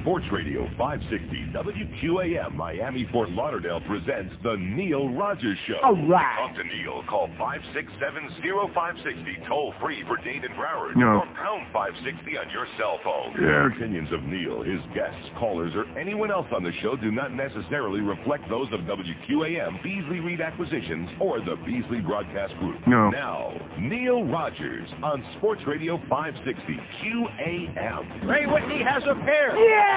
Sports Radio 560 WQAM Miami Fort Lauderdale presents The Neil Rogers Show. All right. Talk to Neil. Call 567-0560. Toll free for Dade and Broward. No. Or pound 560 on your cell phone. Yes. Opinions of Neil, his guests, callers, or anyone else on the show do not necessarily reflect those of WQAM, Beasley Reed Acquisitions, or the Beasley Broadcast Group. No. Now, Neil Rogers on Sports Radio 560 QAM. Ray Whitney has a pair. Yes!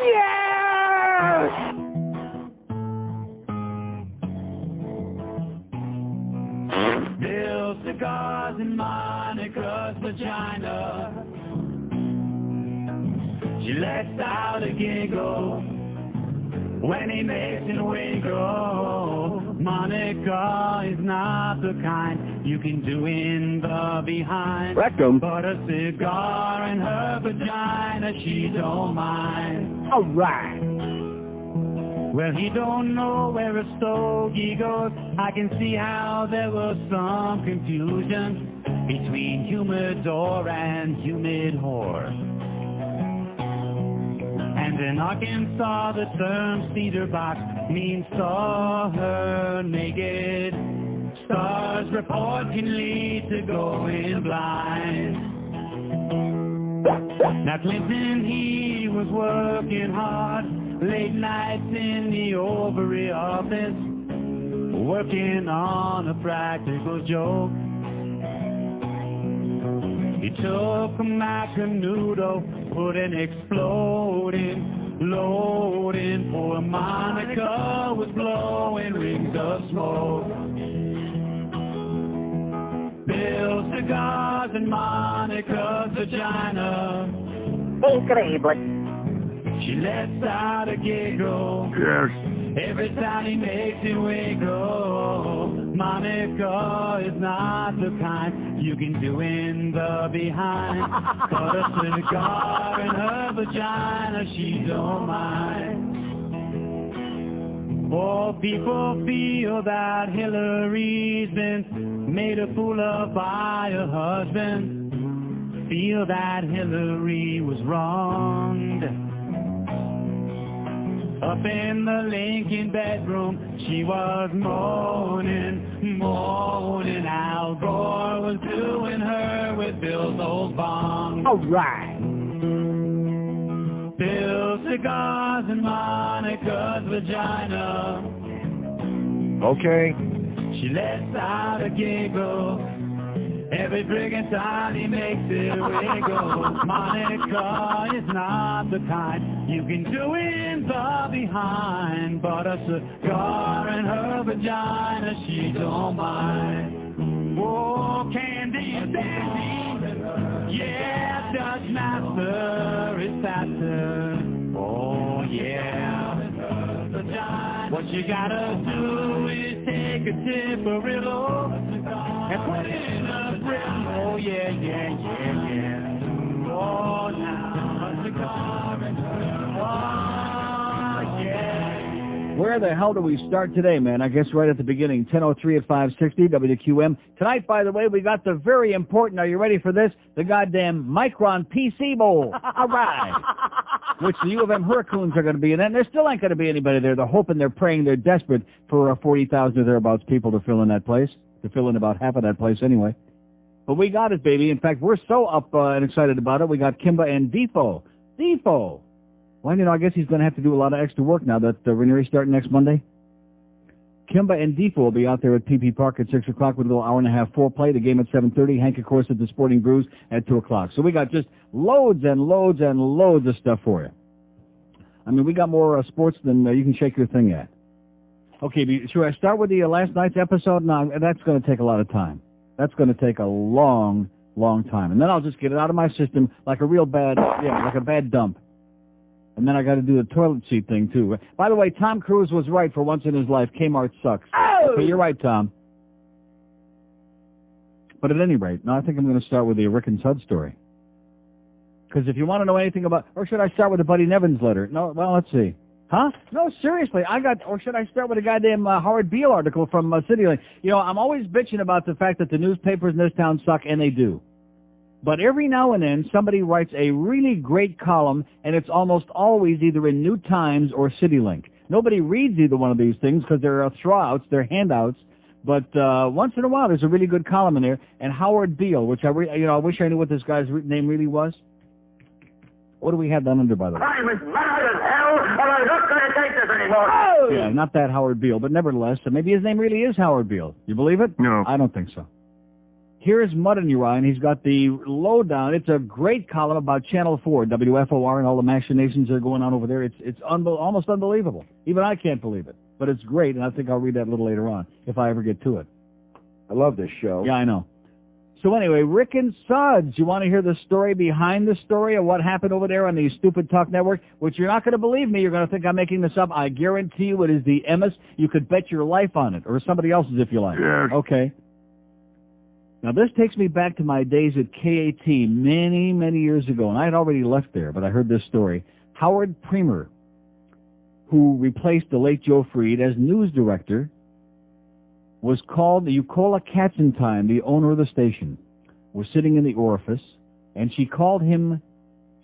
Yes! Bill cigars in Monica's vagina. She lets out a giggle when he makes it wiggle. Monica is not the kind you can do in the behind. Rectum. But a cigar in her vagina, she don't mind. All right. Well, he don't know where a stogie goes. I can see how there was some confusion between humidor and humid whore. And in Arkansas, the term cedar box means saw her naked. Stars report can lead to going blind. Now Clinton, he was working hard, late nights in the ovary office, working on a practical joke. He took a Macanudo, put an exploding load in. Poor Monica was blowing rings of smoke. Bill cigars in Monica's vagina. Increíble. She lets out a giggle. Yes. Every time he makes it wiggle. Monica is not the kind you can do in the behind. But a cigar in her vagina, she don't mind. Oh, people feel that Hillary's been made a fool of by her husband. Feel that Hillary was wronged. Up in the Lincoln bedroom, she was moaning, moaning. Al Gore was doing her with Bill's old bong. All right. Bill cigars in Monica's vagina. Okay. She lets out a giggle every friggin' time he makes it wiggle. Monica is not the kind you can do in the behind, but a cigar in her vagina, she don't mind. Oh, Candy is dandy, yeah, Dutch master is faster. Oh, yeah, what you gotta do is take a Tipperillo and put it in a brim. Oh, yeah, yeah, yeah, yeah. Oh, now a cigar in her. Oh, yeah. Where the hell do we start today, man? I guess right at the beginning, 10:03 at 560 WQM. Tonight, by the way, we got the very important, are you ready for this? The goddamn Micron PC Bowl. All right. Which the U of M Hurricanes are going to be in. And there still ain't going to be anybody there. They're hoping, they're praying, they're desperate for 40,000 or thereabouts people to fill in that place. To fill in about half of that place anyway. But we got it, baby. In fact, we're so up and excited about it. We got Kimba and Defoe. Defoe. Well, you know, I guess he's going to have to do a lot of extra work now that Ranieri's starting next Monday. Kimba and Defoe will be out there at PP Park at 6 o'clock with a little hour-and-a-half foreplay. The game at 7:30. Hank, of course, at the Sporting Brews at 2 o'clock. So we got just loads and loads and loads of stuff for you. I mean, we got more sports than you can shake your thing at. Okay, should I start with the last night's episode? No, that's going to take a lot of time. That's going to take a long, long time. And then I'll just get it out of my system like a real bad, like a bad dump. And then I got to do the toilet seat thing, too. By the way, Tom Cruise was right for once in his life. Kmart sucks. Oh! Okay, you're right, Tom. But at any rate, no, I think I'm going to start with the Rick and Suds story. Because if you want to know anything about, or should I start with the Buddy Nevins letter? No, well, let's see. Huh? No, seriously, or should I start with a goddamn Howard Beale article from CityLink? You know, I'm always bitching about the fact that the newspapers in this town suck, and they do. But every now and then, somebody writes a really great column, and it's almost always either in New Times or CityLink. Nobody reads either one of these things because they're throwouts, they're handouts. But once in a while, there's a really good column in there. And Howard Beale, which I wish I knew what this guy's name really was. What do we have that under, by the way? I'm as mad as hell, and I'm not going to take this anymore. Oh! Yeah, not that Howard Beale, but nevertheless, maybe his name really is Howard Beale. You believe it? No. I don't think so. Here's Mud in Your Eye, and he's got the lowdown. It's a great column about Channel 4, WFOR, and all the machinations that are going on over there. It's almost unbelievable. Even I can't believe it. But it's great, and I think I'll read that a little later on, if I ever get to it. I love this show. Yeah, I know. So anyway, Rick and Suds, you want to hear the story behind the story of what happened over there on the Stupid Talk Network, which you're not going to believe me. You're going to think I'm making this up. I guarantee you it is the Emmis. You could bet your life on it, or somebody else's if you like. Yes. Okay. Now, this takes me back to my days at KAT many, many years ago, and I had already left there, but I heard this story. Howard Premer, who replaced the late Joe Freed as news director, was called Eukola Katzenheim, the owner of the station, was sitting in the orifice, and she called him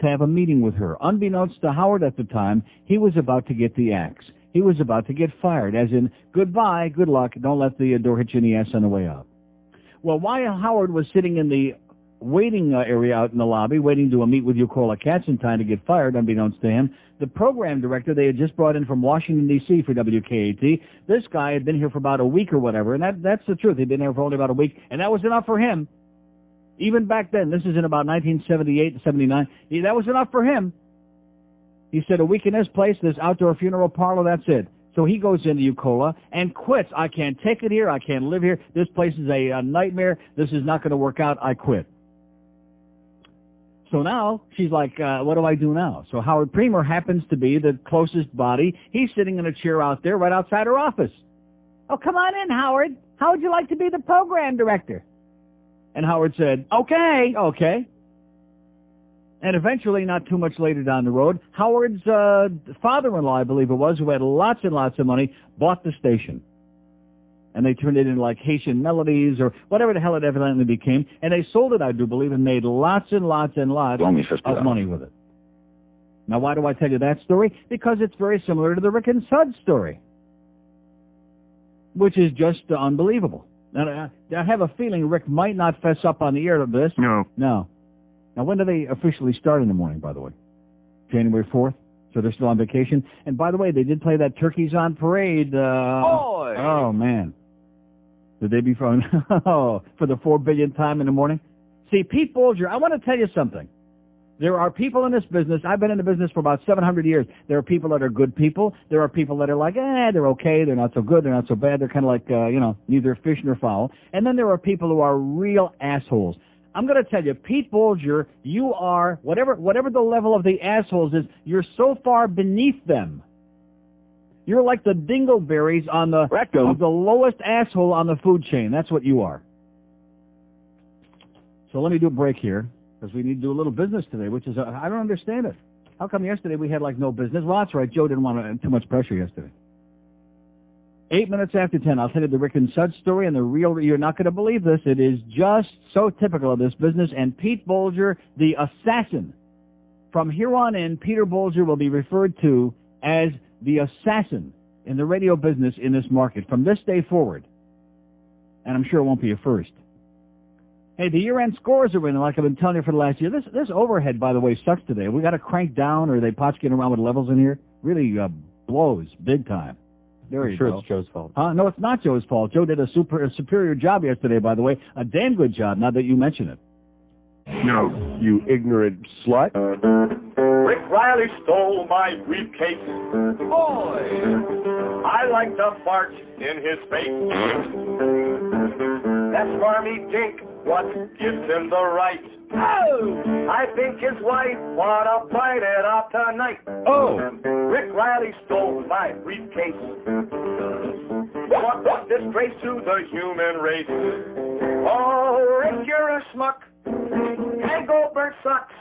to have a meeting with her. Unbeknownst to Howard at the time, he was about to get the axe. He was about to get fired, as in, goodbye, good luck, don't let the door hit you in the ass on the way out. Well, while Howard was sitting in the waiting area out in the lobby, waiting to meet with Eukola Katzenheim to get fired, unbeknownst to him, the program director they had just brought in from Washington, D.C. for WKAT, this guy had been here for about a week or whatever, and that's the truth. He'd been here for only about a week, and that was enough for him. Even back then, this is in about 1978 to 79, that was enough for him. He said, a week in this place, this outdoor funeral parlor, that's it. So he goes into Eukola and quits. I can't take it here. I can't live here. This place is a nightmare. This is not going to work out. I quit. So now she's like, what do I do now? So Howard Premer happens to be the closest body. He's sitting in a chair out there right outside her office. Oh, come on in, Howard. How would you like to be the program director? And Howard said, okay. And eventually, not too much later down the road, Howard's father-in-law, I believe it was, who had lots and lots of money, bought the station. And they turned it into like Haitian Melodies or whatever the hell it evidently became. And they sold it, I do believe, and made lots and lots and lots of money with it. Now, why do I tell you that story? Because it's very similar to the Rick and Suds story, which is just unbelievable. Now, I have a feeling Rick might not fess up on the air of this. No. Now, when do they officially start in the morning, by the way? January 4th? So they're still on vacation? And by the way, they did play that Turkeys on Parade. Oh, man. The day before. For the 4 billionth time in the morning? See, Pete Bolger, I want to tell you something. There are people in this business. I've been in the business for about 700 years. There are people that are good people. There are people that are like, they're okay. They're not so good. They're not so bad. They're kind of like, neither fish nor fowl. And then there are people who are real assholes. I'm going to tell you, Pete Bolger, you are, whatever the level of the assholes is, you're so far beneath them. You're like the dingleberries on the lowest asshole on the food chain. That's what you are. So let me do a break here, because we need to do a little business today, which is, I don't understand it. How come yesterday we had like no business? Well, that's right. Joe didn't want too much pressure yesterday. 8 minutes after 10, I'll tell you the Rick and Suds story, and you're not going to believe this. It is just so typical of this business. And Pete Bolger, the assassin. From here on in, Peter Bolger will be referred to as the assassin in the radio business in this market from this day forward. And I'm sure it won't be a first. Hey, the year-end scores are in, like I've been telling you for the last year. This overhead, by the way, sucks today. We got to crank down, or are they potchking around with levels in here? Really blows big time. There you go. I'm sure it's Joe's fault. No, it's not Joe's fault. Joe did a superior job yesterday, by the way. A damn good job, now that you mention it. No, you ignorant slut. Rick Riley stole my briefcase. Boy, I like the fart in his face. That smarmy dink, what gives him the right? Oh, I think his wife wanna bite it off tonight. Oh, Rick Riley stole my briefcase. What a disgrace to the human race. Oh, Rick, you're a schmuck. And Goldberg sucks.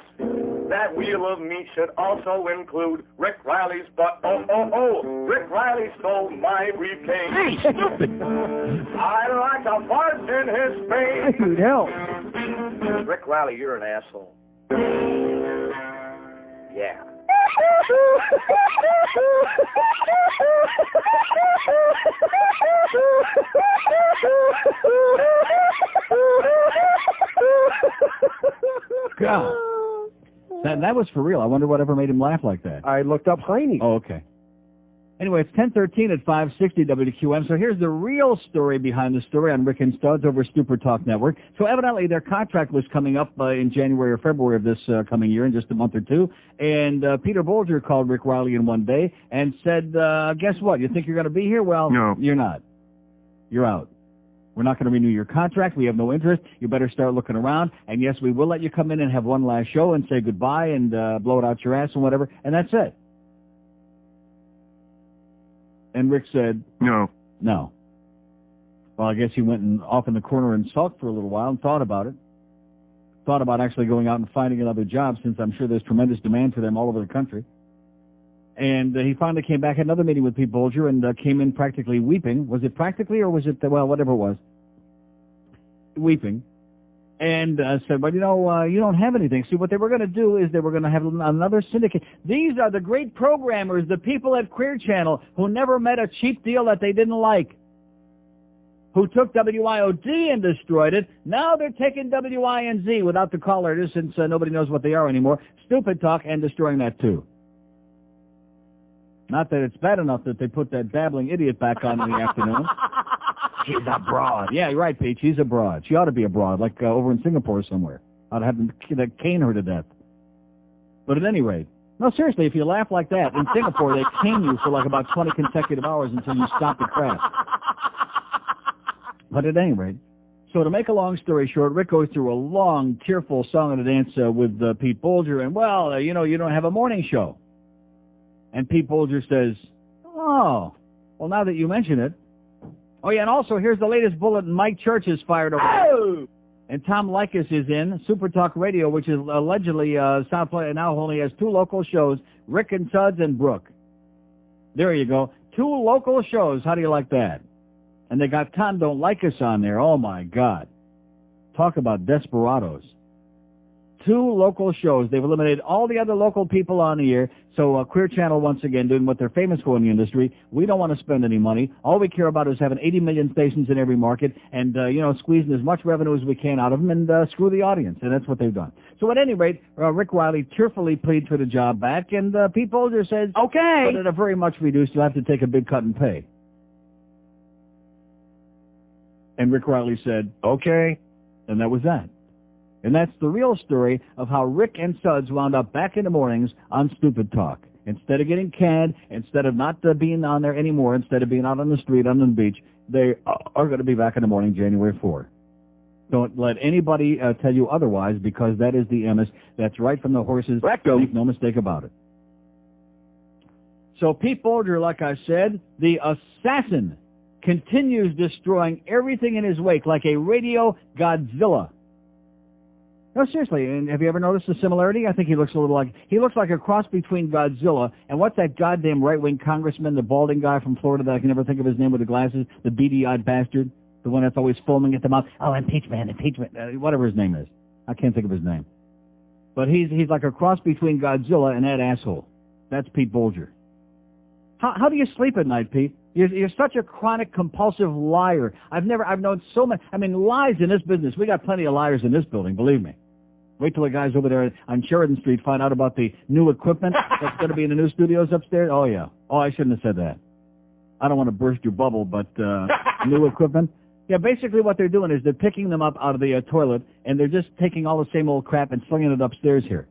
That wheel of meat should also include Rick Riley's butt. Oh, Rick Riley stole my briefcase. Hey, stupid. I like a fart in his face. Dude, hell. Rick Riley, you're an asshole. Yeah. God. That was for real. I wonder whatever made him laugh like that. I looked up Heine. Oh, okay. Anyway, it's 10:13 at 560 WQM. So here's the real story behind the story on Rick and Suds over SuperTalk Network. So evidently their contract was coming up in January or February of this coming year, in just a month or two. And Peter Bolger called Rick Riley in one day and said, guess what? You think you're going to be here? Well, No. You're not. You're out. We're not going to renew your contract. We have no interest. You better start looking around. And yes, we will let you come in and have one last show and say goodbye and blow it out your ass and whatever. And that's it. And Rick said, No. no. Well, I guess he went off in the corner and sulked for a little while and thought about it. Thought about actually going out and finding another job, since I'm sure there's tremendous demand for them all over the country. And he finally came back, had another meeting with Pete Bolger, and came in practically weeping. Was it practically, or was it, well, whatever it was? Weeping. And said, but you don't have anything. See, what they were going to do is they were going to have another syndicate. These are the great programmers, the people at Queer Channel, who never met a cheap deal that they didn't like, who took WIOD and destroyed it. Now they're taking WINZ without the call letters, since nobody knows what they are anymore. Stupid Talk, and destroying that too. Not that it's bad enough that they put that babbling idiot back on in the afternoon. She's a broad. Yeah, you're right, Pete. She's a broad. She ought to be a broad, like over in Singapore somewhere. I'd have them cane her to death. But at any rate, no, seriously, if you laugh like that, in Singapore they cane you for like about 20 consecutive hours until you stop the crap. But at any rate, so to make a long story short, Rick goes through a long, tearful song and a dance with Pete Bolger, and well, you don't have a morning show. And Pete Bolger says, oh, well, now that you mention it. Oh, yeah, and also, here's the latest bulletin. Mike Church is fired over. Oh! And Tom Likas is in SuperTalk Radio, which is allegedly South Florida now only has 2 local shows, Rick and Suds and Brooke. There you go. 2 local shows. How do you like that? And they got Tom Don't Like Us on there. Oh, my God. Talk about desperados. 2 local shows. They've eliminated all the other local people on the air. So Queer Channel, once again, doing what they're famous for in the industry. We don't want to spend any money. All we care about is having 80 million stations in every market and, squeezing as much revenue as we can out of them and screw the audience. And that's what they've done. So at any rate, Rick Riley tearfully pleads for the job back. And Pete Bolger says, okay, but at a very much reduced, you'll have to take a big cut in pay. And Rick Riley said, okay. And that was that. And that's the real story of how Rick and Suds wound up back in the mornings on Stupid Talk. Instead of getting canned, instead of not being on there anymore, instead of being out on the street, on the beach, they are going to be back in the morning January 4. Don't let anybody tell you otherwise, because that is the MS. That's right from the horses. Rectum. Make no mistake about it. So Pete Bolger, like I said, the assassin, continues destroying everything in his wake like a radio Godzilla. No, seriously, and have you ever noticed the similarity? I think he looks like a cross between Godzilla and what's that goddamn right-wing congressman, the balding guy from Florida that I can never think of his name with the glasses, the beady-eyed bastard, the one that's always foaming at the mouth. Oh, impeachment, whatever his name is. I can't think of his name. But he's like a cross between Godzilla and that asshole. That's Pete Bolger. How do you sleep at night, Pete? You're such a chronic, compulsive liar. I've known so many. I mean, lies in this business. We got plenty of liars in this building, believe me. Wait till the guys over there on Sheridan Street find out about the new equipment that's going to be in the new studios upstairs. Oh, yeah. Oh, I shouldn't have said that. I don't want to burst your bubble, but new equipment. Yeah, basically what they're doing is they're picking them up out of the toilet, and they're just taking all the same old crap and slinging it upstairs here.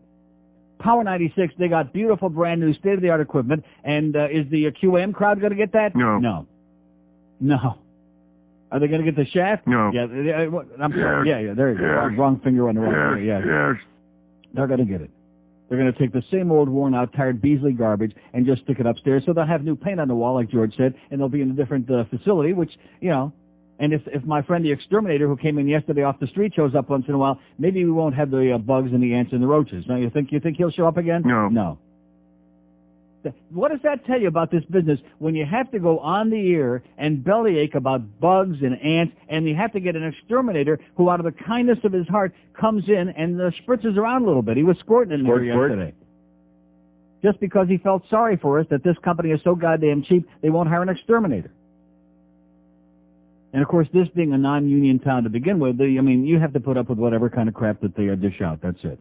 Power 96, they got beautiful, brand new, state-of-the-art equipment, and is the QAM crowd going to get that? No. No. Are they going to get the shaft? No. Yeah, I'm sorry. Yeah, there you go. Wrong finger on the wrong finger. Yeah. Yes. They're going to get it. They're going to take the same old, worn-out, tired Beasley garbage and just stick it upstairs, so they'll have new paint on the wall, like George said, and they'll be in a different facility, which, and if my friend the exterminator who came in yesterday off the street shows up once in a while, maybe we won't have the bugs and the ants and the roaches. Now, you think he'll show up again? No. What does that tell you about this business when you have to go on the air and bellyache about bugs and ants, and you have to get an exterminator who, out of the kindness of his heart, comes in and spritzes around a little bit? He was squirting in there yesterday. Just because he felt sorry for us that this company is so goddamn cheap, they won't hire an exterminator. And, of course, this being a non-union town to begin with, you have to put up with whatever kind of crap that they dish out. That's it.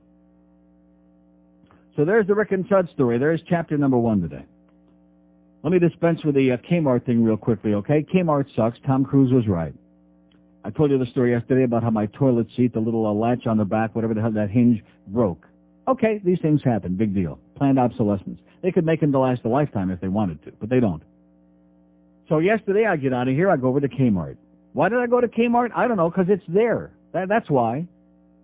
So there's the Rick and Suds story. There's chapter number 1 today. Let me dispense with the Kmart thing real quickly, okay? Kmart sucks. Tom Cruise was right. I told you the story yesterday about how my toilet seat, the little latch on the back, whatever the hell, that hinge broke. Okay, these things happen. Big deal. Planned obsolescence. They could make them to last a lifetime if they wanted to, but they don't. So yesterday I get out of here, I go over to Kmart. Why did I go to Kmart? I don't know, because it's there. That's why.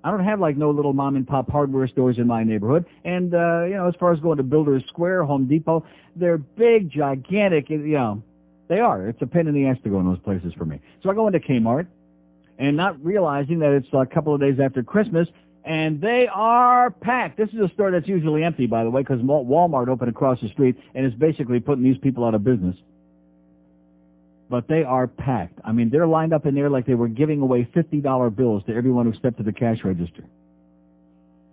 I don't have no little mom-and-pop hardware stores in my neighborhood. And, as far as going to Builders Square, Home Depot, they're big, gigantic, they are. It's a pain in the ass to go in those places for me. So I go into Kmart, and not realizing that it's a couple of days after Christmas, and they are packed. This is a store that's usually empty, by the way, because Walmart opened across the street and is basically putting these people out of business. But they are packed. They're lined up in there like they were giving away $50 bills to everyone who stepped to the cash register.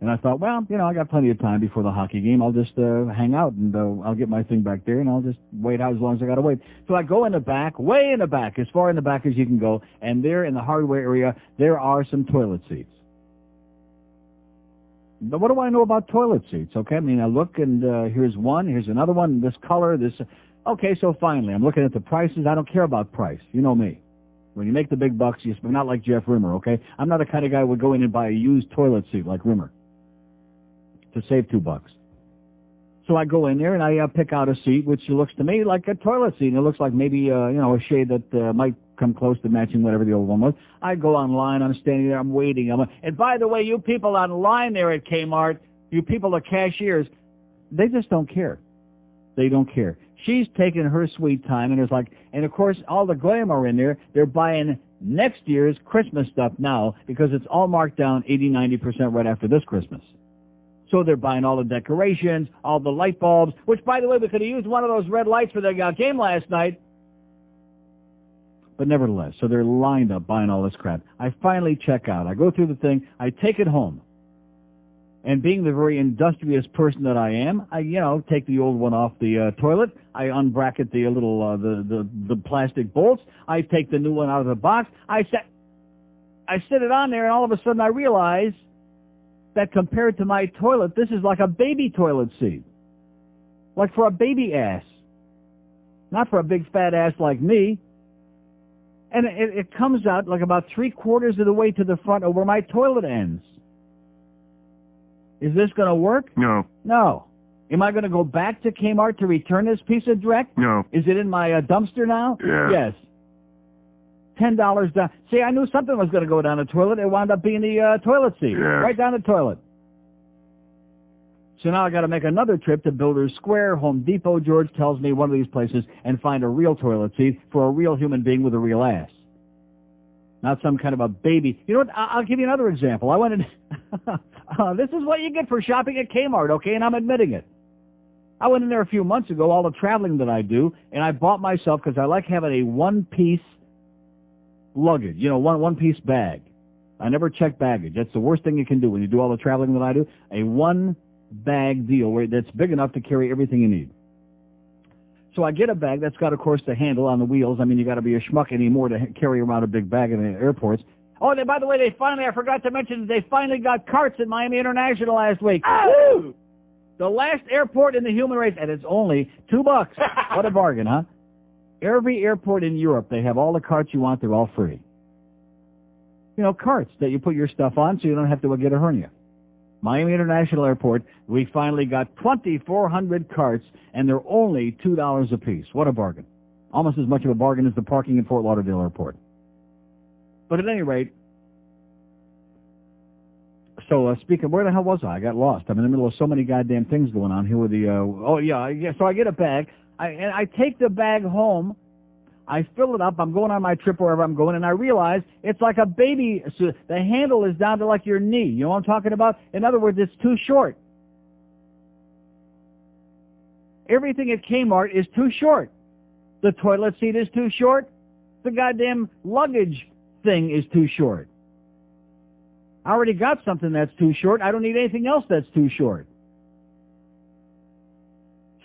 And I thought, well, I got plenty of time before the hockey game. I'll just hang out, and I'll get my thing back there, and I'll just wait out as long as I got to wait. So I go in the back, way in the back, as far in the back as you can go, and there in the hardware area, there are some toilet seats. But what do I know about toilet seats, okay? I look, and here's one, here's another one, this color, this... Okay, so finally, I'm looking at the prices. I don't care about price. You know me. When you make the big bucks, you're not like Jeff Rimmer, okay? I'm not the kind of guy who would go in and buy a used toilet seat like Rimmer to save $2. So I go in there, and I pick out a seat, which looks to me like a toilet seat. And it looks like maybe, a shade that might come close to matching whatever the old one was. I go online. I'm standing there. I'm waiting. And by the way, you people online there at Kmart, you people, the cashiers, they just don't care. They don't care. She's taking her sweet time, and and of course, all the glamour in there, they're buying next year's Christmas stuff now because it's all marked down 80-90% right after this Christmas. So they're buying all the decorations, all the light bulbs, which, by the way, we could have used one of those red lights for the game last night. But nevertheless, so they're lined up buying all this crap. I finally check out. I go through the thing. I take it home. And being the very industrious person that I am, I, take the old one off the toilet. I unbracket the little the plastic bolts. I take the new one out of the box. I sit it on there, and all of a sudden I realize that compared to my toilet, this is like a baby toilet seat, like for a baby ass, not for a big fat ass like me. And it comes out like about 3/4 of the way to the front of where my toilet ends. Is this going to work? No. No. Am I going to go back to Kmart to return this piece of dreck? No. Is it in my dumpster now? Yeah. Yes. $10 down. See, I knew something was going to go down the toilet. It wound up being the toilet seat. Yeah. Right down the toilet. So now I got to make another trip to Builders Square, Home Depot, George tells me, one of these places, and find a real toilet seat for a real human being with a real ass. Not some kind of a baby. You know what? I'll give you another example. I went in... this is what you get for shopping at Kmart, okay? And I'm admitting it. I went in there a few months ago, all the traveling that I do, and I bought myself, because I like having a one-piece luggage, one-piece bag. I never check baggage. That's the worst thing you can do when you do all the traveling that I do. A one-bag deal that's big enough to carry everything you need. So I get a bag that's got, of course, the handle on the wheels. You got to be a schmuck anymore to carry around a big bag in the airports. Oh, by the way, I forgot to mention, they finally got carts at Miami International last week. Oh! The last airport in the human race, and it's only $2. What a bargain, huh? Every airport in Europe, they have all the carts you want. They're all free. Carts that you put your stuff on so you don't have to get a hernia. Miami International Airport, we finally got 2,400 carts, and they're only $2 a piece. What a bargain. Almost as much of a bargain as the parking in Fort Lauderdale Airport. But at any rate, so speaking, where the hell was I? I got lost. I'm in the middle of so many goddamn things going on here with the, so I get a bag. I take the bag home. I fill it up. I'm going on my trip wherever I'm going, and I realize it's like a baby. So the handle is down to like your knee. You know what I'm talking about? In other words, it's too short. everything at Kmart is too short. The toilet seat is too short. The goddamn luggage thing is too short. I already got something that's too short. I don't need anything else that's too short.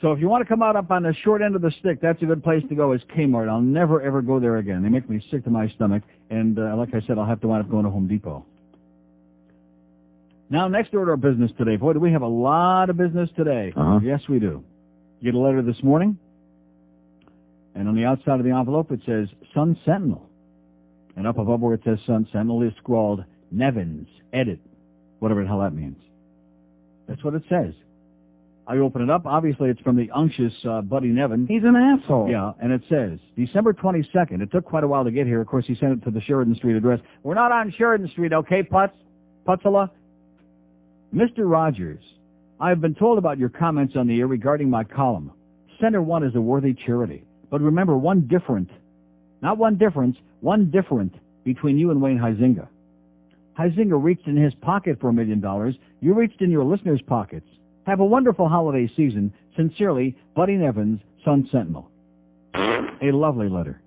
So if you want to come out up on the short end of the stick, that's a good place to go is Kmart. I'll never, ever go there again. They make me sick to my stomach. And like I said, I'll have to wind up going to Home Depot. Now, next order of business today. Boy, do we have a lot of business today. Yes, we do. Get a letter this morning. And on the outside of the envelope, it says Sun Sentinel. And up above where it says Sun Sentinel is scrawled Nevins, edit, whatever the hell that means. That's what it says. I open it up. Obviously, it's from the unctuous Buddy Nevin. He's an asshole. Yeah, and it says, December 22nd. It took quite a while to get here. Of course, he sent it to the Sheridan Street address. We're not on Sheridan Street, okay, Putzela? Mr. Rogers, I have been told about your comments on the air regarding my column. Center One is a worthy charity. But remember, one difference between you and Wayne Huizinga. Huizinga reached in his pocket for $1 million. You reached in your listeners' pockets. Have a wonderful holiday season. Sincerely, Buddy Nevins, Sun Sentinel. A lovely letter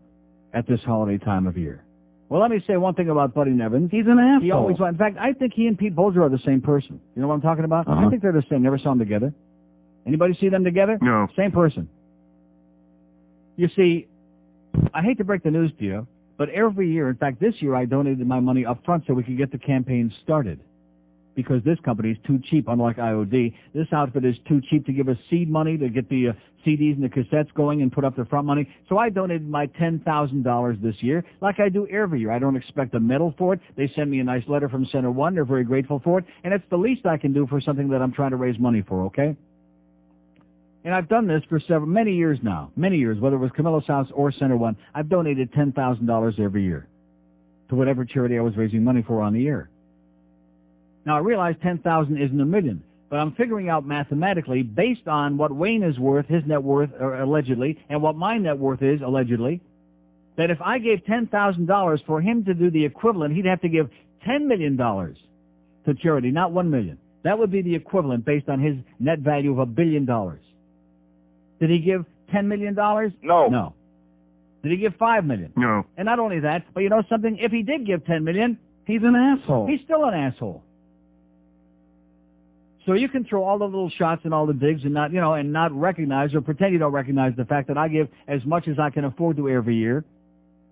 at this holiday time of year. Well, let me say one thing about Buddy Nevins. He's an asshole. He always, in fact, I think he and Pete Bolger are the same person. You know what I'm talking about? I think they're the same. Never saw them together. Anybody see them together? No. Same person. You see, I hate to break the news to you, but every year, in fact, this year I donated my money up front so we could get the campaign started. Because this company is too cheap, unlike IOD. This outfit is too cheap to give us seed money to get the CDs and the cassettes going and put up the front money. So I donated my $10,000 this year, like I do every year. I don't expect a medal for it. They send me a nice letter from Center One. They're very grateful for it. And it's the least I can do for something that I'm trying to raise money for, okay? And I've done this for many years now. Many years, whether it was Camilla's House or Center One. I've donated $10,000 every year to whatever charity I was raising money for on the air. Now, I realize 10,000 isn't $1 million, but I'm figuring out mathematically, based on what Wayne is worth, his net worth, allegedly, and what my net worth is, allegedly, that if I gave $10,000 for him to do the equivalent, he'd have to give $10 million to charity, not $1 million. That would be the equivalent based on his net value of $1 billion. Did he give $10 million? No. No. Did he give $5 million? No. And not only that, but you know something? If he did give $10 million, he's an asshole. He's still an asshole. So you can throw all the little shots and all the digs and not recognize or pretend you don't recognize the fact that I give as much as I can afford to every year,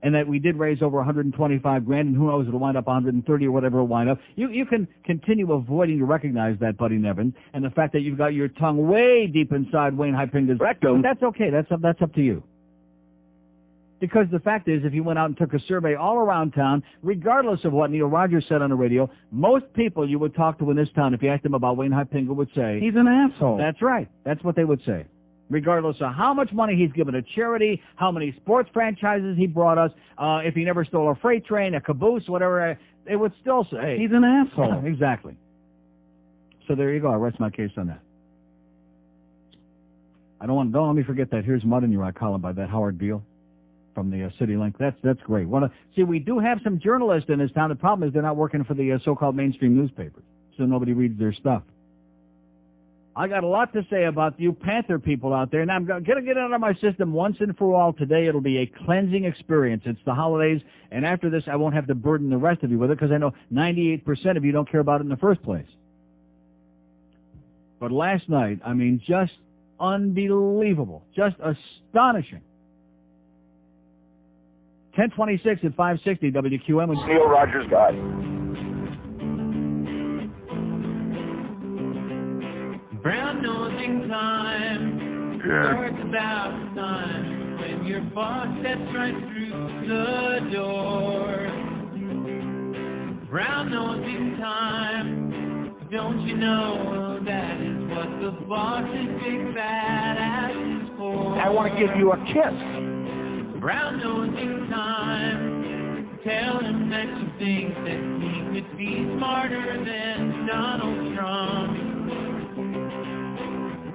and that we did raise over $125 grand, and who knows, it'll wind up 130 or whatever it'll wind up. You can continue avoiding to recognize that, Buddy Nevin, and the fact that you've got your tongue way deep inside Wayne Huizinga's rectum. That's okay. That's up to you. Because the fact is, if you went out and took a survey all around town, regardless of what Neil Rogers said on the radio, most people you would talk to in this town, if you asked them about Wayne Huizinga, would say, he's an asshole. That's right. That's what they would say. Regardless of how much money he's given to charity, how many sports franchises he brought us, if he never stole a freight train, a caboose, whatever, they would still say, he's an asshole. Exactly. So there you go. I rest my case on that. Don't let me forget that Here's Mud in Your Eye column by that Howard Beale from the City Link. That's great. See, we do have some journalists in this town. The problem is they're not working for the so-called mainstream newspapers, so nobody reads their stuff. I got a lot to say about you Panther people out there, and I'm going to get it out of my system once and for all today. It'll be a cleansing experience. It's the holidays, and after this, I won't have to burden the rest of you with it, because I know 98% of you don't care about it in the first place. But last night, I mean, just unbelievable, just astonishing. 1026 at 560 WQM. Neil Rogers guy. Brown nosing time starts about the time when your boss steps right through the door. Brown nosing time, don't you know that is what the boss's big fat ass is for? I want to give you a kiss. Brown nosing time, tell him that you think that he could be smarter than Donald Trump.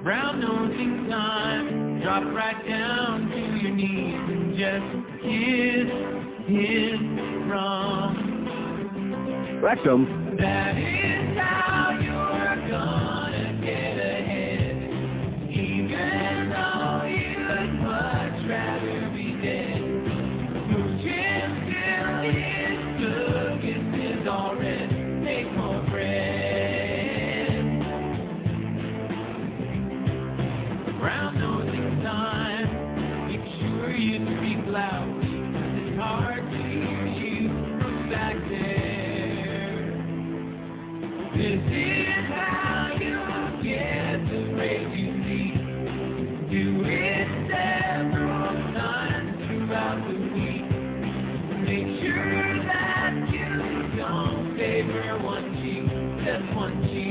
Brown nosing time, drop right down to your knees and just kiss his rump. Rectum. That is how you're gonna get ahead, even though Brown nosing time. Make sure you speak loud. It's hard to hear you from back there. This is how you get the raise you need. Do it several times throughout the week. Make sure that you don't favor one cheek, just one cheek.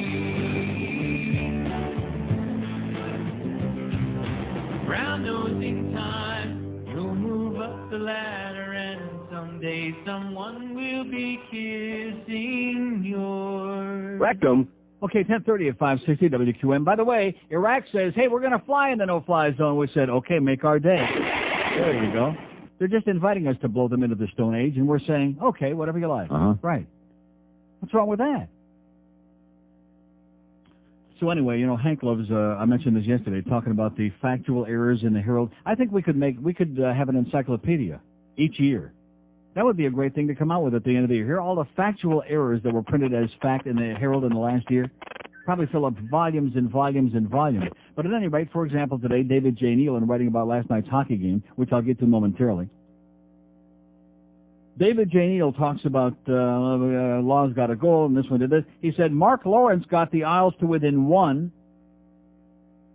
Brown nosing time, you'll move up the ladder and someday someone will be kissing your Rectum. Okay, 10:30 at 560 WQM. By the way, Iraq says, hey, we're going to fly in the no-fly zone. We said, okay, make our day. There you go. They're just inviting us to blow them into the Stone Age, and we're saying, okay, whatever you like. Uh-huh. Right. What's wrong with that? So anyway, you know, Hank loves, I mentioned this yesterday, talking about the factual errors in the Herald. I think we could have an encyclopedia each year. That would be a great thing to come out with at the end of the year. Here are all the factual errors that were printed as fact in the Herald in the last year. Probably fill up volumes and volumes and volumes. But at any rate, for example, today, David J. Neal, in writing about last night's hockey game, which I'll get to momentarily, David J. Neal talks about Law's got a goal, and this one did this. He said, Mark Lawrence got the Isles to within one,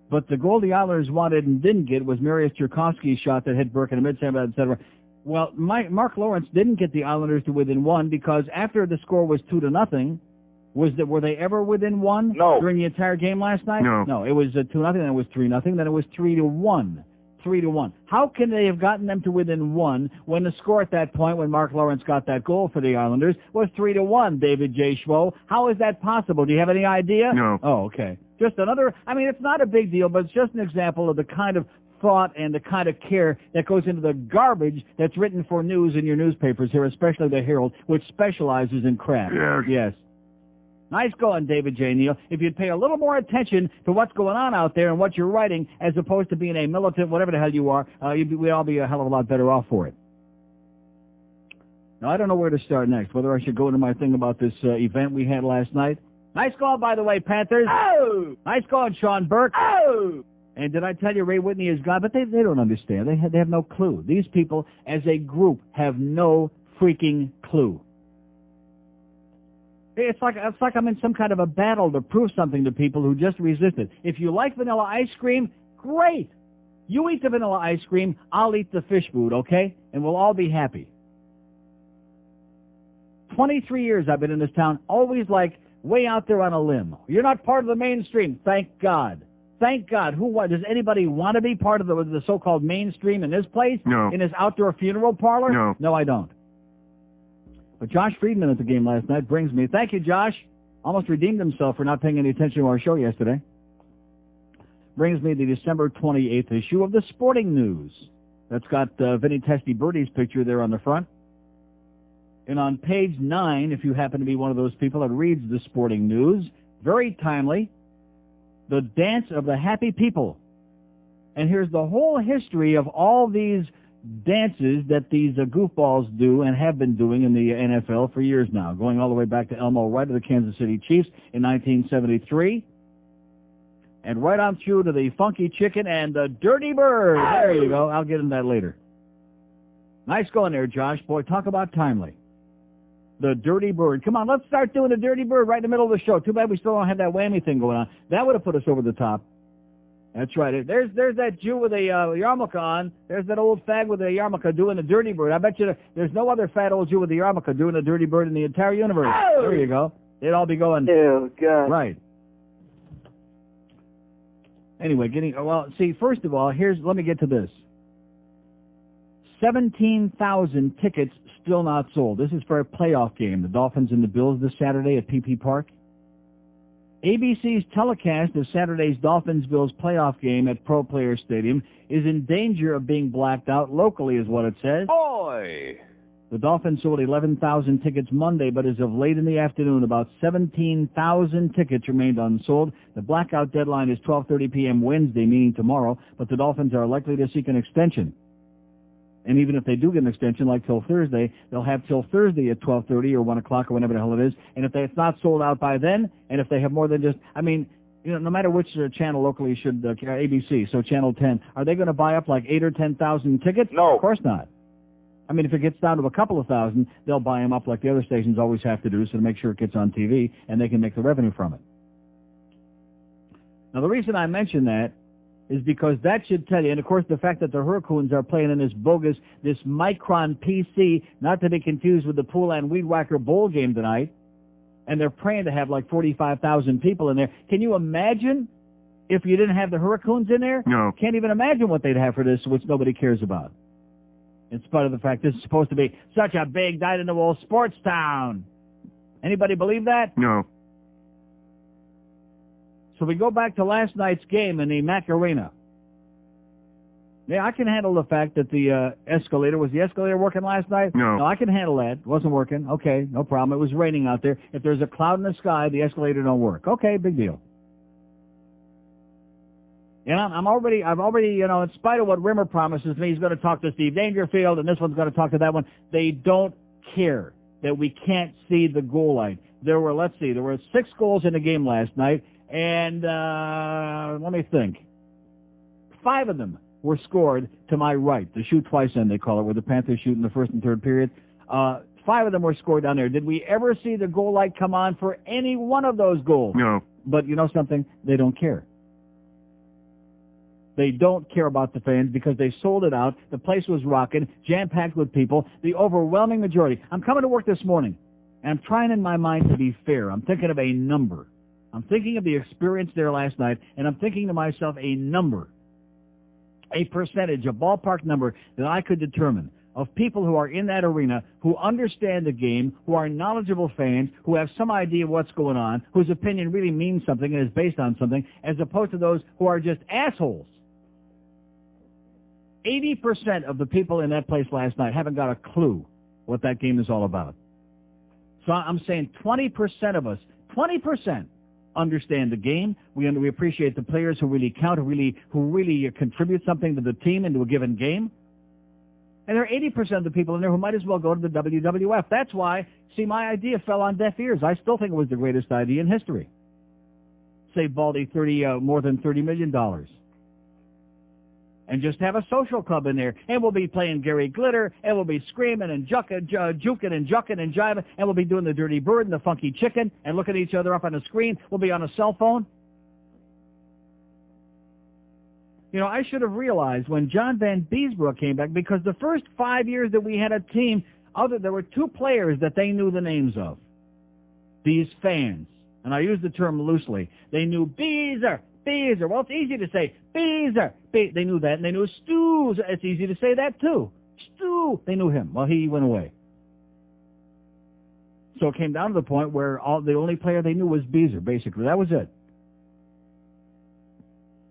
but the goal the Islanders wanted and didn't get was Marius Tchaikovsky's shot that hit Burke in the mid-center, etc. Well, Mark Lawrence didn't get the Islanders to within one because after the score was 2-0, were they ever within one? No. During the entire game last night? No. It was 2-0, then it was 3-0, then it was 3-1. 3-1. How can they have gotten them to within one when the score at that point, when Mark Lawrence got that goal for the Islanders, was 3-1, David J. Schwo? How is that possible? Do you have any idea? No. Oh, okay. Just another, I mean, it's not a big deal, but it's just an example of the kind of thought and the kind of care that goes into the garbage that's written for news in your newspapers here, especially the Herald, which specializes in crap. Yeah. Yes. Nice going, David J. Neal. If you'd pay a little more attention to what's going on out there and what you're writing, as opposed to being a militant, whatever the hell you are, we'd all be a hell of a lot better off for it. Now, I don't know where to start next, whether I should go into my thing about this event we had last night. Nice call, by the way, Panthers. Oh! Nice call, Sean Burke. Oh! And did I tell you Ray Whitney is gone? But they don't understand. They have no clue. These people, as a group, have no freaking clue. It's like I'm in some kind of a battle to prove something to people who just resisted. If you like vanilla ice cream, great. You eat the vanilla ice cream, I'll eat the fish food, okay? And we'll all be happy. 23 years I've been in this town, always like way out there on a limb. You're not part of the mainstream, thank God. Thank God. Does anybody want to be part of the so-called mainstream in this place? No. In this outdoor funeral parlor? No. No, I don't. But Josh Friedman at the game last night brings me, thank you, Josh, almost redeemed himself for not paying any attention to our show yesterday, brings me the December 28th issue of the Sporting News. That's got Vinny Testaverde picture there on the front. And on page 9, if you happen to be one of those people that reads the Sporting News, very timely, the Dance of the Happy People. And here's the whole history of all these dances that these goofballs do and have been doing in the NFL for years now, going all the way back to Elmo Wright of the Kansas City Chiefs in 1973, and right on through to the Funky Chicken and the Dirty Bird. There you go. I'll get into that later. Nice going there, Josh. Boy, talk about timely. The Dirty Bird. Come on, let's start doing the Dirty Bird right in the middle of the show. Too bad we still don't have that whammy thing going on. That would have put us over the top. That's right. There's that Jew with a yarmulke on. There's that old fag with a yarmulke doing the Dirty Bird. I bet you there's no other fat old Jew with a yarmulke doing the Dirty Bird in the entire universe. Oh! There you go. They'd all be going. Oh, God. Right. Anyway, first of all, let me get to this. 17,000 tickets still not sold. This is for a playoff game, the Dolphins and the Bills this Saturday at PP Park. ABC's telecast of Saturday's Dolphins-Bills playoff game at Pro Player Stadium is in danger of being blacked out locally, is what it says. Boy! The Dolphins sold 11,000 tickets Monday, but as of late in the afternoon, about 17,000 tickets remained unsold. The blackout deadline is 12:30 p.m. Wednesday, meaning tomorrow, but the Dolphins are likely to seek an extension. And even if they do get an extension, like till Thursday, they'll have till Thursday at 12:30 or 1 o'clock or whenever the hell it is. And if it's not sold out by then, and if they have more than just, You know, no matter which channel locally should, ABC, so Channel 10, are they going to buy up like 8,000 or 10,000 tickets? No. Of course not. I mean, if it gets down to a couple of thousand, they'll buy them up like the other stations always have to do, so to make sure it gets on TV, and they can make the revenue from it. Now, the reason I mention that is because that should tell you, and of course the fact that the Hurricanes are playing in this bogus, this Micron PC, not to be confused with the Pool and Weed Whacker Bowl game tonight, and they're praying to have like 45,000 people in there. Can you imagine if you didn't have the Hurricanes in there? No. Can't even imagine what they'd have for this, which nobody cares about. In spite of the fact this is supposed to be such a big, dyed-in-the-wool sports town. Anybody believe that? No. So we go back to last night's game in the Mac Arena. Yeah, I can handle the fact that the escalator, was the escalator working last night? No. I can handle that. It wasn't working. Okay, no problem. It was raining out there. If there's a cloud in the sky, the escalator don't work. Okay, big deal. And I've already, you know, in spite of what Rimmer promises me, he's going to talk to Steve Dangerfield, and this one's going to talk to that one. They don't care that we can't see the goal line. There were 6 goals in the game last night, and let me think. 5 of them were scored to my right, the shoot twice end, they call it, where the Panthers shoot in the first and third period. 5 of them were scored down there. Did we ever see the goal light come on for any one of those goals? No. But you know something? They don't care. They don't care about the fans because they sold it out. The place was rocking, jam-packed with people, the overwhelming majority. I'm coming to work this morning, and I'm trying in my mind to be fair. I'm thinking of a number. I'm thinking of the experience there last night, and I'm thinking to myself a number, a percentage, a ballpark number that I could determine of people who are in that arena, who understand the game, who are knowledgeable fans, who have some idea of what's going on, whose opinion really means something and is based on something, as opposed to those who are just assholes. 80% of the people in that place last night haven't got a clue what that game is all about. So I'm saying 20% of us, 20% understand the game. We appreciate the players who really count, who really contribute something to the team and to a given game. And there are 80% of the people in there who might as well go to the WWF. That's why, see, my idea fell on deaf ears. I still think it was the greatest idea in history. Save Baldy more than $30 million. And just have a social club in there. And we'll be playing Gary Glitter, and we'll be screaming and juking and jucking and jiving, and we'll be doing the Dirty Bird and the Funky Chicken and looking at each other up on the screen. We'll be on a cell phone. You know, I should have realized when John Van Beesbrook came back, because the first 5 years that we had a team, there were 2 players that they knew the names of. These fans. And I use the term loosely. They knew Beezer. Well, it's easy to say Beezer. They knew that, and they knew Stu. It's easy to say that too. Stu. They knew him. Well, he went away. So it came down to the point where the only player they knew was Beezer. Basically, that was it.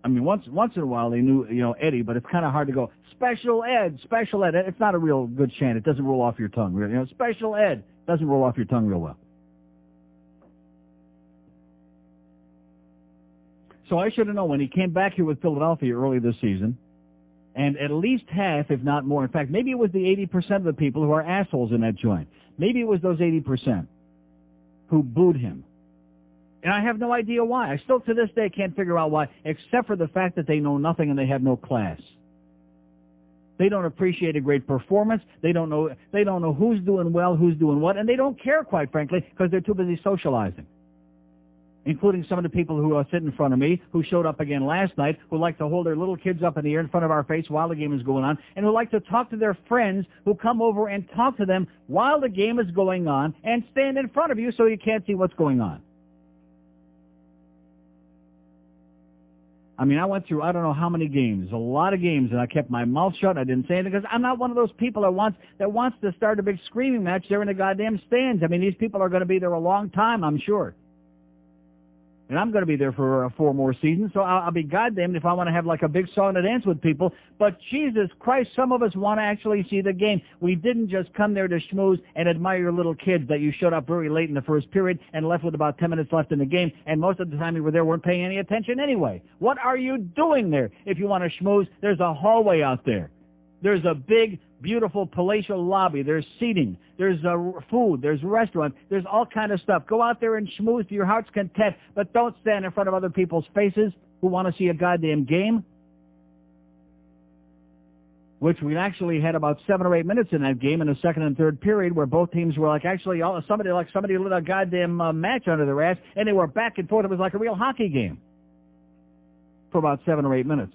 I mean, once in a while they knew, you know, Eddie, but it's kind of hard to go Special Ed. It's not a real good chant. It doesn't roll off your tongue. You know, Special Ed doesn't roll off your tongue real well. So I should have known when he came back here with Philadelphia early this season, and at least half, if not more, in fact, maybe it was the 80% of the people who are assholes in that joint. Maybe it was those 80% who booed him. And I have no idea why. I still to this day can't figure out why, except for the fact that they know nothing and they have no class. They don't appreciate a great performance. They don't know who's doing well, who's doing what, and they don't care, quite frankly, because they're too busy socializing. Including some of the people who sit in front of me, who showed up again last night, who like to hold their little kids up in the air in front of our face while the game is going on, and who like to talk to their friends who come over and talk to them while the game is going on and stand in front of you so you can't see what's going on. I mean, I went through I don't know how many games, a lot of games, and I kept my mouth shut. I didn't say anything because I'm not one of those people that wants to start a big screaming match there in the goddamn stands. I mean, these people are going to be there a long time, I'm sure. And I'm going to be there for 4 more seasons, so I'll be goddamned if I want to have like a big song to dance with people. But Jesus Christ, some of us want to actually see the game. We didn't just come there to schmooze and admire your little kids that you showed up very late in the first period and left with about 10 minutes left in the game, and most of the time you were there weren't paying any attention anyway. What are you doing there? If you want to schmooze, there's a hallway out there. There's a big, beautiful palatial lobby. There's seating. There's food. There's restaurants. There's all kind of stuff. Go out there and schmooze to your heart's content, but don't stand in front of other people's faces who want to see a goddamn game. Which we actually had about 7 or 8 minutes in that game in the second and third period where both teams were somebody lit a goddamn match under their ass, and they were back and forth. It was like a real hockey game for about 7 or 8 minutes.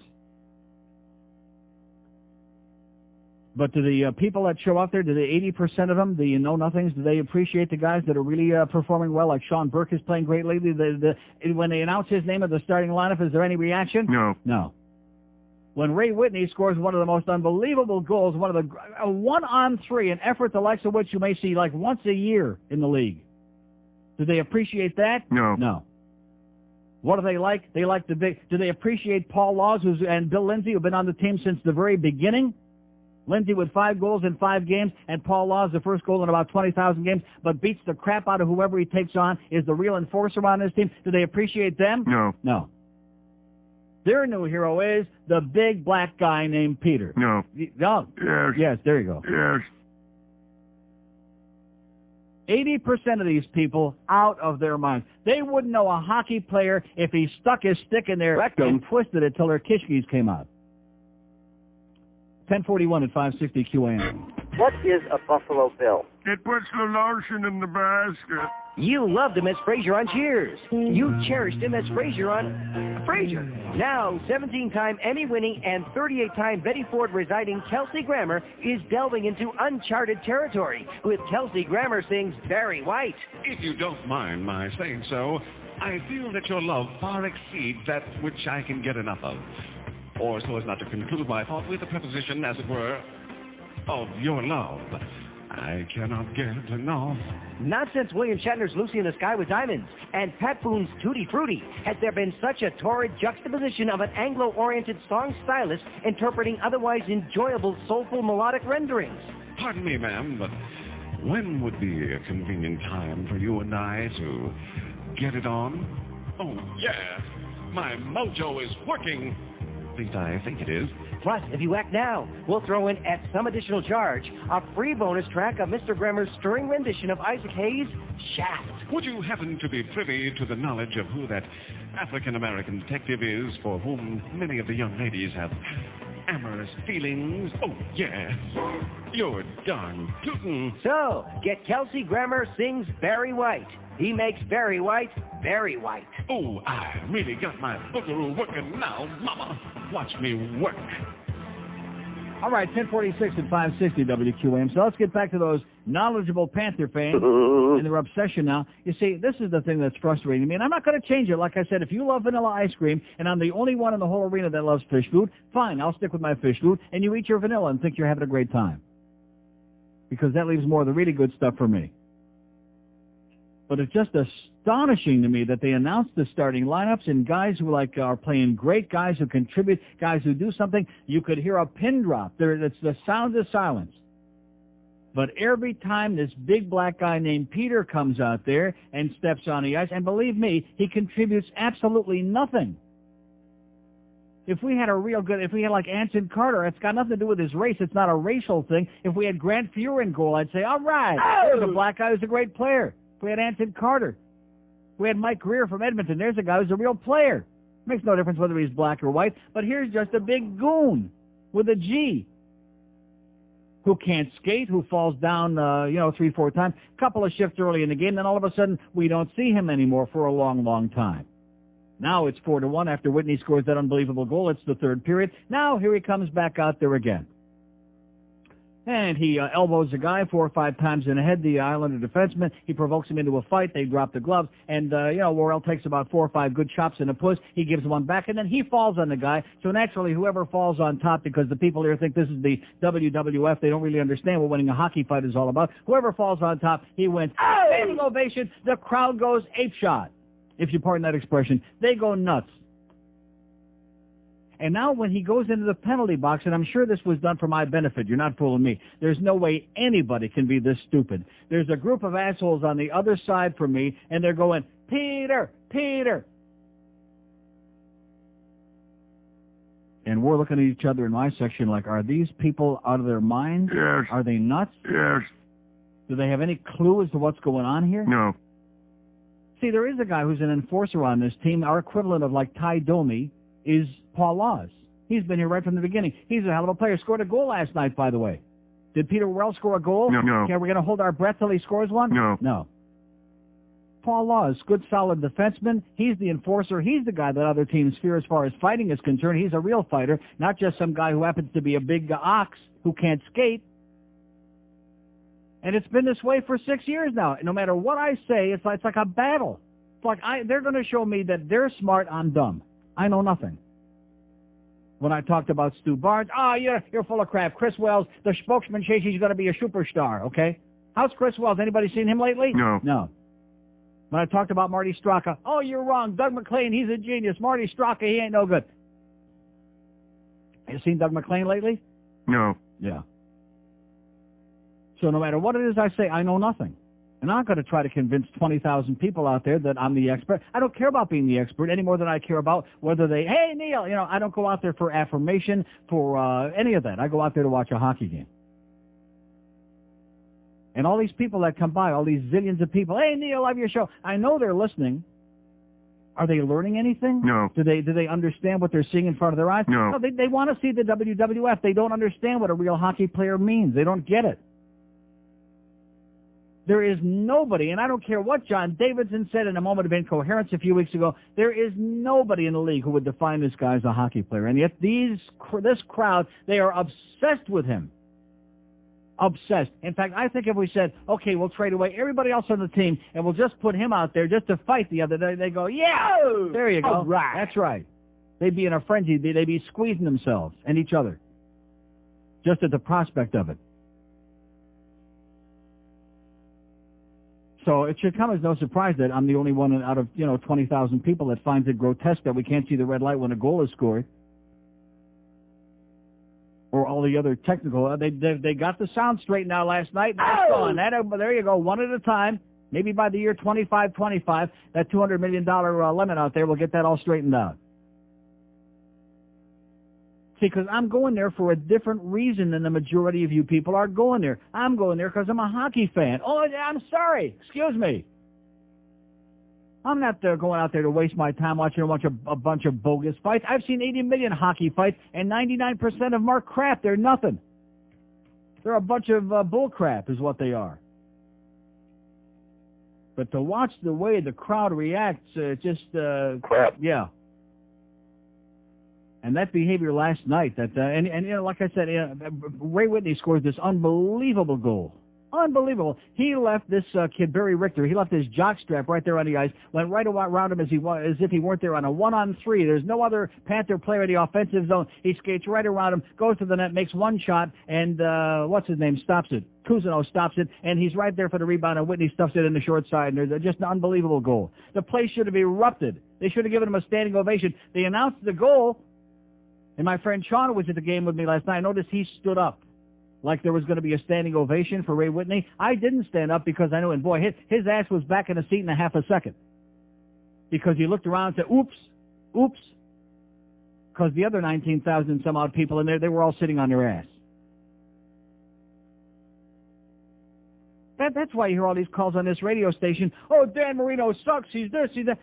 But do the people that show up there, do the 80% of them, the know-nothings, do they appreciate the guys that are really performing well? Like Sean Burke is playing great lately. When they announce his name at the starting lineup, is there any reaction? No. When Ray Whitney scores one of the most unbelievable goals, a 1-on-3, an effort the likes of which you may see like once a year in the league, do they appreciate that? No. What do they like? They like do they appreciate Paul Laws and Bill Lindsay, who've been on the team since the very beginning? Lindsay with 5 goals in 5 games, and Paul Laws, the first goal in about 20,000 games, but beats the crap out of whoever he takes on, is the real enforcer on his team. Do they appreciate them? No. Their new hero is the big black guy named Peter. No. Yes, there you go. Yes. 80% of these people out of their minds. They wouldn't know a hockey player if he stuck his stick in their rectum and twisted it till their kishkis came out. 1041 at 560 QAM. What is a Buffalo Bill? It puts the lotion in the basket. You loved him as Frazier on Cheers. You cherished him as Frazier on Frazier. Now, 17-time Emmy-winning and 38-time Betty Ford residing Kelsey Grammer is delving into uncharted territory with Kelsey Grammer sings Barry White. If you don't mind my saying so, I feel that your love far exceeds that which I can get enough of. Or so as not to conclude my thought with a preposition, as it were, of your love. I cannot get enough. Not since William Shatner's Lucy in the Sky with Diamonds and Pat Boone's Tutti Frutti has there been such a torrid juxtaposition of an Anglo-oriented song stylist interpreting otherwise enjoyable, soulful, melodic renderings. Pardon me, ma'am, but when would be a convenient time for you and I to get it on? Oh, yeah. My mojo is working. At least I think it is. Plus, if you act now, we'll throw in, at some additional charge, a free bonus track of Mr. Grammer's stirring rendition of Isaac Hayes' Shaft. Would you happen to be privy to the knowledge of who that African-American detective is for whom many of the young ladies have amorous feelings? Oh, yes. You're darn tootin'. So, get Kelsey Grammer sings Barry White. He makes Barry White very white. Oh, I really got my boogaroo working now, Mama. Watch me work. All right, 1046 and 560 WQAM. So let's get back to those knowledgeable Panther fans and their obsession now. You see, this is the thing that's frustrating me, and I'm not going to change it. Like I said, if you love vanilla ice cream, and I'm the only one in the whole arena that loves fish food, fine, I'll stick with my fish food, and you eat your vanilla and think you're having a great time. Because that leaves more of the really good stuff for me. But it's just astonishing to me that they announced the starting lineups and guys who are playing great, guys who contribute, guys who do something. You could hear a pin drop. It's the sound of silence. But every time this big black guy named Peter comes out there and steps on the ice, and believe me, he contributes absolutely nothing. If we had like Anson Carter, it's got nothing to do with his race. It's not a racial thing. If we had Grant Fuhrer in goal, I'd say, all right, there's a black guy who's a great player. If we had Anson Carter. We had Mike Greer from Edmonton. There's a guy who's a real player. Makes no difference whether he's black or white. But here's just a big goon with a G who can't skate, who falls down, 3-4 times. A couple of shifts early in the game, then all of a sudden we don't see him anymore for a long, long time. Now it's 4-1 after Whitney scores that unbelievable goal. It's the third period. Now here he comes back out there again. And he elbows a guy 4 or 5 times in the head, the Islander defenseman. He provokes him into a fight. They drop the gloves. And, Worrell takes about 4 or 5 good chops in the puss. He gives one back, and then he falls on the guy. So naturally, whoever falls on top, because the people here think this is the WWF, they don't really understand what winning a hockey fight is all about. Whoever falls on top, he wins. Standing ovation. The crowd goes apeshot, if you pardon that expression. They go nuts. And now when he goes into the penalty box, and I'm sure this was done for my benefit, you're not fooling me. There's no way anybody can be this stupid. There's a group of assholes on the other side from me, and they're going, Peter, Peter. And we're looking at each other in my section like, are these people out of their minds? Yes. Are they nuts? Yes. Do they have any clue as to what's going on here? No. See, there is a guy who's an enforcer on this team. Our equivalent of like Ty Domi is Paul Laws. He's been here right from the beginning. He's a hell of a player. Scored a goal last night, by the way. Did Peter Worrell score a goal? No. Okay, we're going to hold our breath till he scores one? No. No. Paul Laws, good, solid defenseman. He's the enforcer. He's the guy that other teams fear as far as fighting is concerned. He's a real fighter, not just some guy who happens to be a big ox who can't skate. And it's been this way for 6 years now. No matter what I say, it's like a battle. It's like they're going to show me that they're smart, I'm dumb. I know nothing. When I talked about Stu Barnes, you're full of crap. Chris Wells, the spokesman says he's going to be a superstar, okay? How's Chris Wells? Anybody seen him lately? No. No. When I talked about Marty Straka, you're wrong. Doug McClain, he's a genius. Marty Straka, he ain't no good. You seen Doug McClain lately? No. Yeah. So no matter what it is I say, I know nothing. And I'm not going to try to convince 20,000 people out there that I'm the expert. I don't care about being the expert any more than I care about whether hey, Neil, I don't go out there for affirmation, for any of that. I go out there to watch a hockey game. And all these people that come by, all these zillions of people, hey, Neil, I love your show. I know they're listening. Are they learning anything? No. Do they understand what they're seeing in front of their eyes? No. They want to see the WWF. They don't understand what a real hockey player means. They don't get it. There is nobody, and I don't care what John Davidson said in a moment of incoherence a few weeks ago, there is nobody in the league who would define this guy as a hockey player. And yet this crowd, they are obsessed with him. Obsessed. In fact, I think if we said, okay, we'll trade away everybody else on the team and we'll just put him out there just to fight the other day, they go, yeah, there you go. All right. That's right. They'd be in a frenzy. They'd be squeezing themselves and each other just at the prospect of it. So it should come as no surprise that I'm the only one out of 20,000 people that finds it grotesque that we can't see the red light when a goal is scored. Or all the other technical. They got the sound straightened out last night. And there you go, one at a time. Maybe by the year 25, that $200 million limit out there will get that all straightened out. See, because I'm going there for a different reason than the majority of you people are going there. I'm going there because I'm a hockey fan. Oh, I'm sorry. Excuse me. I'm not going out there to waste my time watching a bunch of bogus fights. I've seen 80 million hockey fights, and 99% of them are crap. They're nothing. They're a bunch of bull crap is what they are. But to watch the way the crowd reacts, Crap. Yeah. And that behavior last night, like I said, Ray Whitney scores this unbelievable goal. Unbelievable. He left this kid, Barry Richter, he left his jockstrap right there on the ice, went right around him as if he weren't there on a 1-on-3. There's no other Panther player in the offensive zone. He skates right around him, goes to the net, makes one shot, and what's his name stops it. Cousineau stops it, and he's right there for the rebound, and Whitney stuffs it in the short side, and there's just an unbelievable goal. The place should have erupted. They should have given him a standing ovation. They announced the goal, and my friend Sean was at the game with me last night. I noticed he stood up like there was going to be a standing ovation for Ray Whitney. I didn't stand up because I knew, and boy, his ass was back in the seat in a half a second. Because he looked around and said, oops. Because the other 19,000 some odd people in there, they were all sitting on their ass. That's why you hear all these calls on this radio station. Oh, Dan Marino sucks. He's this, he's that.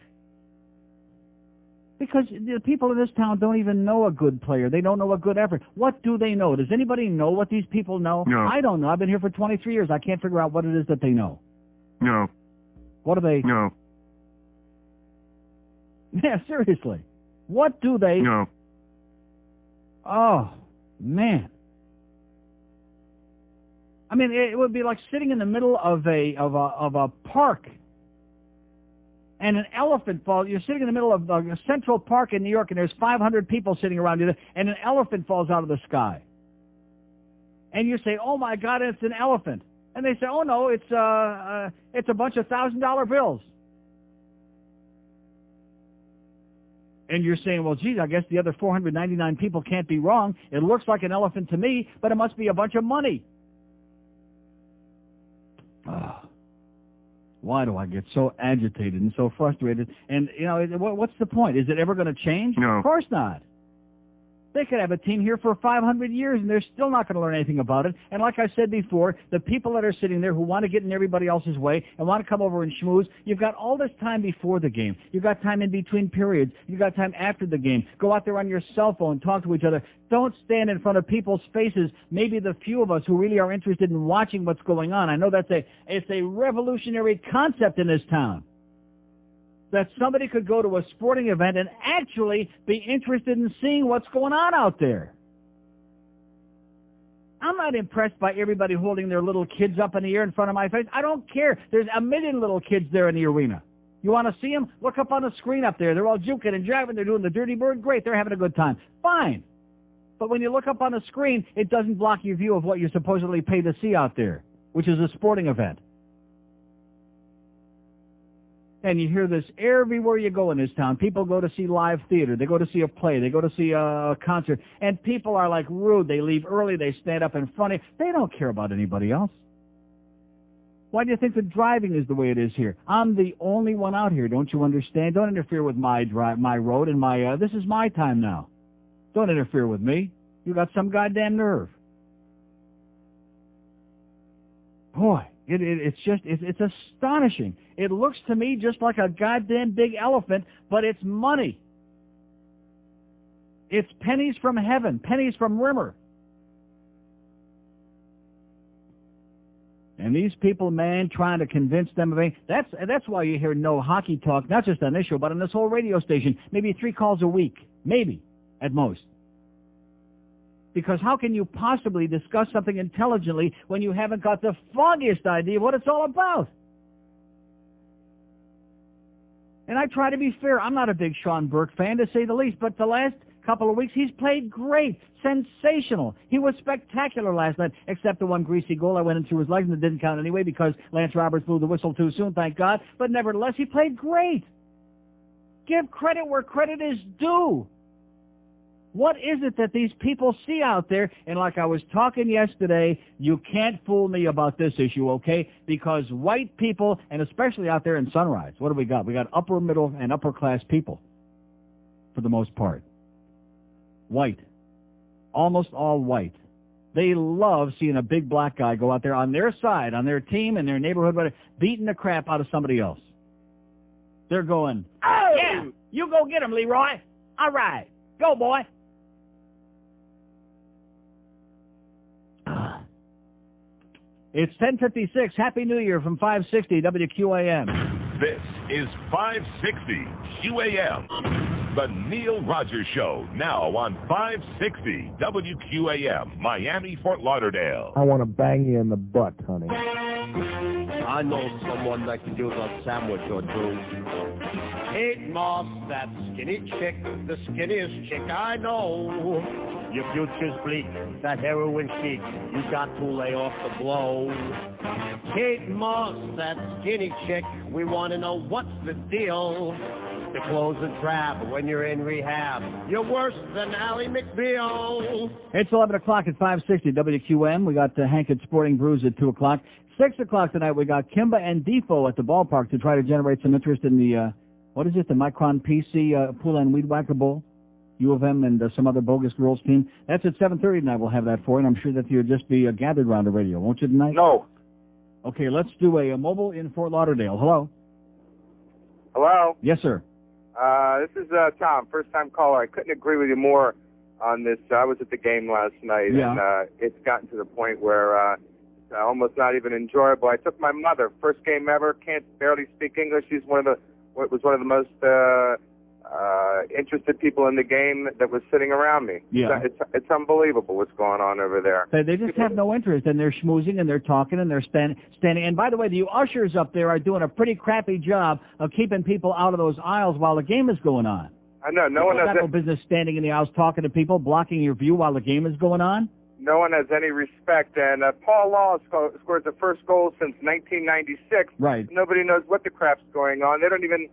Because the people in this town don't even know a good player. They don't know a good effort. What do they know? Does anybody know what these people know? No. I don't know. I've been here for 23 years. I can't figure out what it is that they know. No. What do they... No. Yeah, seriously. What do they... No. Oh, man. I mean, it would be like sitting in the middle of a park, and an elephant falls. You're sitting in the middle of Central Park in New York, and there's 500 people sitting around you, and an elephant falls out of the sky. And you say, "Oh my God, it's an elephant!" And they say, "Oh no, it's a bunch of $1,000 bills." And you're saying, "Well, geez, I guess the other 499 people can't be wrong. It looks like an elephant to me, but it must be a bunch of money." Why do I get so agitated and so frustrated? And, what's the point? Is it ever going to change? No. Of course not. They could have a team here for 500 years, and they're still not going to learn anything about it. And like I said before, the people that are sitting there who want to get in everybody else's way and want to come over and schmooze, you've got all this time before the game. You've got time in between periods. You've got time after the game. Go out there on your cell phone, talk to each other. Don't stand in front of people's faces, maybe the few of us who really are interested in watching what's going on. I know it's a revolutionary concept in this town, that somebody could go to a sporting event and actually be interested in seeing what's going on out there. I'm not impressed by everybody holding their little kids up in the air in front of my face. I don't care. There's a million little kids there in the arena. You want to see them? Look up on the screen up there. They're all juking and jiving. They're doing the dirty bird. Great. They're having a good time. Fine. But when you look up on the screen, it doesn't block your view of what you supposedly pay to see out there, which is a sporting event. And you hear this everywhere you go in this town. People go to see live theater. They go to see a play. They go to see a concert. And people are like rude. They leave early. They stand up in front of you. They don't care about anybody else. Why do you think the driving is the way it is here? I'm the only one out here. Don't you understand? Don't interfere with my road and my, this is my time now. Don't interfere with me. You got some goddamn nerve. Boy. It's astonishing. It looks to me just like a goddamn big elephant, but it's money. It's pennies from heaven, pennies from Rimmer. And these people, man, trying to convince them of anything. That's why you hear no hockey talk, not just on this show, but on this whole radio station. Maybe 3 calls a week. Maybe, at most. Because how can you possibly discuss something intelligently when you haven't got the foggiest idea of what it's all about? And I try to be fair. I'm not a big Sean Burke fan, to say the least, but the last couple of weeks he's played great, sensational. He was spectacular last night, except the one greasy goal I went into his legs and it didn't count anyway because Lance Roberts blew the whistle too soon, thank God. But nevertheless, he played great. Give credit where credit is due. What is it that these people see out there? And like I was talking yesterday, you can't fool me about this issue, okay? Because white people, and especially out there in Sunrise, what do we got? We got upper middle and upper class people, for the most part. White. Almost all white. They love seeing a big black guy go out there on their side, on their team, in their neighborhood, beating the crap out of somebody else. They're going, oh, yeah, you go get him, Leroy. All right. Go, boy. It's 10:56. Happy New Year from 560 WQAM. This is 560 QAM. The Neil Rogers Show, now on 560 WQAM, Miami, Fort Lauderdale. I want to bang you in the butt, honey. I know someone that can use a sandwich or two. Kate Moss, that skinny chick, the skinniest chick I know. Your future's bleak, that heroin chic, you got to lay off the blow. Kate Moss, that skinny chick, we want to know what's the deal. The clothes are drab when you're in rehab. You're worse than Ally McBeal. It's 11 o'clock at 560 WQM. We got Hank at Sporting Brews at 2 o'clock. 6 o'clock tonight, we got Kimba and Defoe at the ballpark to try to generate some interest in the, the Micron PC Pool and Weed Whacker Bowl. U of M and some other bogus girls team. That's at 7:30 tonight. We'll have that for you, and I'm sure that you'll just be gathered around the radio, won't you, tonight? No. Okay, let's do a mobile in Fort Lauderdale. Hello? Hello? Yes, sir. This is Tom, first-time caller. I couldn't agree with you more on this. I was at the game last night, and it's gotten to the point where it's almost not even enjoyable. I took my mother, first game ever, can't barely speak English. She's one of the most interested people in the game that was sitting around me. Yeah. It's unbelievable what's going on over there. They just have no interest, and they're schmoozing, and they're talking, and they're standing. And by the way, the ushers up there are doing a pretty crappy job of keeping people out of those aisles while the game is going on. I know. No one has no business standing in the aisles talking to people, blocking your view while the game is going on. No one has any respect. And Paul Law scored the first goal since 1996. Right. Nobody knows what the crap's going on. They don't even...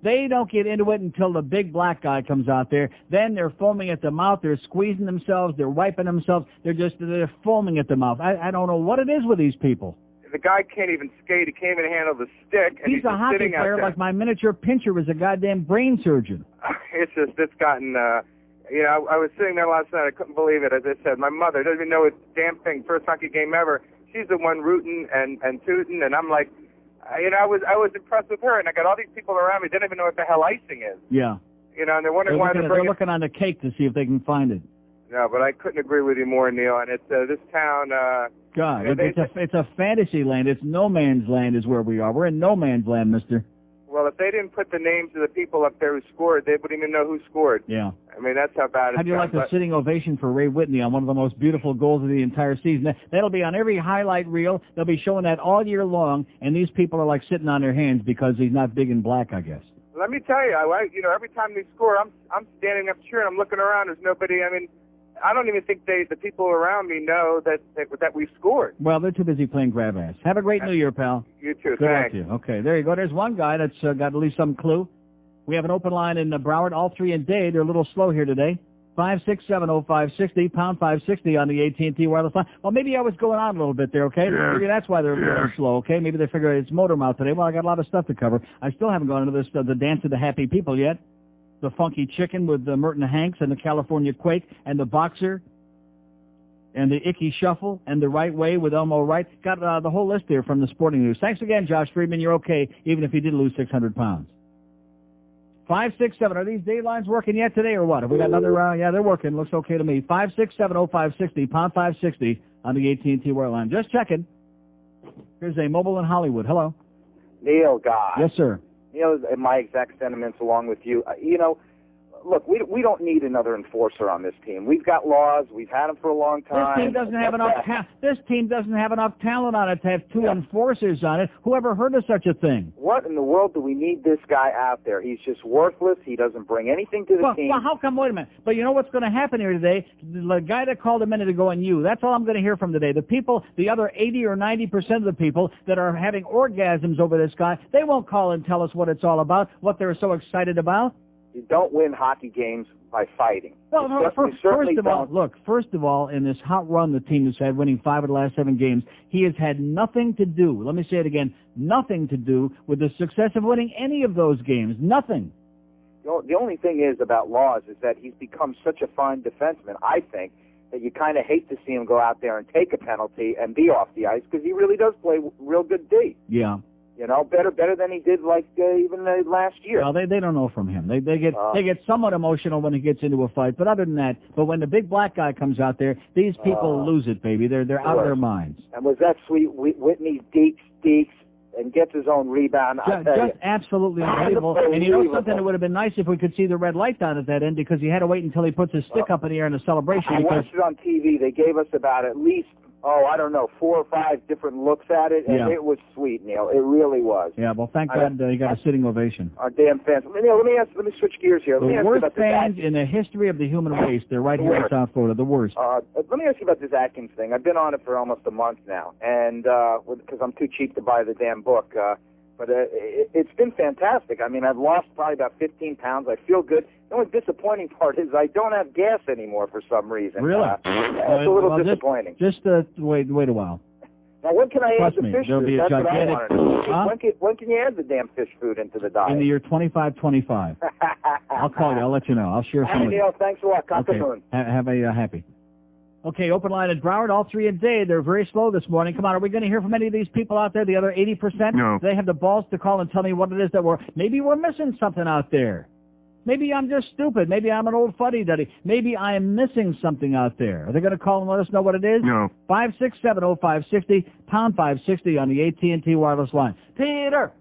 They don't get into it until the big black guy comes out there. Then they're foaming at the mouth. They're squeezing themselves. They're wiping themselves. They're foaming at the mouth. I don't know what it is with these people. the guy can't even skate. He can't even handle the stick. And he's a hockey sitting player. out there. Like my miniature pincher is a goddamn brain surgeon. It's gotten. I was sitting there last night. I couldn't believe it. As I said, my mother doesn't even know a damn thing. First hockey game ever. She's the one rooting and tooting, and I'm like, I was impressed with her. And I got all these people around me. They don't even know what the hell icing is. Yeah. And they're wondering why they're looking on the cake to see if they can find it. No, but I couldn't agree with you more, Neil. And it's this town. God, it's a fantasy land. It's no man's land is where we are. We're in no man's land, mister. Well, if they didn't put the names of the people up there who scored, they wouldn't even know who scored. Yeah. I mean, that's how bad it's How do you like the sitting ovation for Ray Whitney on one of the most beautiful goals of the entire season? That'll be on every highlight reel. They'll be showing that all year long, and these people are like sitting on their hands because he's not big and black, I guess. Let me tell you, every time they score, I'm standing up cheering. I'm looking around. There's nobody. I mean, I don't even think the people around me know that we've scored. Well, they're too busy playing grab ass. Have a great New Year, pal. You too. Good Thanks. luck to you. Okay, there you go. There's one guy that's got at least some clue. We have an open line in Broward. All three in Dade. They're a little slow here today. 5670560 pound 560 on the AT&T wireless line. Well, maybe I was going on a little bit there. Okay, maybe that's why they're a little slow. Okay, maybe they figure it's motor mouth today. Well, I got a lot of stuff to cover. I still haven't gone into this the dance of the happy people yet. The funky chicken with Merton Hanks and the California Quake and the boxer. And the Icky Shuffle, and the Right Way with Elmo Wright. Got the whole list there from the Sporting News. Thanks again, Josh Friedman. You're okay, even if you did lose 600 pounds. 567. Are these day lines working yet today or what? Have we got another round? Yeah, they're working. Looks okay to me. 5670560, pound 560 on the AT&T World line. Just checking. Here's a mobile in Hollywood. Hello. Neil, God. Yes, sir. Neil, my exact sentiments along with you. Look, we don't need another enforcer on this team. We've got laws. We've had them for a long time. This team doesn't have enough. This team doesn't have enough talent on it to have two enforcers on it. Whoever heard of such a thing? What in the world do we need this guy out there? He's just worthless. He doesn't bring anything to the team. Well, how come? Wait a minute. But you know what's going to happen here today? The guy that called a minute ago and you. That's all I'm going to hear from today. The people, the other 80 or 90% of the people that are having orgasms over this guy, they won't call and tell us what it's all about, what they're so excited about. You don't win hockey games by fighting. Well, first of all, in this hot run the team has had, winning 5 of the last 7 games, he has had nothing to do, let me say it again, nothing to do with the success of winning any of those games. Nothing. The only thing is about Laws is that he's become such a fine defenseman, I think, that you kind of hate to see him go out there and take a penalty and be off the ice because he really does play real good D. Yeah. Better than he did even last year. Well, they don't know from him. They get somewhat emotional when he gets into a fight, but other than that, but when the big black guy comes out there, these people lose it, baby. They're out of their minds. And was that sweet Whitney deeks and gets his own rebound? Just absolutely unbelievable. And you know something? It would have been nice if we could see the red light down at that end because he had to wait until he puts his stick up in the air in a celebration. I watched it on TV. They gave us about at least 4 or 5 different looks at it, and it was sweet, Neil. It really was. Yeah, well, thank God you got a sitting ovation. Our damn fans. Neil, let me switch gears here. The worst fans in the history of the human race. They're right here in South Florida. The worst. Let me ask you about this Atkins thing. I've been on it for almost a month now, and because I'm too cheap to buy the damn book. But it's been fantastic. I mean, I've lost probably about 15 pounds. I feel good. The only disappointing part is I don't have gas anymore for some reason. Really? It's a little disappointing. Just wait a while. Now, when can I add the fish there'll food? be a That's gigantic, what I want to know. When can you add the damn fish food into the diet? In the year 2525. I'll call you. I'll let you know. I'll share some with you. Neil, thanks a lot. Okay. Have a happy. Okay, open line at Broward, all 3 a day. They're very slow this morning. Come on, are we going to hear from any of these people out there, the other 80%? No. They have the balls to call and tell me what it is that maybe we're missing something out there. Maybe I'm just stupid. Maybe I'm an old fuddy-duddy. Maybe I am missing something out there. Are they going to call and let us know what it is? No. 5670560, pound 560 on the AT&T wireless line. Peter!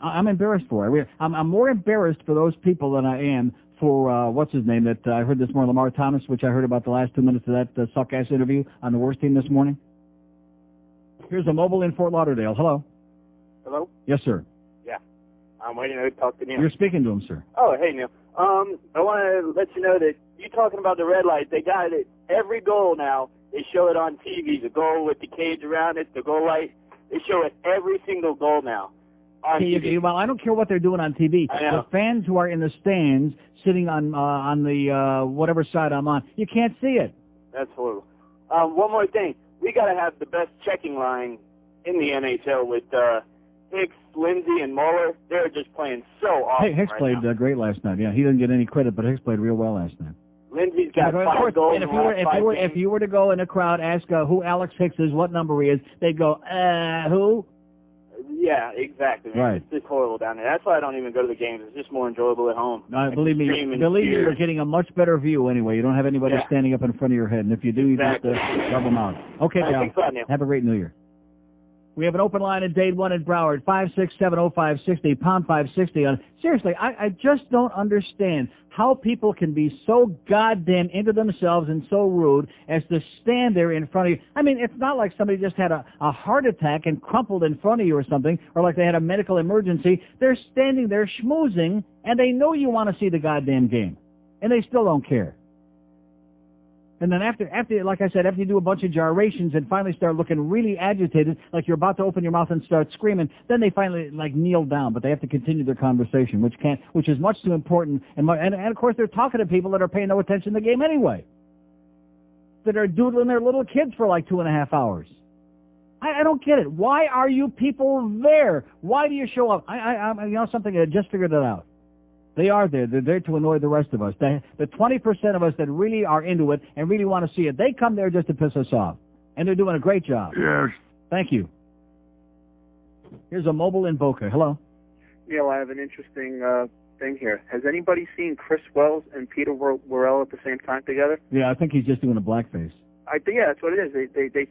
I'm embarrassed for it. I'm more embarrassed for those people than I am for, what's his name, that I heard this morning, Lamar Thomas, which I heard about the last 2 minutes of that suck-ass interview on the worst team this morning. Here's a mobile in Fort Lauderdale. Hello? Hello? Yes, sir. Yeah. I'm waiting to talk to Neil. You're speaking to him, sir. Oh, hey, Neil. I want to let you know that you talking about the red light, they got it. Every goal now, they show it on TV. The goal with the cage around it, the goal light. They show it every single goal now. Well, I don't care what they're doing on TV. The fans who are in the stands, sitting on the whatever side I'm on, you can't see it. That's horrible. One more thing. We got to have the best checking line in the NHL with Hicks, Lindsay, and Muller. They're just playing so awesome. Hey, Hicks played great last night. Yeah, he didn't get any credit, but Hicks played real well last night. Lindsay's got 5 goals. And if you were to go in a crowd, ask who Alex Hicks is, what number he is, they'd go, who? Yeah, exactly. Man. Right. It's just horrible down there. That's why I don't even go to the games. It's just more enjoyable at home. Believe me, you're getting a much better view anyway. You don't have anybody standing up in front of your head, and if you do, you just rub them out. Okay, pal. Have a great New Year. We have an open line at Dade 1 in Broward, 5670560, pound 560. Seriously, I just don't understand how people can be so goddamn into themselves and so rude as to stand there in front of you. I mean, it's not like somebody just had a heart attack and crumpled in front of you or something, or like they had a medical emergency. They're standing there schmoozing, and they know you want to see the goddamn game, and they still don't care. And then after, like I said, after you do a bunch of gyrations and finally start looking really agitated, like you're about to open your mouth and start screaming, then they finally kneel down, but they have to continue their conversation, which is much too important. And of course they're talking to people that are paying no attention to the game anyway, that are doodling their little kids for like 2.5 hours. I don't get it. Why are you people there? Why do you show up? You know something? I just figured it out. They are there. They're there to annoy the rest of us. The 20% of us that really are into it and really want to see it, they come there just to piss us off. And they're doing a great job. Yes. Thank you. Here's a mobile in Boca. Hello. Neil, I have an interesting thing here. Has anybody seen Chris Wells and Peter Worrell at the same time together? Yeah, I think he's just doing a blackface. I think, yeah, that's what it is. They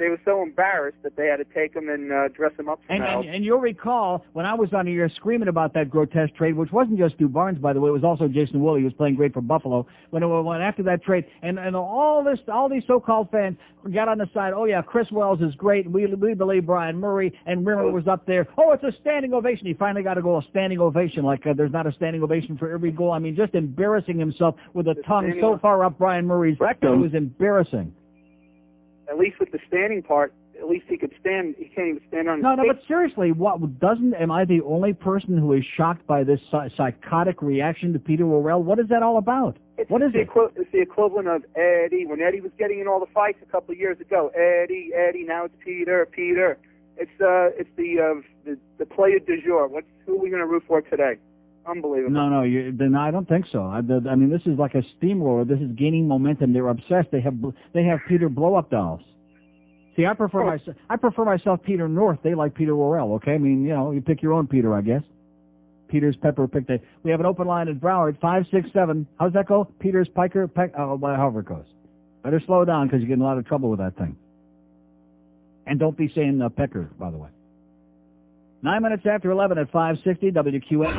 were so embarrassed that they had to take him and dress him up somehow. And you'll recall when I was on here screaming about that grotesque trade, which wasn't just Stu Barnes, by the way, it was also Jason Woolley, who was playing great for Buffalo. When after that trade, and all these so-called fans got on the side. Oh yeah, Chris Wells is great. We believe Brian Murray, and Rimmer was up there. Oh, it's a standing ovation. He finally got to go a standing ovation, like there's not a standing ovation for every goal. I mean, just embarrassing himself with a tongue so far up Brian Murray's rectum. It was embarrassing. At least with the standing part, at least he could stand. He can't even stand on his No, feet. but seriously, am I the only person who is shocked by this psychotic reaction to Peter Worrell? What is that all about? It's the equivalent of Eddie. When Eddie was getting in all the fights a couple of years ago, Eddie, now it's Peter. It's the player du jour. Who are we going to root for today? Unbelievable. No, I don't think so. I mean, this is like a steamroller. This is gaining momentum. They're obsessed. They have Peter blow-up dolls. See, I prefer myself Peter North. They like Peter Worrell. Okay, I mean, you pick your own Peter, I guess. Peter's Pepper picked it. We have an open line at Broward 567. How's that go? Peter's Piker. However it goes. Better slow down because you get in a lot of trouble with that thing. And don't be saying Pecker, by the way. 9 minutes after 11 at 560 WQS.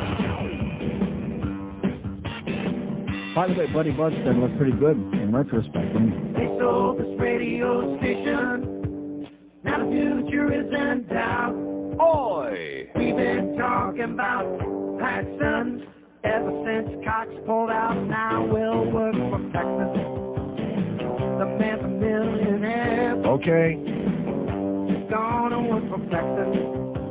By the way, Buddy Budston looked pretty good in retrospect. They sold this radio station. Now the future is in doubt. Oi! We've been talking about Paxton ever since Cox pulled out. Now we'll work for Texas. The man's a millionaire. Okay. He's gonna work for Texas.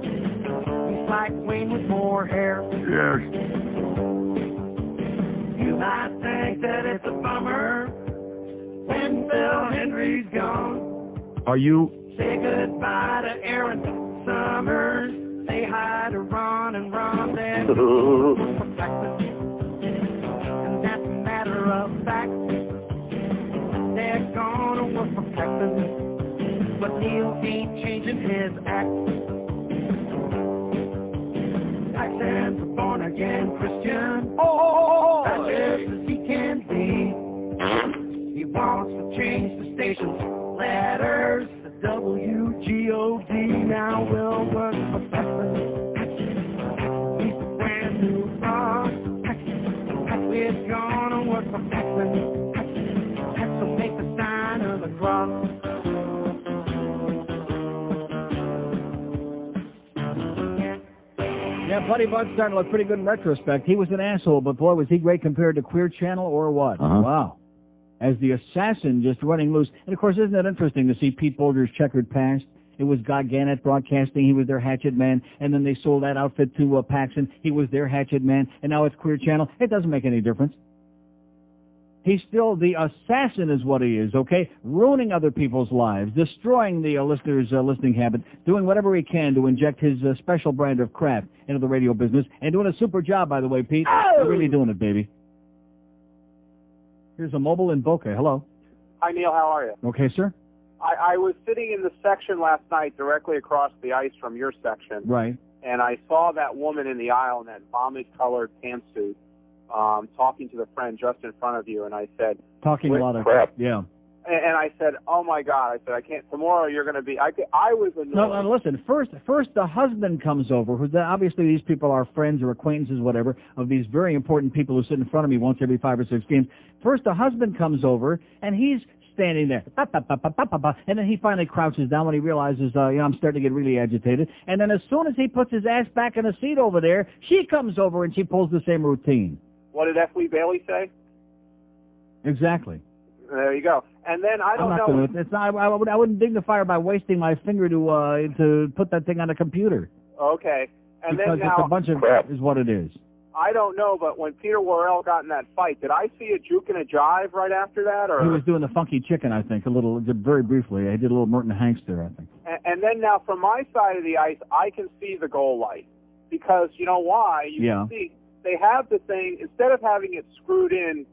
He's like Wayne with more hair. Yes. You might think that it's a bummer when Bill Henry's gone. Are you? Say goodbye to Aaron Summers. Say hi to Ron and Ron. They're from Texas. And that's a matter of fact. They're gonna work for Texas. But Neil ain't changing his act. Texans are born again Christian. Oh, that's just as he can be. He wants to change the station's letters to WGOD. Now we'll work for Texas. He's a brand new boss. We're gonna work for Texas. So make the sign of the cross. Yeah, Buddy Bud's starting to look pretty good in retrospect. He was an asshole, but boy, was he great compared to Queer Channel or what? Uh-huh. Wow. As the assassin just running loose. And, of course, isn't it interesting to see Pete Bolger's checkered past? It was God Gannett Broadcasting. He was their hatchet man. And then they sold that outfit to Paxson. He was their hatchet man. And now it's Queer Channel. It doesn't make any difference. He's still the assassin is what he is, okay? Ruining other people's lives, destroying the listeners' listening habit, doing whatever he can to inject his special brand of crap into the radio business, and doing a super job, by the way, Pete. Oh! You're really doing it, baby. Here's a mobile in Boca. Hello. Hi, Neil. How are you? Okay, sir? I was sitting in the section last night directly across the ice from your section. Right. And I saw that woman in the aisle in that vomit-colored pantsuit talking to the friend just in front of you, and I said... Talking a lot of crap. Yeah. And I said, oh, my God. I said, I can't... Tomorrow you're going to be... I was annoyed. No, listen. First the husband comes over, who obviously these people are friends or acquaintances, whatever, of these very important people who sit in front of me once every 5 or 6 games. First the husband comes over, and he's standing there, and then he finally crouches down when he realizes, I'm starting to get really agitated. And then as soon as he puts his ass back in the seat over there, she comes over and she pulls the same routine. What did F. Lee Bailey say? Exactly. There you go. And then I don't know... It's not. I wouldn't dignify her by wasting my finger to put that thing on the computer. Okay. And because then now... it's a bunch of crap is what it is. I don't know, but when Peter Worrell got in that fight, did I see a juke and a jive right after that? Or he was doing the funky chicken, I think, very briefly. I did a little Merton Hanks there, I think. And then now from my side of the ice, I can see the goal light. Because you know why? You can see they have the thing, instead of having it screwed in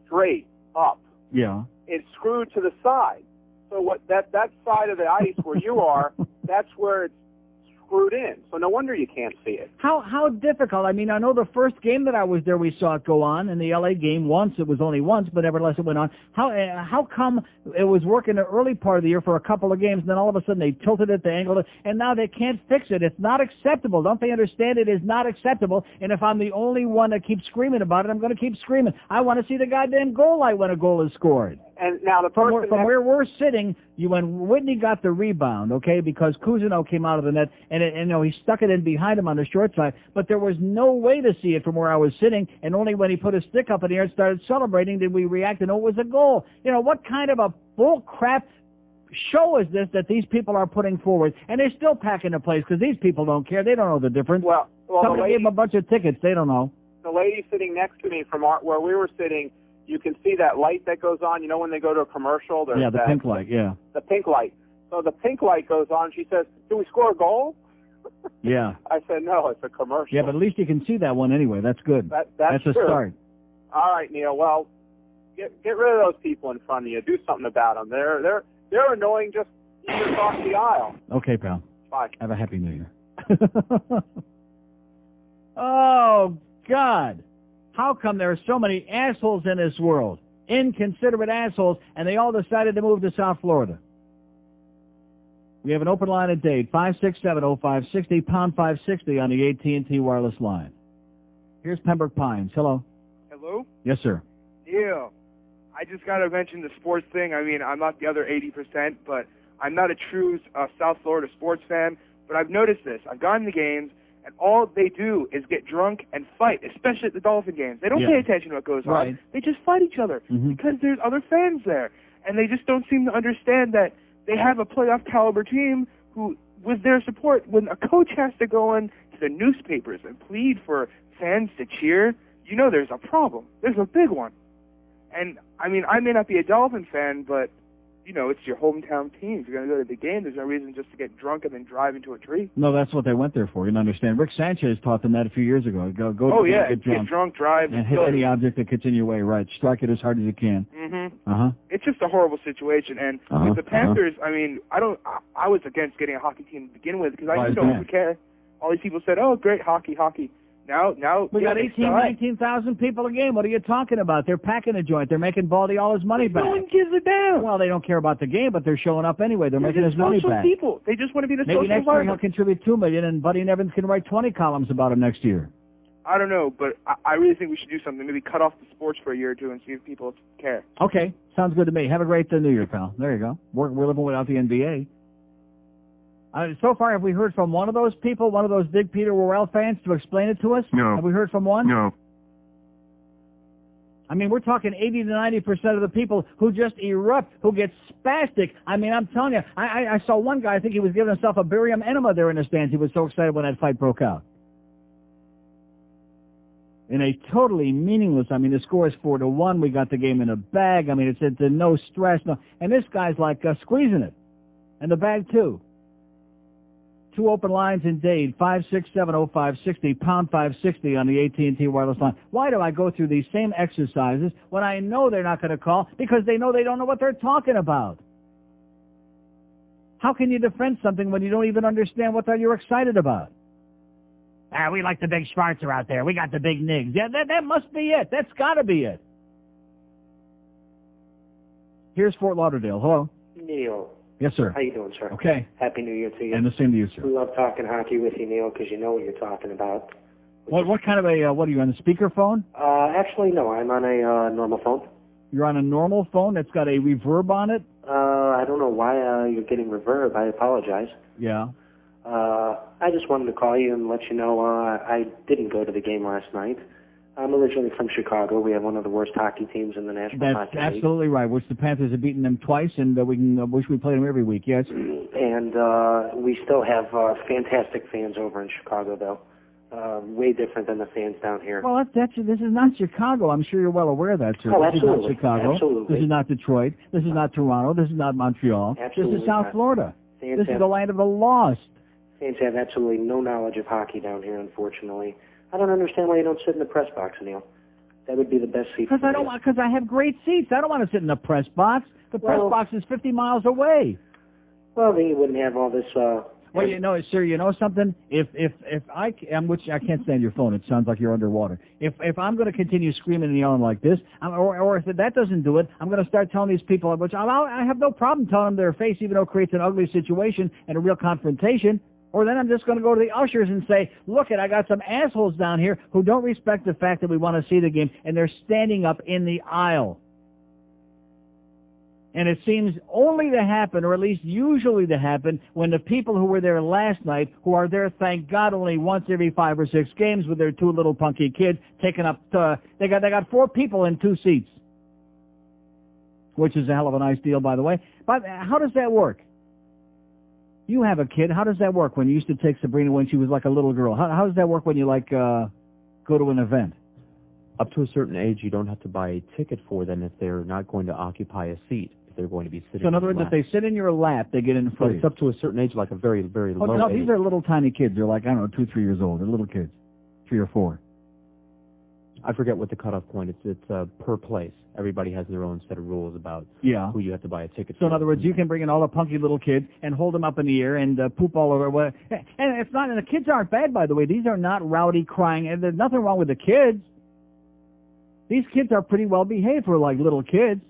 straight up, it's screwed to the side. So what that side of the ice where you are, that's where it's screwed in. So no wonder you can't see it. How difficult? I mean, I know the first game that I was there, we saw it go on. In the LA game, once, it was only once, but nevertheless it went on. How come it was working the early part of the year for a couple of games, and then all of a sudden they tilted it, they angled it, and now they can't fix it? It's not acceptable. Don't they understand it is not acceptable? And if I'm the only one that keeps screaming about it, I'm going to keep screaming. I want to see the goddamn goal light when a goal is scored. And now the from where we're sitting, when Whitney got the rebound, okay, because Cousineau came out of the net, and he stuck it in behind him on the short side, but there was no way to see it from where I was sitting, and only when he put his stick up in the air and started celebrating did we react and know it was a goal. What kind of a bull crap show is this that these people are putting forward? And they're still packing the place because these people don't care. They don't know the difference. Well, somebody gave them a bunch of tickets. They don't know. The lady sitting next to me from where we were sitting, you can see that light that goes on. You know when they go to a commercial? Yeah, the pink light, yeah. The pink light. So the pink light goes on. She says, "Do we score a goal?" Yeah. I said, "No, it's a commercial." Yeah, but at least you can see that one anyway. That's good. That's a true. start. All right, Neil. Well, get rid of those people in front of you. Do something about them. They're annoying just even across the aisle. Okay, pal. Bye. Have a happy New Year. Oh, God. How come there are so many assholes in this world? Inconsiderate assholes, and they all decided to move to South Florida. We have an open line at date, 567-0560, pound 560 on the AT&T wireless line. Here's Pembroke Pines. Hello. Hello? Yes, sir. Yeah. I just got to mention the sports thing. I mean, I'm not the other 80%, but I'm not a true South Florida sports fan. But I've noticed this. I've gone to games, and all they do is get drunk and fight, especially at the Dolphin games. They don't pay attention to what goes on. They just fight each other because there's other fans there. And they just don't seem to understand that they have a playoff caliber team who, with their support, when a coach has to go in to the newspapers and plead for fans to cheer, there's a problem. There's a big one. And, I mean, I may not be a Dolphin fan, but, it's your hometown team. If you're going to go to the game, there's no reason just to get drunk and then drive into a tree. No, that's what they went there for. You don't understand. Rick Sanchez taught them that a few years ago. Go get drunk, drive, and hit any object that gets in your way, right. Strike it as hard as you can. It's just a horrible situation. And with the Panthers, I mean, I was against getting a hockey team to begin with because I just don't really care. All these people said, oh, great, hockey. Now we got 19,000 people a game. What are you talking about? They're packing a joint. They're making Baldy all his money back. No one gives a damn. Well, they don't care about the game, but they're showing up anyway. They're making his money back. People. They just want to be the social Maybe next year he'll contribute $2 million, and Buddy Nevins can write 20 columns about him next year. I don't know, but I really think we should do something. Maybe cut off the sports for a year or two and see if people care. Okay, sounds good to me. Have a great New Year, pal. There you go. We're living without the NBA. So far, have we heard from one of those people, one of those big Peter Worrell fans, to explain it to us? No. Have we heard from one? No. I mean, we're talking 80 to 90% of the people who just erupt, who get spastic. I mean, I'm telling you, I saw one guy, I think he was giving himself a barium enema there in the stands. He was so excited when that fight broke out. in a totally meaningless. I mean, the score is 4-1. We got the game in a bag. I mean, it's no stress. No, and this guy's like squeezing it, and the bag too. 2 open lines in Dade, 5670560, pound 560 on the AT&T wireless line. Why do I go through these same exercises when I know they're not going to call? Because they know they don't know what they're talking about. How can you defend something when you don't even understand what you're excited about? We like the big Schwarzer out there. We got the big Nigs. Yeah, that must be it. That's got to be it. Here's Fort Lauderdale. Hello. Neil. Yes, sir. How you doing, sir? Okay. Happy New Year to you. And the same to you, sir. We love talking hockey with you, Neil, because you know what you're talking about. What kind of what are you, on a speakerphone? Actually, no. I'm on a normal phone. You're on a normal phone that's got a reverb on it? I don't know why you're getting reverb. I apologize. Yeah. I just wanted to call you and let you know I didn't go to the game last night. I'm originally from Chicago. We have one of the worst hockey teams in the National Hockey League. That's absolutely right, which the Panthers have beaten them twice, and we can wish we played them every week, yes. And we still have fantastic fans over in Chicago, though. Way different than the fans down here. Well, this is not Chicago. I'm sure you're well aware of that, sir. Oh, absolutely. This is not Chicago. Absolutely. This is not Detroit. This is not Toronto. This is not Montreal. Absolutely. This is South Florida. Fans this is the land of the lost. Fans have absolutely no knowledge of hockey down here, unfortunately. I don't understand why you don't sit in the press box, Neil. That would be the best seat. Because I have great seats. I don't want to sit in the press box. The press box is 50 miles away. Well, then you wouldn't have all this. Well, sir, you know something? If I which I can't stand your phone. It sounds like you're underwater. If I'm going to continue screaming and yelling like this, or if that doesn't do it, I'm going to start telling these people, which I have no problem telling them their face, even though it creates an ugly situation and a real confrontation. Or then I'm just going to go to the ushers and say, look, I got some assholes down here who don't respect the fact that we want to see the game, and they're standing up in the aisle. And it seems only to happen, or at least usually to happen, when the people who were there last night, who are there, thank God, only once every 5 or 6 games with their 2 little punky kids, taking up, they got 4 people in 2 seats, which is a hell of a nice deal, by the way. But how does that work? You have a kid. How does that work when you used to take Sabrina when she was like a little girl? How does that work when you go to an event? Up to a certain age, you don't have to buy a ticket for them if they're not going to occupy a seat. If they're going to be sitting. So in other words, if they sit in your lap, they get in free. But it's up to a certain age, like a very, very low age. No, these are little tiny kids. They're like, I don't know, 2, 3 years old. They're little kids, 3 or 4. I forget what the cutoff point is. It's per place. Everybody has their own set of rules about who you have to buy a ticket for. So in other words, you can bring in all the punky little kids and hold them up in the air and poop all over. And it's not. And the kids aren't bad, by the way. These are not rowdy, crying. And there's nothing wrong with the kids. These kids are pretty well behaved for like little kids.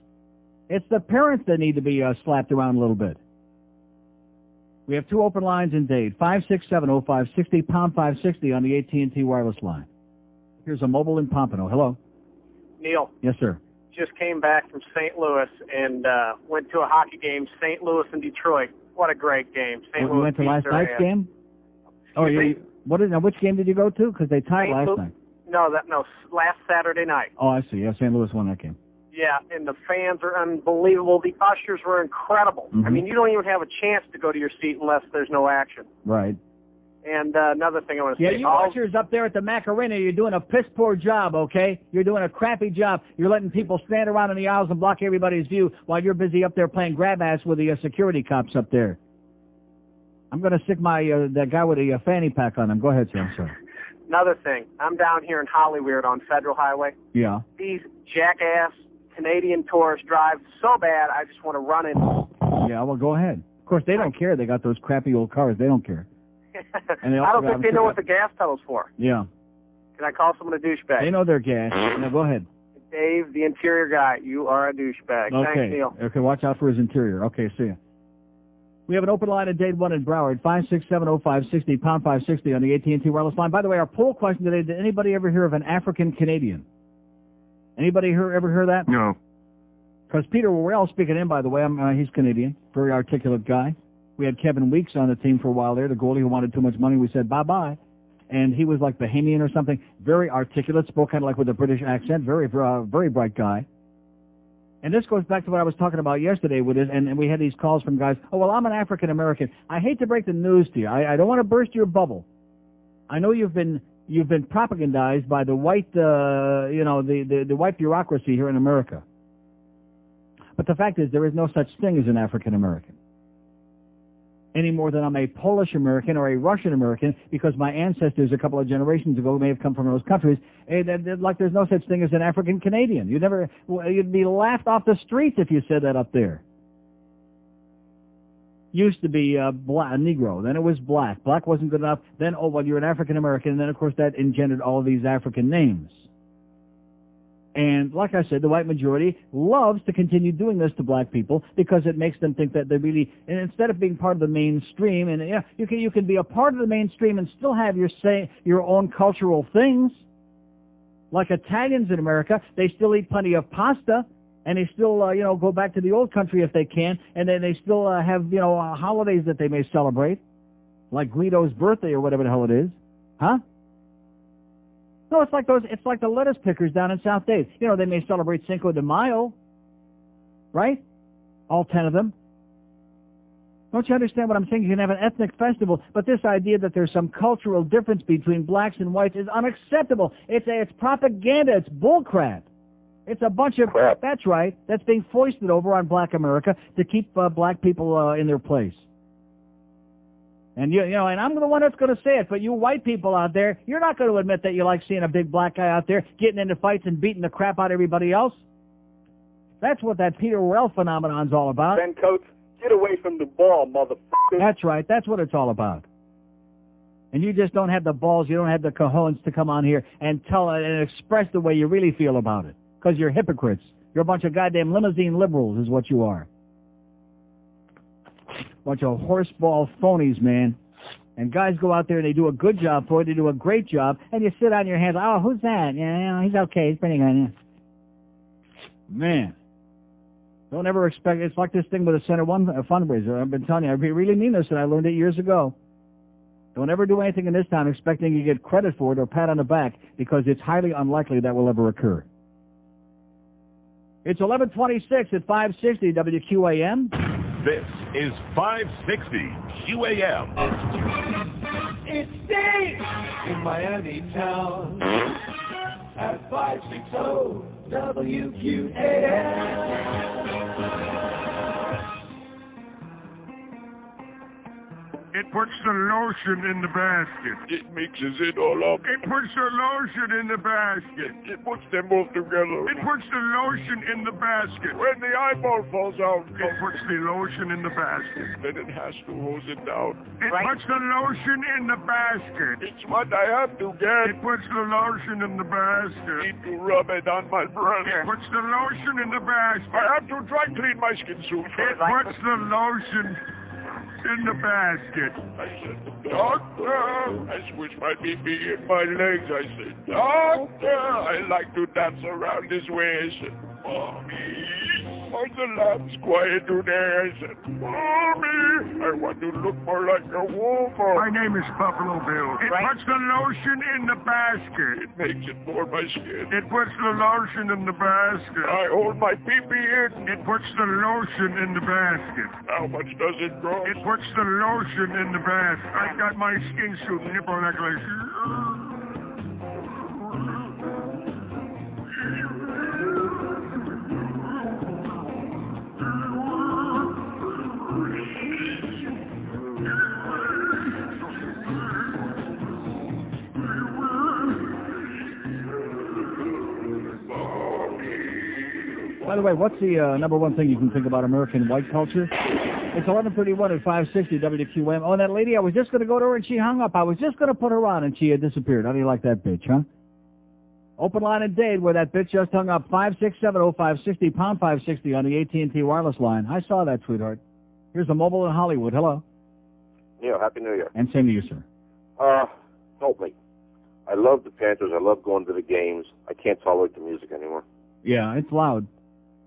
It's the parents that need to be slapped around a little bit. We have 2 open lines in Dade, 5670560, pound 560 on the AT&T wireless line. Here's a mobile in Pompano. Hello. Neil. Yes, sir. Just came back from St. Louis and went to a hockey game, St. Louis and Detroit. What a great game. St. Louis. You went to last night's game? Oh, which game did you go to? Because they tied last night. No, last Saturday night. Oh, I see. Yeah, St. Louis won that game. Yeah, and the fans are unbelievable. The ushers were incredible. Mm-hmm. I mean, you don't even have a chance to go to your seat unless there's no action. Right. And another thing I want to say. Yeah, you ushers up there at the Macarena, you're doing a piss-poor job, okay? You're doing a crappy job. You're letting people stand around in the aisles and block everybody's view while you're busy up there playing grab-ass with the security cops up there. I'm going to stick that guy with a fanny pack on him. Go ahead, sir. I'm sorry. Another thing. I'm down here in Hollyweird on Federal Highway. Yeah. These jackass Canadian tourists drive so bad, I just want to run in. Yeah, well, go ahead. Of course, they don't care. They got those crappy old cars. They don't care. And I don't think they know what the gas pedal's for. Yeah. Can I call someone a douchebag? They know their gas. Now, go ahead. Dave, the interior guy, you are a douchebag. Okay. Thanks, Neil. Okay, watch out for his interior. Okay, see ya. We have an open line at Dade 1 in Broward, 5670560, pound 560 on the AT&T wireless line. By the way, our poll question today, did anybody ever hear of an African Canadian? Anybody ever hear that? No. Because Peter Worrell, speaking in, by the way, he's Canadian, very articulate guy. We had Kevin Weeks on the team for a while there, the goalie who wanted too much money. We said bye-bye. And he was like Bahamian or something, very articulate, spoke kind of like with a British accent, very bright guy. And this goes back to what I was talking about yesterday with it, and we had these calls from guys, oh, well, I'm an African-American. I hate to break the news to you. I don't want to burst your bubble. I know you've been you've been propagandized by the white, the white bureaucracy here in America. But the fact is, there is no such thing as an African American. Any more than I'm a Polish American or a Russian American, because my ancestors a couple of generations ago may have come from those countries. Like there's no such thing as an African Canadian. You'd be laughed off the streets if you said that up there. Used to be Negro, then it was black. Black wasn't good enough. Then, you're an African American, and then of course that engendered all of these African names. And like I said, the white majority loves to continue doing this to black people because it makes them think that they're really, and instead of being part of the mainstream, and you can be a part of the mainstream and still have your own cultural things. Like Italians in America, they still eat plenty of pasta, and they still go back to the old country if they can, and then they still have holidays that they may celebrate, like Guido's birthday or whatever the hell it is, huh? No, it's like the lettuce pickers down in South Dade. They may celebrate Cinco de Mayo, right? All 10 of them. Don't you understand what I'm saying? You can have an ethnic festival, but this idea that there's some cultural difference between blacks and whites is unacceptable. It's propaganda. It's bullcrap. It's a bunch of crap. That's right. That's being foisted over on black America to keep black people in their place. And and I'm the one that's going to say it, but you white people out there, you're not going to admit that you like seeing a big black guy out there getting into fights and beating the crap out of everybody else. That's what that Peter Worrell phenomenon's all about. Ben Coates, get away from the ball, motherfucker. That's right. That's what it's all about. And you just don't have the balls, you don't have the cojones to come on here and tell it and express the way you really feel about it. Because you're hypocrites. You're a bunch of goddamn limousine liberals is what you are. Bunch of horseball phonies, man. And guys go out there and they do a good job for it. They do a great job. And you sit on your hands. Oh, who's that? Yeah, he's okay. He's pretty good. Yeah. Man. Don't ever expect. It's like this thing with a Center One fundraiser. I've been telling you. I really mean this, and I learned it years ago. Don't ever do anything in this town expecting you get credit for it or pat on the back, because it's highly unlikely that will ever occur. It's 11:26 at 560 WQAM. This is 560 QAM. It's Dave in Miami town at 560 WQAM. It puts the lotion in the basket. It mixes it all up. It puts the lotion in the basket. It puts them both together. It puts the lotion in the basket. When the eyeball falls out, it puts the lotion in the basket. Then it has to hose it down. It puts the lotion in the basket. It's what I have to get. It puts the lotion in the basket. Need to rub it on my breast. It puts the lotion in the basket. I have to dry clean my skin soon. It puts the lotion in the basket. I said, Doctor, I switched my BB in my legs. I said, Doctor, I like to dance around this way. I said, Mommy, are the lambs quiet today? I said, Mommy, I want to look more like a woman. My name is Buffalo Bill. It puts the lotion in the basket. It makes it for my skin. It puts the lotion in the basket. I hold my BB in. It puts the lotion in the basket. How much does it cost? It puts the lotion in the basket. I got my skin suit nipple necklace. By the way, what's the number one thing you can think about American white culture? It's 11:31 at 560 WQM. Oh, and that lady, I was just going to go to her and she hung up. I was just going to put her on and she had disappeared. How do you like that bitch, huh? Open line in Dade where that bitch just hung up. 5670560, pound 560 on the AT&T wireless line. I saw that, sweetheart. Here's the mobile in Hollywood. Hello. Neil, Happy New Year. And same to you, sir. Help me. I love the Panthers. I love going to the games. I can't tolerate the music anymore. Yeah, it's loud.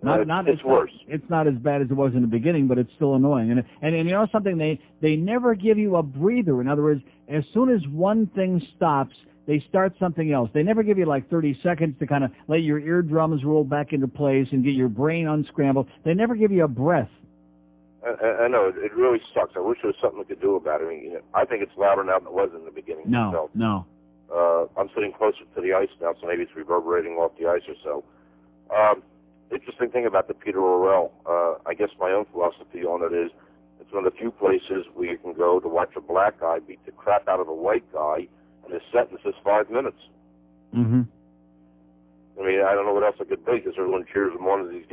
It's worse. It's not as bad as it was in the beginning, but it's still annoying. And you know something? They never give you a breather. In other words, as soon as one thing stops, they start something else. They never give you like 30 seconds to kind of let your eardrums roll back into place and get your brain unscrambled. They never give you a breath. I know. It really sucks. I wish there was something we could do about it. I mean, I think it's louder now than it was in the beginning. No. I'm sitting closer to the ice now, so maybe it's reverberating off the ice or so. Interesting thing about the Peter Worrell, I guess my own philosophy on it is it's one of the few places where you can go to watch a black guy beat the crap out of a white guy, and his sentence is 5 minutes. Mm-hmm. I mean, I don't know what else I could think, because everyone cheers him on as he's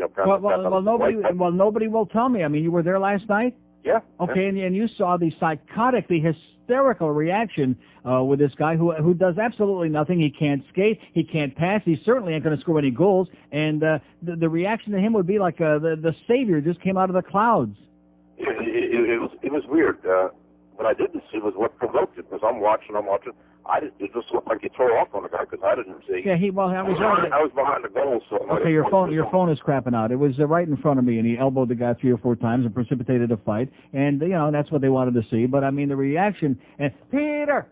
nobody will tell me. I mean, you were there last night? Yeah. Okay, yeah. And you saw the psychotic, the hysterical reaction with this guy who does absolutely nothing. He can't skate. He can't pass. He certainly ain't going to score any goals. And the reaction to him would be like the savior just came out of the clouds. It was weird. What I didn't see was what provoked it, because I'm watching. It just looked like he tore off on the guy, because I didn't see. Yeah, I was behind the goal, so. Okay, your phone is crapping out. It was right in front of me, and he elbowed the guy 3 or 4 times and precipitated a fight. And that's what they wanted to see. But I mean, the reaction. And Peter.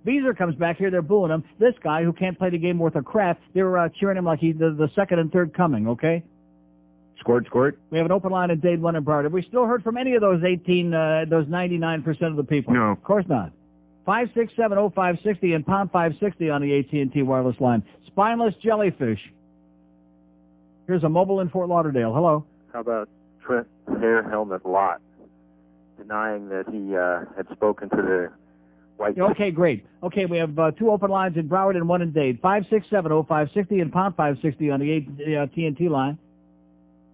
Beezer comes back here. They're booing him. This guy who can't play the game worth of crap. They're cheering him like he's the second and third coming. Okay. Squirt. We have an open line in Dade, 1 and Broward. Have we still heard from any of those 99% of the people? No. Of course not. 567-0560 and pound 560 on the AT&T wireless line. Spineless jellyfish. Here's a mobile in Fort Lauderdale. Hello. How about Trent Hair Helmet Lott denying that he had spoken to the white... Okay, great. Okay, we have 2 open lines in Broward and 1 in Dade. 567-0560 and pound 560 on the AT&T line.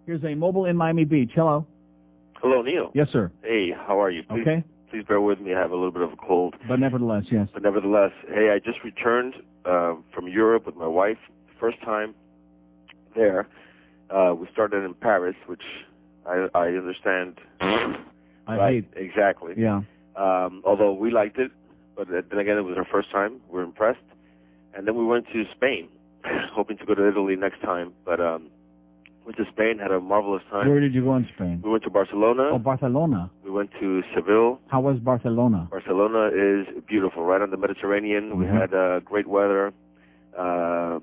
Here's a mobile in Miami Beach. Hello. Hello, Neil. Yes, sir. Hey, how are you? Please bear with me. I have a little bit of a cold. But nevertheless, yes. Hey, I just returned from Europe with my wife. First time there. We started in Paris, which I understand. I hate. Exactly. Yeah. Although we liked it, but then again, it was our first time. We're impressed. And then we went to Spain, hoping to go to Italy next time. But went to Spain, had a marvelous time. Where did you go in Spain? We went to Barcelona. Oh, Barcelona. We went to Seville. How was Barcelona? Barcelona is beautiful, right on the Mediterranean. Mm-hmm. We had great weather,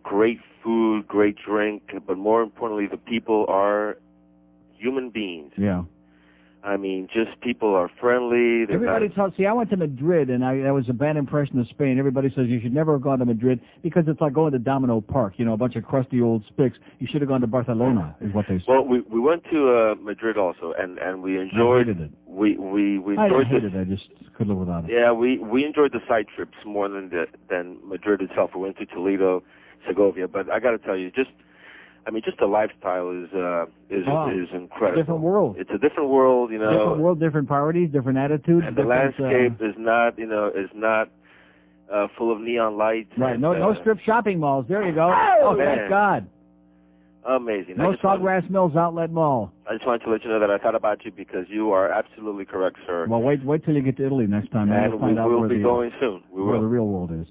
great food, great drink, but more importantly, the people are human beings. Yeah. I mean, just people are friendly. Everybody tells. See, I went to Madrid, and that was a bad impression of Spain. Everybody says you should never have gone to Madrid because it's like going to Domino Park. A bunch of crusty old spicks. You should have gone to Barcelona, is what they say. Well, we went to Madrid also, and we enjoyed. I hated it. We enjoyed it. I just couldn't live without it. Yeah, we enjoyed the side trips more than Madrid itself. We went to Toledo, Segovia, but I got to tell you, just the lifestyle is incredible. Different world. It's a different world, Different world, different priorities, different attitudes. And the landscape is not full of neon lights. Right. No strip shopping malls. There you go. Oh, thank God. Amazing. No Sawgrass Mills Outlet Mall. I just wanted to let you know that I thought about you because you are absolutely correct, sir. Well, wait till you get to Italy next time. And we will be going soon. Where the real world is.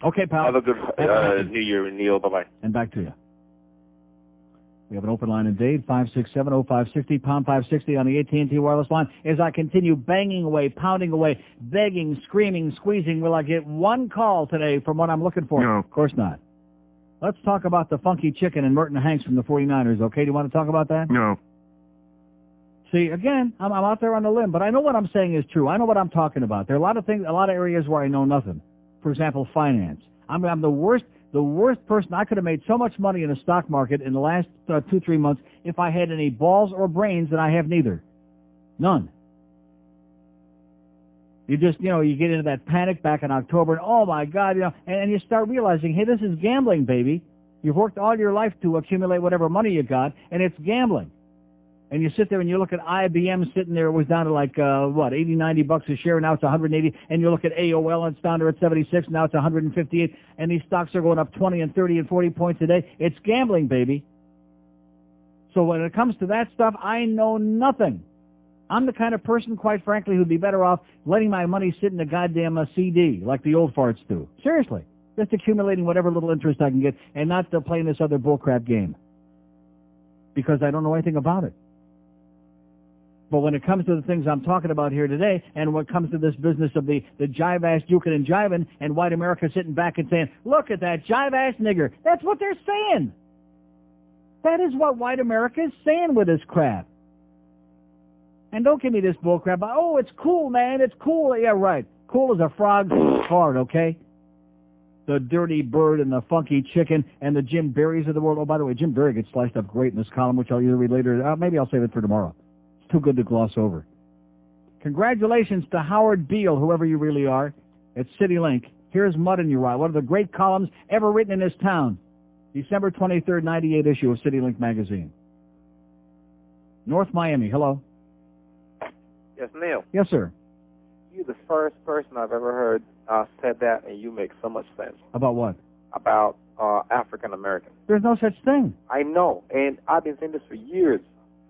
Okay, pal. Have a good New Year, Neil. Bye-bye. And back to you. We have an open line in Dade, 567-0560, pound 560 on the AT&T wireless line. As I continue banging away, pounding away, begging, screaming, squeezing, will I get one call today from what I'm looking for? No. Of course not. Let's talk about the funky chicken and Merton Hanks from the 49ers, okay? Do you want to talk about that? No. See, again, I'm out there on the limb, but I know what I'm saying is true. I know what I'm talking about. There are a lot of things, a lot of areas where I know nothing. For example, finance. I'm the worst person. I could have made so much money in the stock market in the last 2-3 months if I had any balls or brains, and I have neither. None. You just, you get into that panic back in October, and oh my God, and you start realizing, hey, this is gambling, baby. You've worked all your life to accumulate whatever money you got, and it's gambling. And you sit there and you look at IBM sitting there, it was down to like, $80-90 a share, now it's 180, and you look at AOL, and it's down to at 76, now it's 158, and these stocks are going up 20 and 30 and 40 points a day. It's gambling, baby. So when it comes to that stuff, I know nothing. I'm the kind of person, quite frankly, who'd be better off letting my money sit in a goddamn CD, like the old farts do. Seriously. Just accumulating whatever little interest I can get, and not playing this other bullcrap game. Because I don't know anything about it. But when it comes to the things I'm talking about here today, and when it comes to this business of the jive-ass juking and jiving, and white America sitting back and saying, look at that jive-ass nigger. That's what they're saying. That is what white America is saying with this crap. And don't give me this bullcrap. Oh, it's cool, man. It's cool. Yeah, right. Cool as a frog's fart, okay? the Dirty Bird and the Funky Chicken and the Jim Berries of the world. Oh, by the way, Jim Berry gets sliced up great in this column, which I'll either read later. Maybe I'll save it for tomorrow. It's too good to gloss over. Congratulations to Howard Beale, whoever you really are, at CityLink. Here's Mud in Your Eye, one of the great columns ever written in this town. December 23rd, 98 issue of CityLink magazine. North Miami, hello. Yes, Neil. Yes, sir. You're the first person I've ever heard said that, and you make so much sense. About what? About African Americans. There's no such thing. I know, and I've been saying this for years.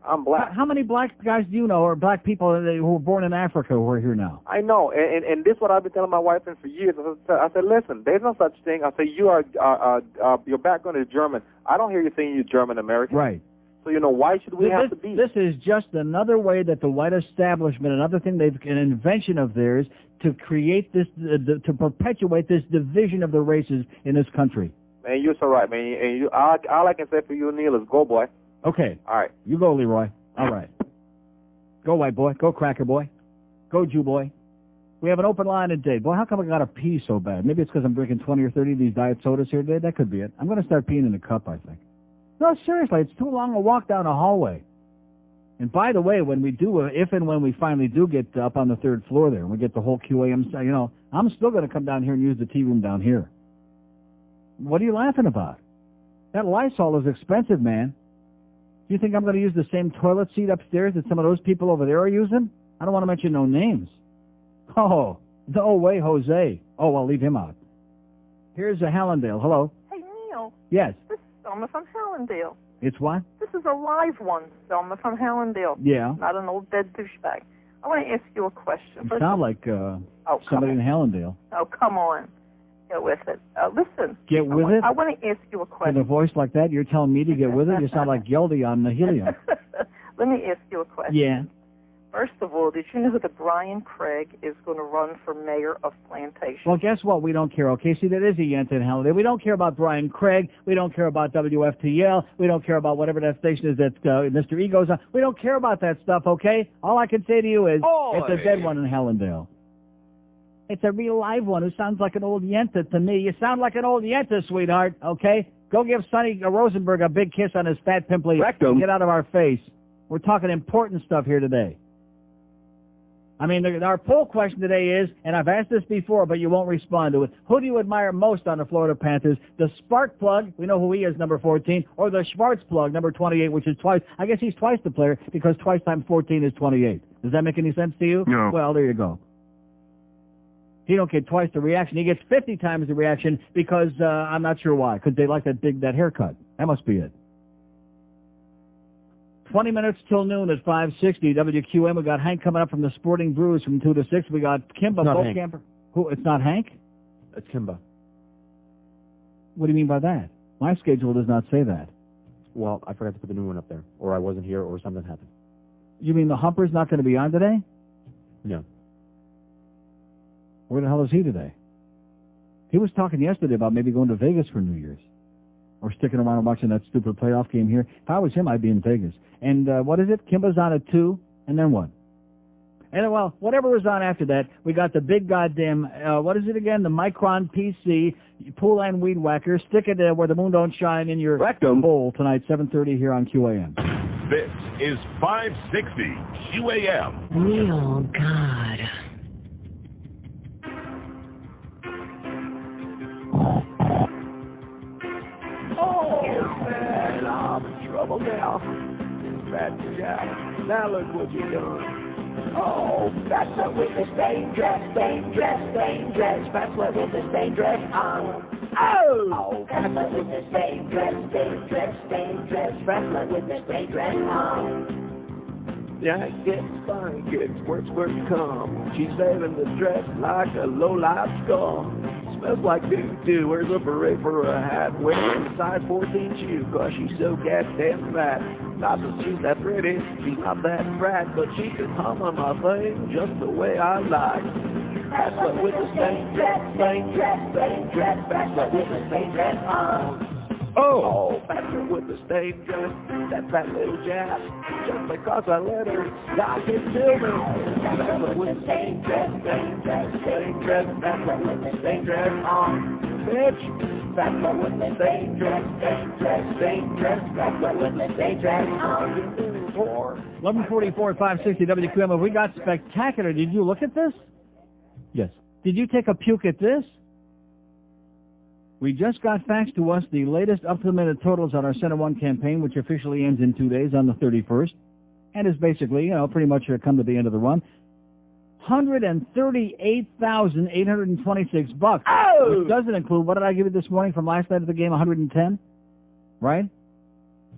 I'm black. How many black guys do you know, or black people who were born in Africa who are here now? I know, and this is what I've been telling my wife for years. I said, listen, there's no such thing. I said, your background is German. I don't hear you saying you're German American. Right. So, why should we have to be? This is just another way that the white establishment, another thing an invention of theirs to create this, to perpetuate this division of the races in this country. Man, you're so right, man. And all I can say for you, Neil, is go, boy. Okay. All right. You go, Leroy. All right. Go, white boy. Go, cracker boy. Go, Jew boy. We have an open line today. Boy, how come I got to pee so bad? Maybe it's because I'm drinking 20 or 30 of these diet sodas here today. That could be it. I'm going to start peeing in a cup, I think. No, seriously, it's too long a walk down a hallway. And by the way, when we do, if and when we finally do get up on the third floor there, and we get the whole QAM, I'm still going to come down here and use the tea room down here. What are you laughing about? That Lysol is expensive, man. Do you think I'm going to use the same toilet seat upstairs that some of those people over there are using? I don't want to mention no names. Oh, no way, Jose. Oh, I'll leave him out. Here's a Hallandale. Hello. Hey, Neil. Yes. This is Selma from Hallandale. It's what? This is a live one, Selma from Hallandale. Yeah. Not an old dead douchebag. I want to ask you a question. You sound like somebody in Hallandale. Oh, come on. Get with it. Listen. Get with it? I want to ask you a question. With a voice like that, you're telling me to get with it? You sound like Geldy on the helium. Let me ask you a question. Yeah. First of all, did you know that Brian Craig is going to run for mayor of Plantation? Well, guess what? We don't care, okay? See, that is a Yenta in Halliday. We don't care about Brian Craig. We don't care about WFTL. We don't care about whatever that station is that Mr. E goes on. We don't care about that stuff, okay? All I can say to you is it's a dead one in Hallandale. It's a real live one who sounds like an old Yenta to me. You sound like an old Yenta, sweetheart, okay? Go give Sonny Rosenberg a big kiss on his fat, pimply rectum. Get out of our face. We're talking important stuff here today. I mean, our poll question today is, and I've asked this before, but you won't respond to it, who do you admire most on the Florida Panthers? The Spark Plug, we know who he is, number 14, or the Schwartz Plug, number 28, which is twice. I guess he's twice the player because twice times 14 is 28. Does that make any sense to you? No. Well, there you go. He don't get twice the reaction. He gets 50 times the reaction because I'm not sure why, because they like that haircut. That must be it. 20 minutes till noon at 560 WQM. We got Hank coming up from the Sporting Brews from 2 to 6. We got Kimba Bocamper. Who? It's not Hank? It's Kimba. What do you mean by that? My schedule does not say that. Well, I forgot to put the new one up there, or I wasn't here, or something happened. You mean the Humper's not going to be on today? No. Where the hell is he today? He was talking yesterday about maybe going to Vegas for New Year's. Or sticking around and watching that stupid playoff game here. If I was him, I'd be in Vegas. And what is it? Kimba's on at 2, and then what? And, well, whatever was on after that, we got the big goddamn, what is it again? The Micron PC, Pool and Weed Whacker. Stick it where the moon don't shine in your rectum bowl tonight, 7:30 here on QAM. This is 560 QAM. Oh, God. Oh, man, I'm in trouble now. Fat Jack, now look what you done. Oh, that's a witness, dangerous, dangerous, dangerous. That's what witness, dangerous on. Oh, that's a witness, dangerous, dangerous, dangerous. That's what witness, dangerous on. Yeah, it gets fun, gets worse, come. She's saving the dress like a low-life scum. Smells like doo-doo, wears a beret for a hat, wearing a size 14 shoe, cause she's so goddamn fat. Not that she's that pretty, she's not that brat, but she can hum on my thing just the way I like. That's what with the same dress, that's what with the same dress on. Oh, that's her with the same dress, that's that little jazz. Just because I let her, God can kill me. That's what with the same dress, that's what with the same dress on. bitch. That's what women say, dress. That's what women say, dress. 1144 at 560 WQM. Have we got spectacular? Did you look at this? Yes. Did you take a puke at this? We just got faxed to us the latest up-to-the-minute totals on our Center One campaign, which officially ends in 2 days on the 31st, and is basically, pretty much come to the end of the run. $138,826 bucks, which doesn't include, what did I give you this morning from last night of the game, 110, right?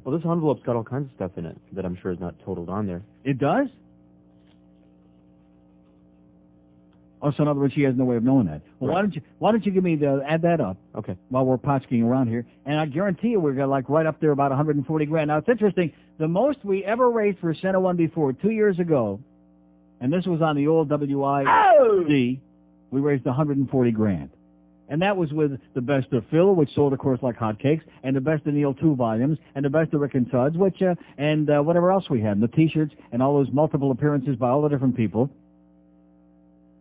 Well, this envelope's got all kinds of stuff in it that I'm sure is not totaled on there. It does? Oh, so in other words, she has no way of knowing that. Well, right. why don't you give me add that up? Okay. While we're potchking around here, and I guarantee you we're gonna right up there about 140 grand. Now it's interesting. The most we ever raised for Center One before 2 years ago, and this was on the old WIC, we raised 140 grand, and that was with the best of Phil, which sold of course like hotcakes, and the best of Neil 2 volumes, and the best of Rick and Suds, which and whatever else we had, and the T-shirts, and all those multiple appearances by all the different people.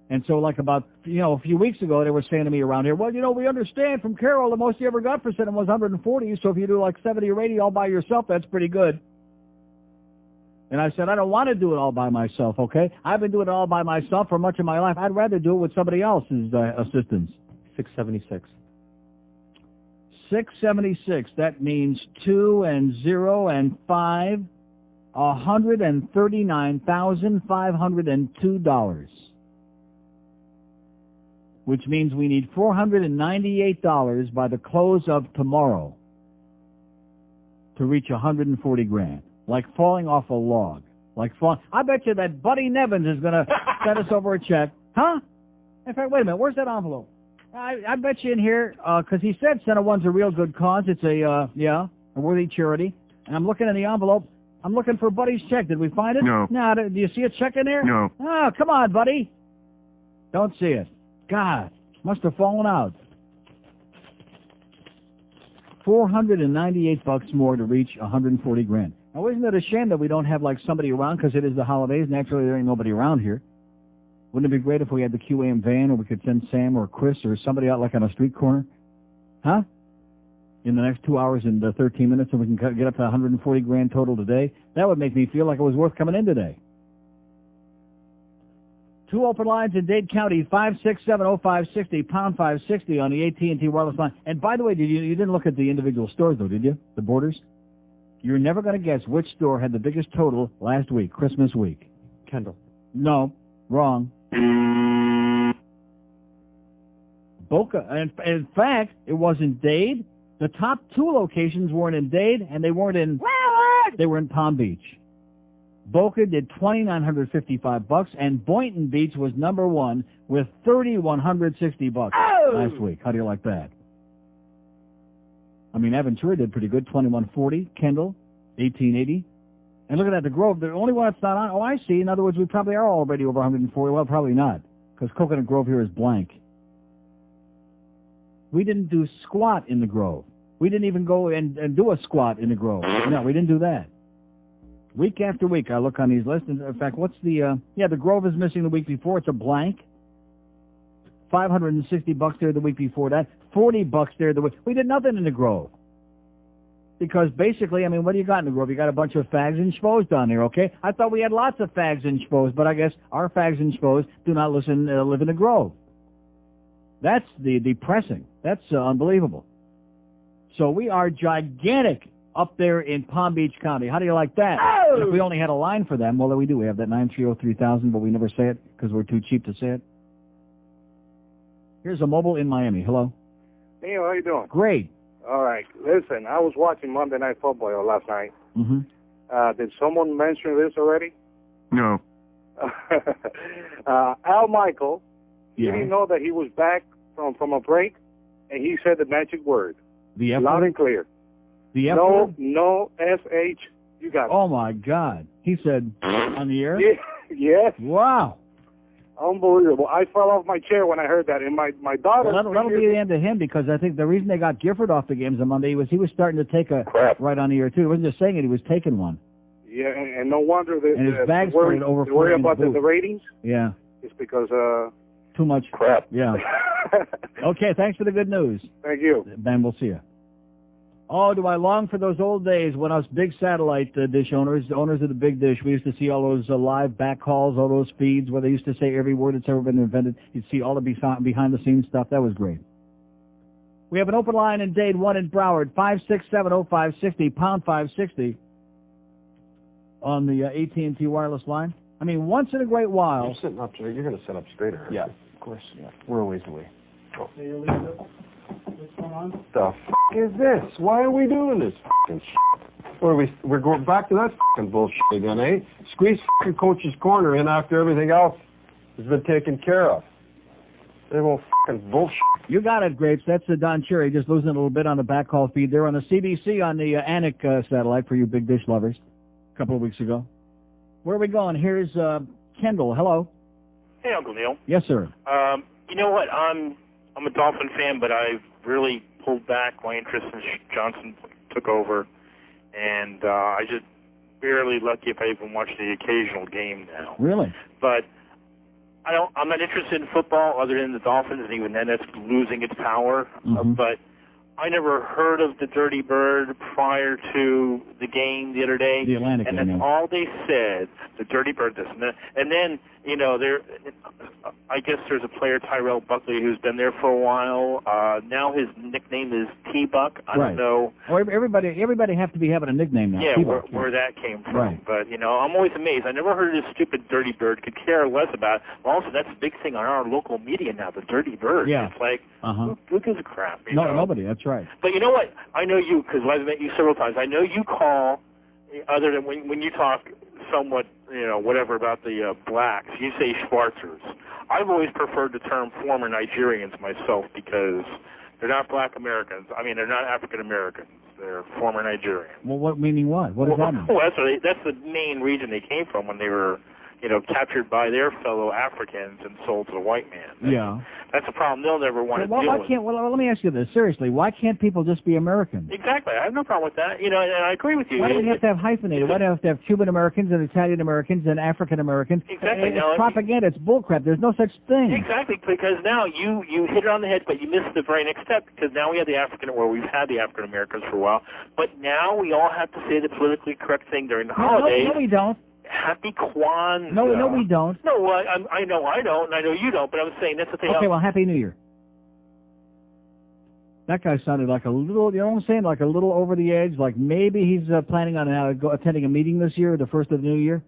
And so, about, a few weeks ago, they were saying to me around here, well, we understand from Carol the most you ever got for Center was 140, so if you do 70 or 80 all by yourself, that's pretty good. And I said, I don't want to do it all by myself, okay? I've been doing it all by myself for much of my life. I'd rather do it with somebody else's assistance. 676. 676. That means 2 and 0 and 5, $139,502. Which means we need $498 by the close of tomorrow to reach 140 grand. Like falling off a log. I bet you that Buddy Nevins is going to send us over a check. Huh? In fact, wait a minute. Where's that envelope? I bet you in here, because he said Center One's a real good cause. It's a worthy charity. And I'm looking in the envelope. I'm looking for Buddy's check. Did we find it? No. No. Do you see a check in there? No. Oh, come on, Buddy. Don't see it. God, must have fallen out. $498 more to reach 140 grand. Now, isn't it a shame that we don't have somebody around because it is the holidays? Naturally, there ain't nobody around here. Wouldn't it be great if we had the QAM van, or we could send Sam or Chris or somebody out on a street corner? Huh? In the next 2 hours and 13 minutes, so we can get up to 140 grand total today. That would make me feel like it was worth coming in today. 2 open lines in Dade County, 5670560, pound 560 on the AT&T wireless line. And by the way, you didn't look at the individual stores, though, did you? The Borders? You're never going to guess which store had the biggest total last week, Christmas week. Kendall. No, wrong. Boca. In fact, it wasn't Dade. The top 2 locations weren't in Dade, and they weren't in... They were in Palm Beach. Boca did $2,955, and Boynton Beach was number 1 with $3,160 last week. How do you like that? I mean, Aventura did pretty good, $2,140. Kendall, $1,880. And look at that, the Grove, the only one that's not on. Oh, I see. In other words, we probably are already over 140. Well, probably not, because Coconut Grove here is blank. We didn't do squat in the Grove. We didn't even go and do a squat in the Grove. No, we didn't do that. Week after week, I look on these lists. And in fact, what's the Grove is missing the week before. It's a blank. $560 there the week before that. $40 there the week. We did nothing in the Grove. Because basically, I mean, what do you got in the Grove? You got a bunch of fags and schmoes down there, okay? I thought we had lots of fags and schmoes, but I guess our fags and schmoes do not live in the Grove. That's the depressing. That's unbelievable. So we are gigantic up there in Palm Beach County. How do you like that? Oh! If we only had a line for them, well, we do. We have that 930-3000, but we never say it because we're too cheap to say it. Here's a mobile in Miami. Hello. Neil, how you doing? Great. All right. Listen, I was watching Monday Night Football last night. Mm-hmm. Did someone mention this already? No. Al Michael, yeah. Did he know that he was back from a break? And he said the magic word. The F loud word? and clear. The F no, word? No, S-H. You got it. Oh, my God. He said on the air? Yes. Wow. Unbelievable. I fell off my chair when I heard that. And my daughter... Well, that'll be the end of him, because I think the reason they got Gifford off the games on Monday was he was starting to take a crap right on the air, too. He wasn't just saying it, he was taking one. Yeah, and no wonder that... And his bags started overflowing about the ratings? Yeah. It's because too much crap. Yeah. Okay, thanks for the good news. Thank you. Ben, we'll see you. Oh, do I long for those old days when us big satellite dish owners of the big dish, we used to see all those live back calls, all those feeds where they used to say every word that's ever been invented. You'd see all the behind-the-scenes stuff. That was great. We have an open line in Dade, 1 in Broward, 5670560, pound 560 on the AT&T wireless line. I mean, once in a great while. You're sitting up straight. You're going to sit up straighter. Yeah, of course. Yeah, we're a ways away. Oh. What's going on? The is this? Why are we doing this f***ing shit? We're going back to that f***ing bullshit again, eh? Squeeze f***ing Coach's Corner in after everything else has been taken care of. They won't f***ing bullshit. You got it, Grapes. That's Don Cherry just losing a little bit on the backhaul feed there on the CBC on the Anik satellite for you big dish lovers a couple of weeks ago. Where are we going? Here's Kendall. Hello. Hey, Uncle Neil. Yes, sir. You know what? I'm a Dolphin fan, but I've really pulled back my interest since Johnson took over, and I just barely lucky if I even watch the occasional game now. Really? But I'm not interested in football other than the Dolphins, and even then, it's losing its power. But I never heard of the Dirty Bird prior to the game the other day. The Atlantic and that's game. all they said, the Dirty Bird, this and that. And then, you know, I guess there's a player, Tyrell Buckley, who's been there for a while. Now his nickname is T-Buck. I don't know. Oh, everybody have to be having a nickname now. Yeah, T-Buck, where that came from. Right. But, you know, I'm always amazed. I never heard of this stupid Dirty Bird. Could care less about it. Also, that's a big thing on our local media now, the Dirty Bird. Yeah. It's like, who gives a crap? You know? Nobody. That's right. But you know what? I know you, because I've met you several times. I know you call, other than when you talk somewhat, you know, whatever about the blacks, you say Schwarzers. I've always preferred the term former Nigerians myself because they're not black Americans. I mean, they're not African Americans. They're former Nigerians. Well, what meaning what? What does that mean? Well, that's the main region they came from when they were, you know, captured by their fellow Africans and sold to the white man. That's a problem they'll never want to deal with. Well, let me ask you this seriously. Why can't people just be Americans? Exactly. I have no problem with that. You know, and I agree with you. Why do we have to have hyphenated? Why do we have to have Cuban Americans and Italian Americans and African Americans? Exactly. It's propaganda. It's bullcrap. There's no such thing. Exactly, because now you hit it on the head, but you missed the very next step, because now we have we've had the African Americans for a while, but now we all have to say the politically correct thing during the holidays. No, we don't. Happy Kwanzaa. No, we don't. No, I know I don't, and I know you don't, but I'm saying that's the thing. Okay, well, Happy New Year. That guy sounded like a little, you know what I'm saying, like a little over the edge, like maybe he's planning on attending a meeting this year, the first of the new year.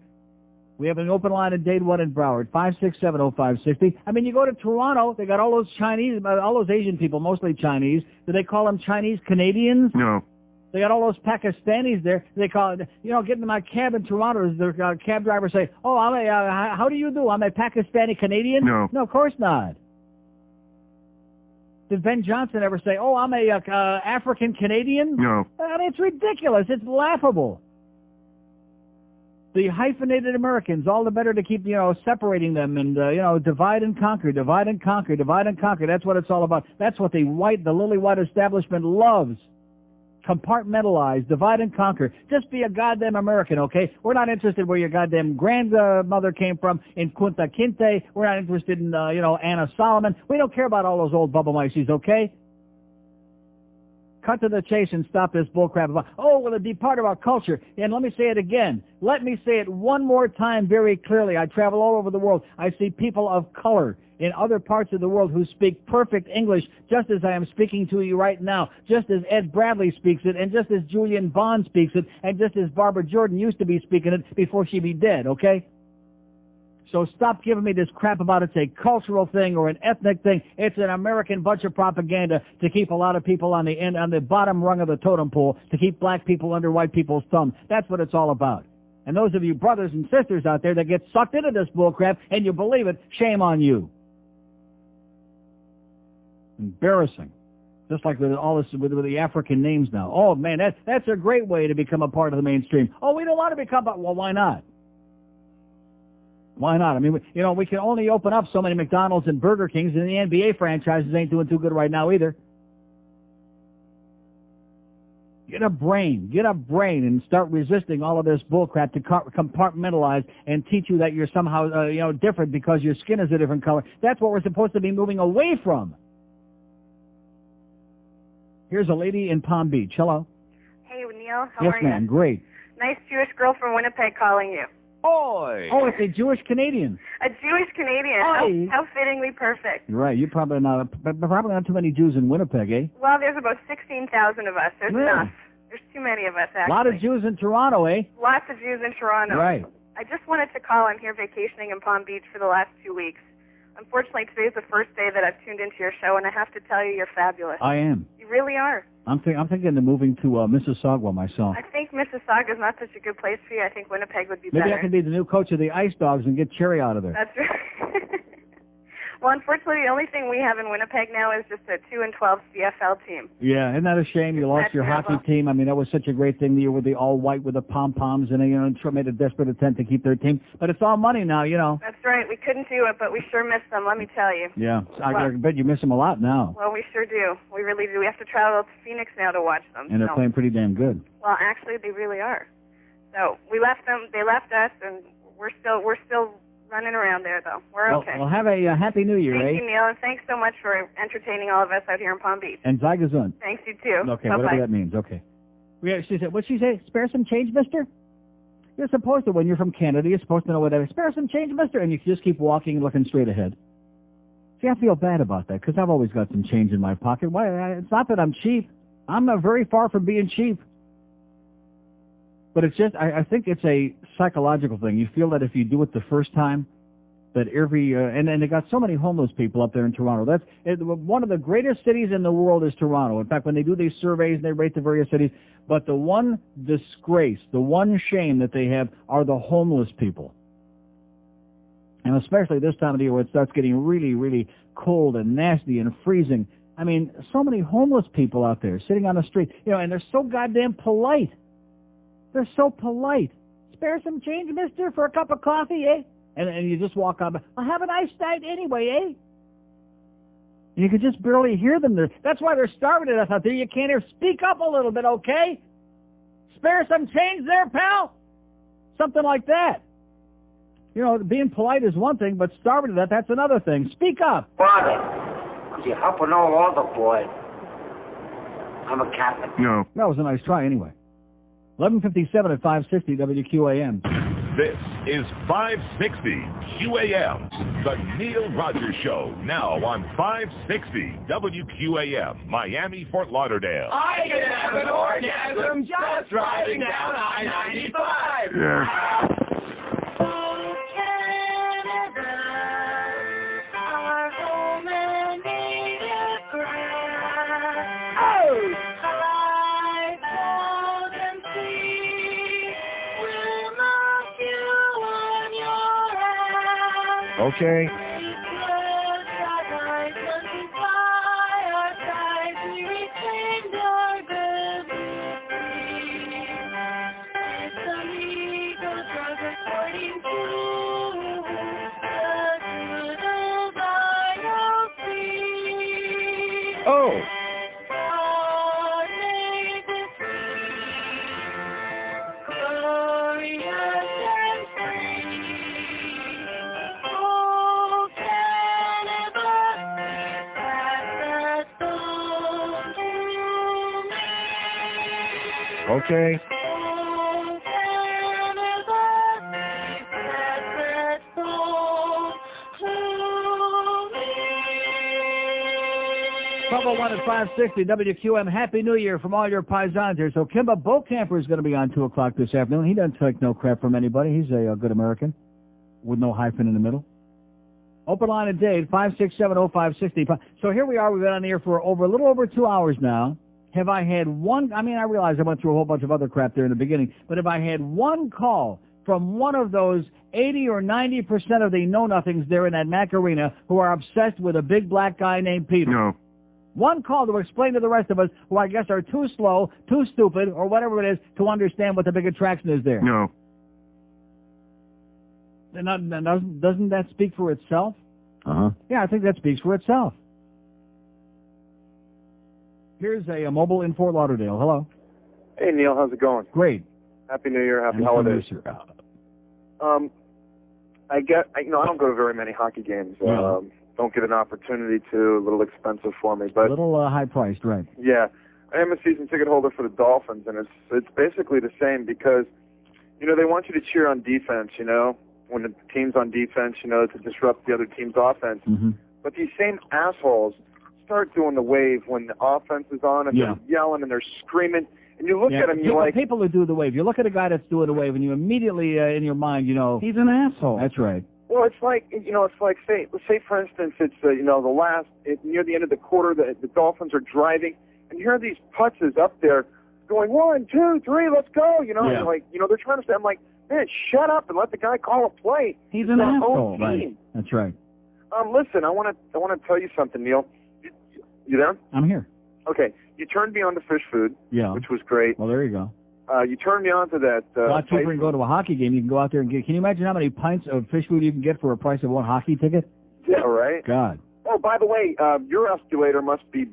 We have an open line in Dade 1 in Broward, 5670560. I mean, you go to Toronto, they got all those Chinese, all those Asian people, mostly Chinese. Do they call them Chinese Canadians? No. They got all those Pakistanis there. They call it, you know, get into my cab in Toronto. The cab driver say, "Oh, how do you do? I'm a Pakistani Canadian." No, of course not. Did Ben Johnson ever say, "Oh, I'm a African Canadian"? No. I mean, it's ridiculous. It's laughable. The hyphenated Americans, all the better to keep, you know, separating them and, you know, divide and conquer, divide and conquer, divide and conquer. That's what it's all about. That's what the lily white establishment loves. Compartmentalize, divide and conquer. Just be a goddamn American, okay? We're not interested where your goddamn grandmother came from in Kunta Kinte. We're not interested in, you know, Anna Solomon. We don't care about all those old bubble mices, okay? Cut to the chase and stop this bullcrap about, oh, well, it'd be part of our culture. And let me say it again. Let me say it one more time very clearly. I travel all over the world. I see people of color in other parts of the world who speak perfect English, just as I am speaking to you right now, just as Ed Bradley speaks it, and just as Julian Bond speaks it, and just as Barbara Jordan used to be speaking it before she be dead, okay? So stop giving me this crap about it's a cultural thing or an ethnic thing. It's an American bunch of propaganda to keep a lot of people on the bottom rung of the totem pole, to keep black people under white people's thumb. That's what it's all about. And those of you brothers and sisters out there that get sucked into this bullcrap and you believe it, shame on you. Embarrassing. Just like with all this with the African names now. Oh man, that's a great way to become a part of the mainstream. Oh, we don't want to become, well, why not? Why not? I mean, we can only open up so many McDonald's and Burger Kings, and the NBA franchises ain't doing too good right now either. Get a brain and start resisting all of this bullcrap to compartmentalize and teach you that you're somehow, different because your skin is a different color. That's what we're supposed to be moving away from. Here's a lady in Palm Beach. Hello. Hey, Neil. How yes, are you? ma'am. Great. Nice Jewish girl from Winnipeg calling you. Oi. Oh, it's a Jewish Canadian. A Jewish Canadian. Oi. How fittingly perfect. Right. You're probably not too many Jews in Winnipeg, eh? Well, there's about 16,000 of us. There's enough. There's too many of us, actually. A lot of Jews in Toronto, eh? Lots of Jews in Toronto. Right. I just wanted to call. I'm here vacationing in Palm Beach for the last 2 weeks. Unfortunately, today's the first day that I've tuned into your show, and I have to tell you, you're fabulous. I am. You really are. I'm thinking of moving to Mississauga myself. I think Mississauga's not such a good place for you. I think Winnipeg would be Maybe better. I can be the new coach of the Ice Dogs and get Cherry out of there. That's right. Well, unfortunately, the only thing we have in Winnipeg now is just a 2-12 CFL team. Yeah, isn't that a shame? You lost your hockey team. I mean, that was such a great thing the year with the all white with the pom-poms, and made a desperate attempt to keep their team. But it's all money now, That's right. We couldn't do it, but we sure miss them, let me tell you. Yeah, I bet you miss them a lot now. Well, we sure do. We really do. We have to travel to Phoenix now to watch them. And they're playing pretty damn good. Well, actually, they really are. So we left them. They left us, and we're still running around there, though. We're okay. Well, have a happy New Year, Thank you, Neil, and thanks so much for entertaining all of us out here in Palm Beach. And sei gesund. Thanks, you too. Okay, Bye-bye. whatever that means. Okay. What'd she say? Spare some change, mister? You're supposed to, when you're from Canada, you're supposed to know what that is. Spare some change, mister? And you just keep walking and looking straight ahead. See, I feel bad about that because I've always got some change in my pocket. Why? It's not that I'm cheap. I'm not very far from being cheap. But it's just, I think it's a psychological thing. You feel that if you do it the first time, that and they got so many homeless people up there in Toronto. One of the greatest cities in the world is Toronto. In fact, when they do these surveys and they rate the various cities, but the one disgrace, the one shame that they have are the homeless people. And especially this time of the year where it starts getting really, really cold and nasty and freezing. I mean, so many homeless people out there sitting on the street, and they're so goddamn polite. They're so polite. Spare some change, mister, for a cup of coffee, eh? And you just walk on. Well, have a nice night anyway, eh? And you can just barely hear them. That's why they're starving to death out there. You can't hear. Speak up a little bit, okay? Spare some change there, pal? Something like that. Being polite is one thing, but starving to death, that's another thing. Speak up. Father, could you help an old older boy? I'm a Catholic. No. That was a nice try anyway. 11:57 at 560 WQAM. This is 560 QAM, the Neil Rogers Show, now on 560 WQAM, Miami, Fort Lauderdale. I can have an orgasm just riding down I-95. Yeah. Okay. Oh. Okay. Trouble 1 at 560 WQM. Happy New Year from all your paisans here. So Kimba Beaucamper is going to be on 2 o'clock this afternoon. He doesn't take no crap from anybody. He's a good American with no hyphen in the middle. Open line of Dade, 5670560. So here we are. We've been on the air for a little over 2 hours now. Have I had one? I mean, I realize I went through a whole bunch of other crap there in the beginning, but have I had one call from one of those 80 or 90% of the know-nothings there in that Mac Arena who are obsessed with a big black guy named Peter? No. One call to explain to the rest of us who I guess are too slow, too stupid, or whatever it is to understand what the big attraction is there. No. Doesn't that speak for itself? Uh-huh. Yeah, I think that speaks for itself. Here's a mobile in Fort Lauderdale. Hello. Hey, Neil, how's it going? Great. Happy New Year, happy And holidays. Sir. I don't go to very many hockey games. Yeah. Don't get an opportunity to. A little expensive for me, but A little high-priced, right. yeah, I am a season ticket holder for the Dolphins, and it's basically the same because, you know, they want you to cheer on defense, you know, when the team's on defense, you know, to disrupt the other team's offense. Mm-hmm. But these same assholes start doing the wave when the offense is on, and they're yelling and they're screaming, and you look at them, you're like, people who do the wave. You look at a guy that's doing the wave, and you immediately, in your mind, you know, he's an asshole. That's right. well, it's like, you know, say for instance, it's you know, near the end of the quarter, the Dolphins are driving, and you hear these putzes up there going 1, 2, 3, let's go, you know, and like, you know, they're trying to say, I'm like, man, shut up and let the guy call a play. He's an asshole. Own team. Right. That's right. Listen, I want to tell you something, Neil. You there? I'm here. Okay, you turned me on to fish food, which was great. Well, there you go. You turned me on to that. A lot cheaper than go to a hockey game. You can go out there and get. Can you imagine how many pints of fish food you can get for a price of one hockey ticket? Yeah, right. God. Oh, by the way, your escalator must be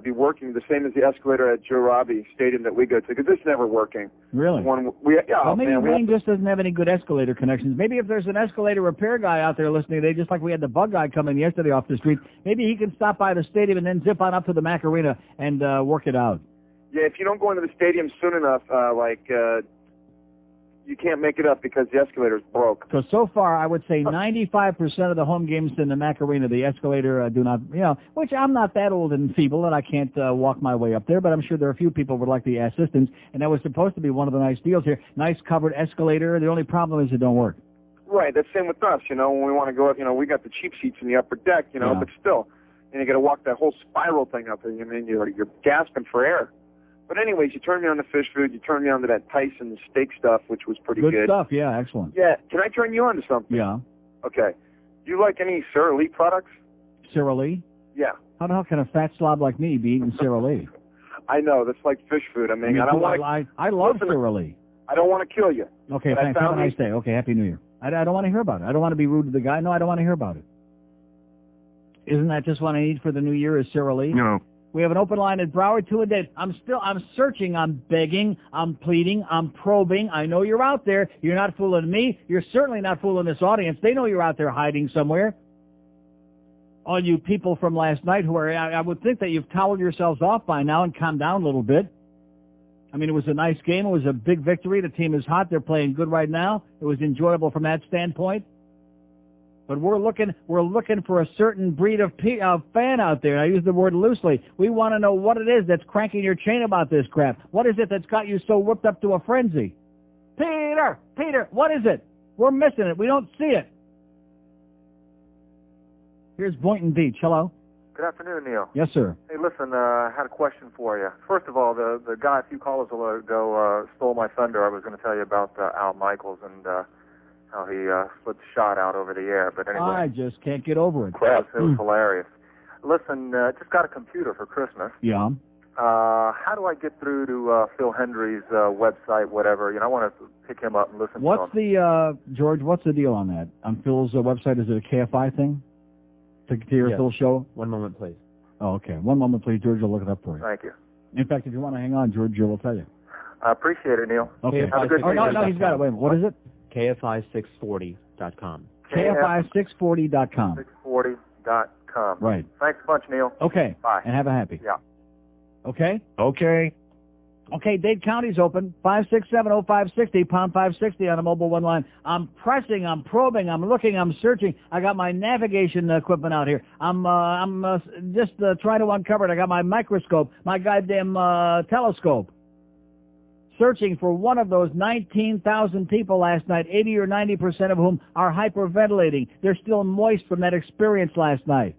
be working the same as the escalator at Joe Robbie Stadium that we go to, because it's never working. Really? Well, maybe Wayne just doesn't have any good escalator connections. Maybe if there's an escalator repair guy out there listening, just like we had the bug guy come in yesterday off the street, maybe he can stop by the stadium and then zip on up to the Mac Arena and work it out. Yeah, if you don't go into the stadium soon enough, you can't make it up because the escalator's broke. Because so far, I would say 95% of the home games in the Mac Arena, the escalator do not, you know, which I'm not that old and feeble and I can't walk my way up there, but I'm sure there are a few people who would like the assistance, and that was supposed to be one of the nice deals here. Nice covered escalator. The only problem is it don't work. Right, that's the same with us, you know, when we want to go up, you know, we got the cheap seats in the upper deck, you know, but still, and you got to walk that whole spiral thing up there, and you're gasping for air. But anyways, you turned me on to fish food. You turned me on to that Tyson steak stuff, which was pretty good. Good stuff, yeah, excellent. Yeah, can I turn you on to something? Yeah. Okay. Do you like any Sara Lee products? Sara Lee? Yeah. How the hell can a fat slob like me be eating Sara Lee? I know, that's like fish food. I mean, I don't want to... I love Sara Lee. I don't want to kill you. Okay, thanks. Have a nice day. Okay, Happy New Year. I don't want to hear about it. I don't want to be rude to the guy. No, I don't want to hear about it. Isn't that just what I need for the new year is Sara Lee? No. We have an open line at Broward 2 a day. I'm searching, I'm begging, I'm pleading, I'm probing. I know you're out there. You're not fooling me. You're certainly not fooling this audience. They know you're out there hiding somewhere. All you people from last night who are, I would think that you've toweled yourselves off by now and calmed down a little bit. I mean, it was a nice game. It was a big victory. The team is hot. They're playing good right now. It was enjoyable from that standpoint. But we're looking for a certain breed of fan out there. And I use the word loosely. We want to know what it is that's cranking your chain about this crap. What is it that's got you so whipped up to a frenzy? Peter, what is it? We're missing it. We don't see it. Here's Boynton Beach. Hello. Good afternoon, Neil. Yes, sir. Hey, listen, I had a question for you. First of all, the guy a few callers ago stole my thunder. I was going to tell you about Al Michaels and how he split the shot out over the air. But anyway, I just can't get over it. It was hilarious. Listen, just got a computer for Christmas. Yeah. How do I get through to Phil Hendry's website, whatever? You know, I want to pick him up and listen to him. George, what's the deal on that? On Phil's website, is it a KFI thing? To your Phil show? 1 moment, please. Oh, okay. 1 moment, please. George will look it up for you. Thank you. In fact, if you want to hang on, George will tell you. I appreciate it, Neil. Okay. Have a good day. No, he's got it. Wait a minute. What is it? KFI640.com. KFI640.com. 640.com. Right. Thanks a bunch, Neil. Okay. Bye. And have a happy. Yeah. Okay? Okay. Okay, Dade County's open. 567-0560, pound 560 on a mobile one line. I'm pressing, I'm probing, I'm looking, I'm searching. I got my navigation equipment out here. I'm just trying to uncover it. I got my microscope, my goddamn telescope. Searching for one of those 19,000 people last night, 80 or 90% of whom are hyperventilating. They're still moist from that experience last night.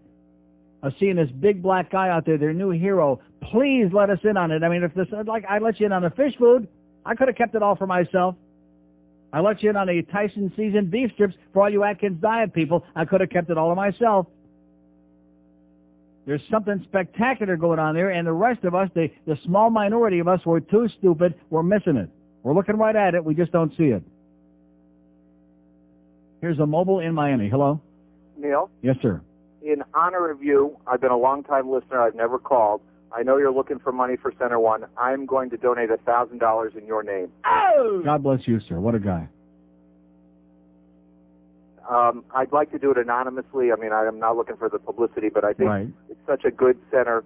Of seeing this big black guy out there, their new hero. Please let us in on it. I mean, if this, like, I let you in on the fish food, I could have kept it all for myself. I let you in on the Tyson seasoned beef strips for all you Atkins diet people. I could have kept it all to myself. There's something spectacular going on there, and the rest of us, the small minority of us, we're too stupid. We're missing it. We're looking right at it. We just don't see it. Here's a mobile in Miami. Hello? Neil? Yes, sir. In honor of you, I've been a long-time listener. I've never called. I know you're looking for money for Center One. I'm going to donate $1,000 in your name. Oh! God bless you, sir. What a guy. I'd like to do it anonymously. I mean, I'm not looking for the publicity, but I think it's such a good center.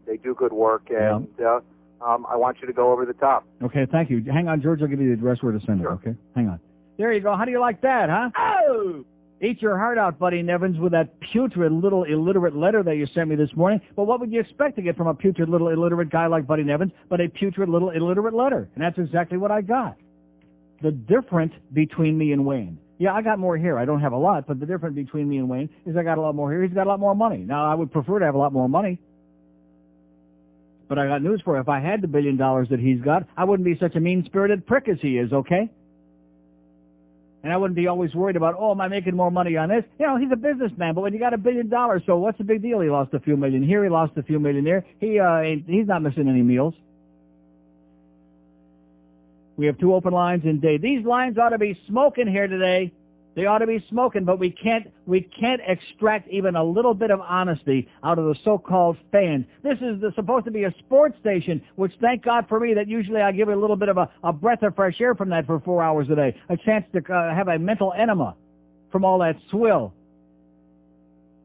They do good work, and I want you to go over the top. Okay, thank you. Hang on, George. I'll give you the address where to send it, okay? Hang on. There you go. How do you like that, huh? Oh! Eat your heart out, Buddy Nevins, with that putrid little illiterate letter that you sent me this morning. Well, what would you expect to get from a putrid little illiterate guy like Buddy Nevins but a putrid little illiterate letter? And that's exactly what I got. The difference between me and Wayne. Yeah, I got more hair. I don't have a lot, but the difference between me and Wayne is I got a lot more hair. He's got a lot more money. Now, I would prefer to have a lot more money. But I got news for you. If I had the $1 billion that he's got, I wouldn't be such a mean-spirited prick as he is, okay? And I wouldn't be always worried about, oh, am I making more money on this? You know, he's a businessman, but when you got $1 billion, so what's the big deal? He lost a few million here, he lost a few million there. He's not missing any meals. We have 2 open lines in day. These lines ought to be smoking here today. They ought to be smoking, but we can't extract even a little bit of honesty out of the so-called fans. This is supposed to be a sports station, which thank God for me that usually I give it a little bit of a breath of fresh air from that for 4 hours a day, a chance to have a mental enema from all that swill.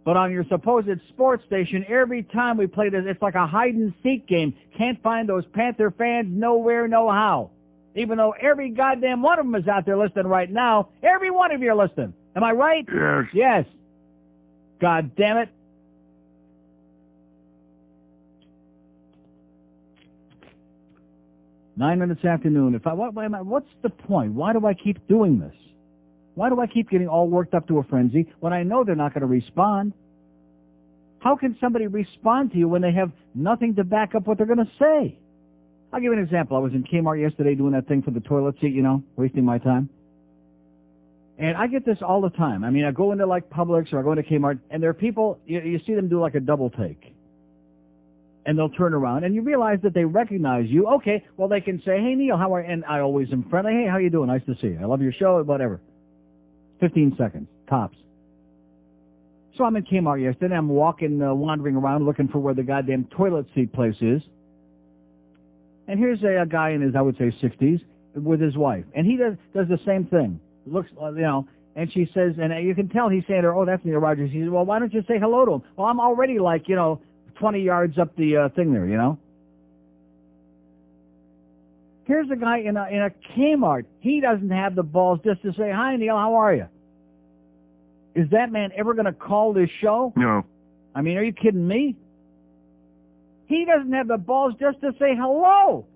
But on your supposed sports station, every time we play this, it's like a hide-and-seek game. Can't find those Panther fans nowhere, no how. Even though every goddamn one of them is out there listening right now. Every one of you are listening. Am I right? Yes. Yes. God damn it. Nine minutes afternoon. What's the point? Why do I keep doing this? Why do I keep getting all worked up to a frenzy when I know they're not going to respond? How can somebody respond to you when they have nothing to back up what they're going to say? I'll give you an example. I was in Kmart yesterday doing that thing for the toilet seat, you know, wasting my time. And I get this all the time. I mean, I go into like Publix or I go into Kmart, and there are people, you see them do like a double take. And they'll turn around, and you realize that they recognize you. Okay, well, they can say, hey, Neil, how are you? And I always am friendly. Hey, how you doing? Nice to see you. I love your show, whatever. 15 seconds, tops. So I'm in Kmart yesterday. I'm wandering around looking for where the goddamn toilet seat place is. And here's a guy in his, I would say, 60s with his wife. And he does the same thing. Looks, you know, and she says, and you can tell he's saying to her, oh, that's Neil Rogers. He says, well, why don't you say hello to him? Well, I'm already like, 20 yards up the thing there, Here's a guy in a Kmart. He doesn't have the balls just to say, hi, Neil, how are you? Is that man ever going to call this show? No. I mean, are you kidding me? He doesn't have the balls just to say hello,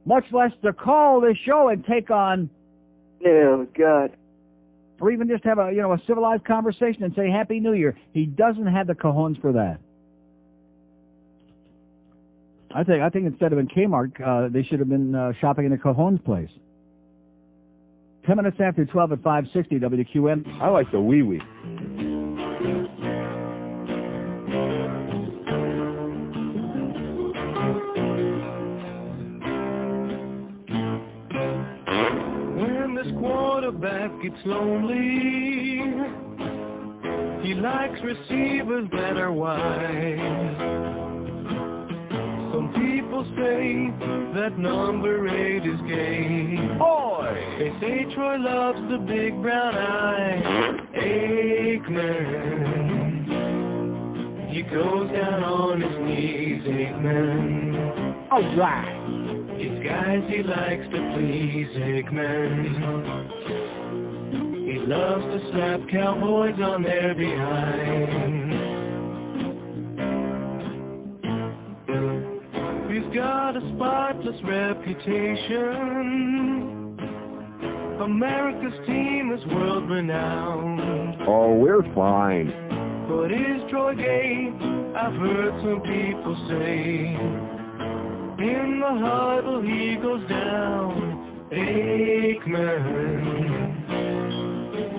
much less to call this show and take on, oh, God, or even just have a civilized conversation and say Happy New Year. He doesn't have the cojones for that. I think instead of in Kmart, they should have been shopping in the Cajones place. 10 minutes after 12 at 560 WQM. I like the wee-wee. Quarterback gets lonely. He likes receivers that are wide. Some people say that number 8 is gay. Boy! They say Troy loves the big brown eye. Aikman. He goes down on his knees, Aikman. All right. These guys he likes to please, Aikman. He loves to slap cowboys on their behind. He's got a spotless reputation. America's team is world-renowned. Oh, we're fine. But is Troy gay? I've heard some people say. In the huddle he goes down, Aikman.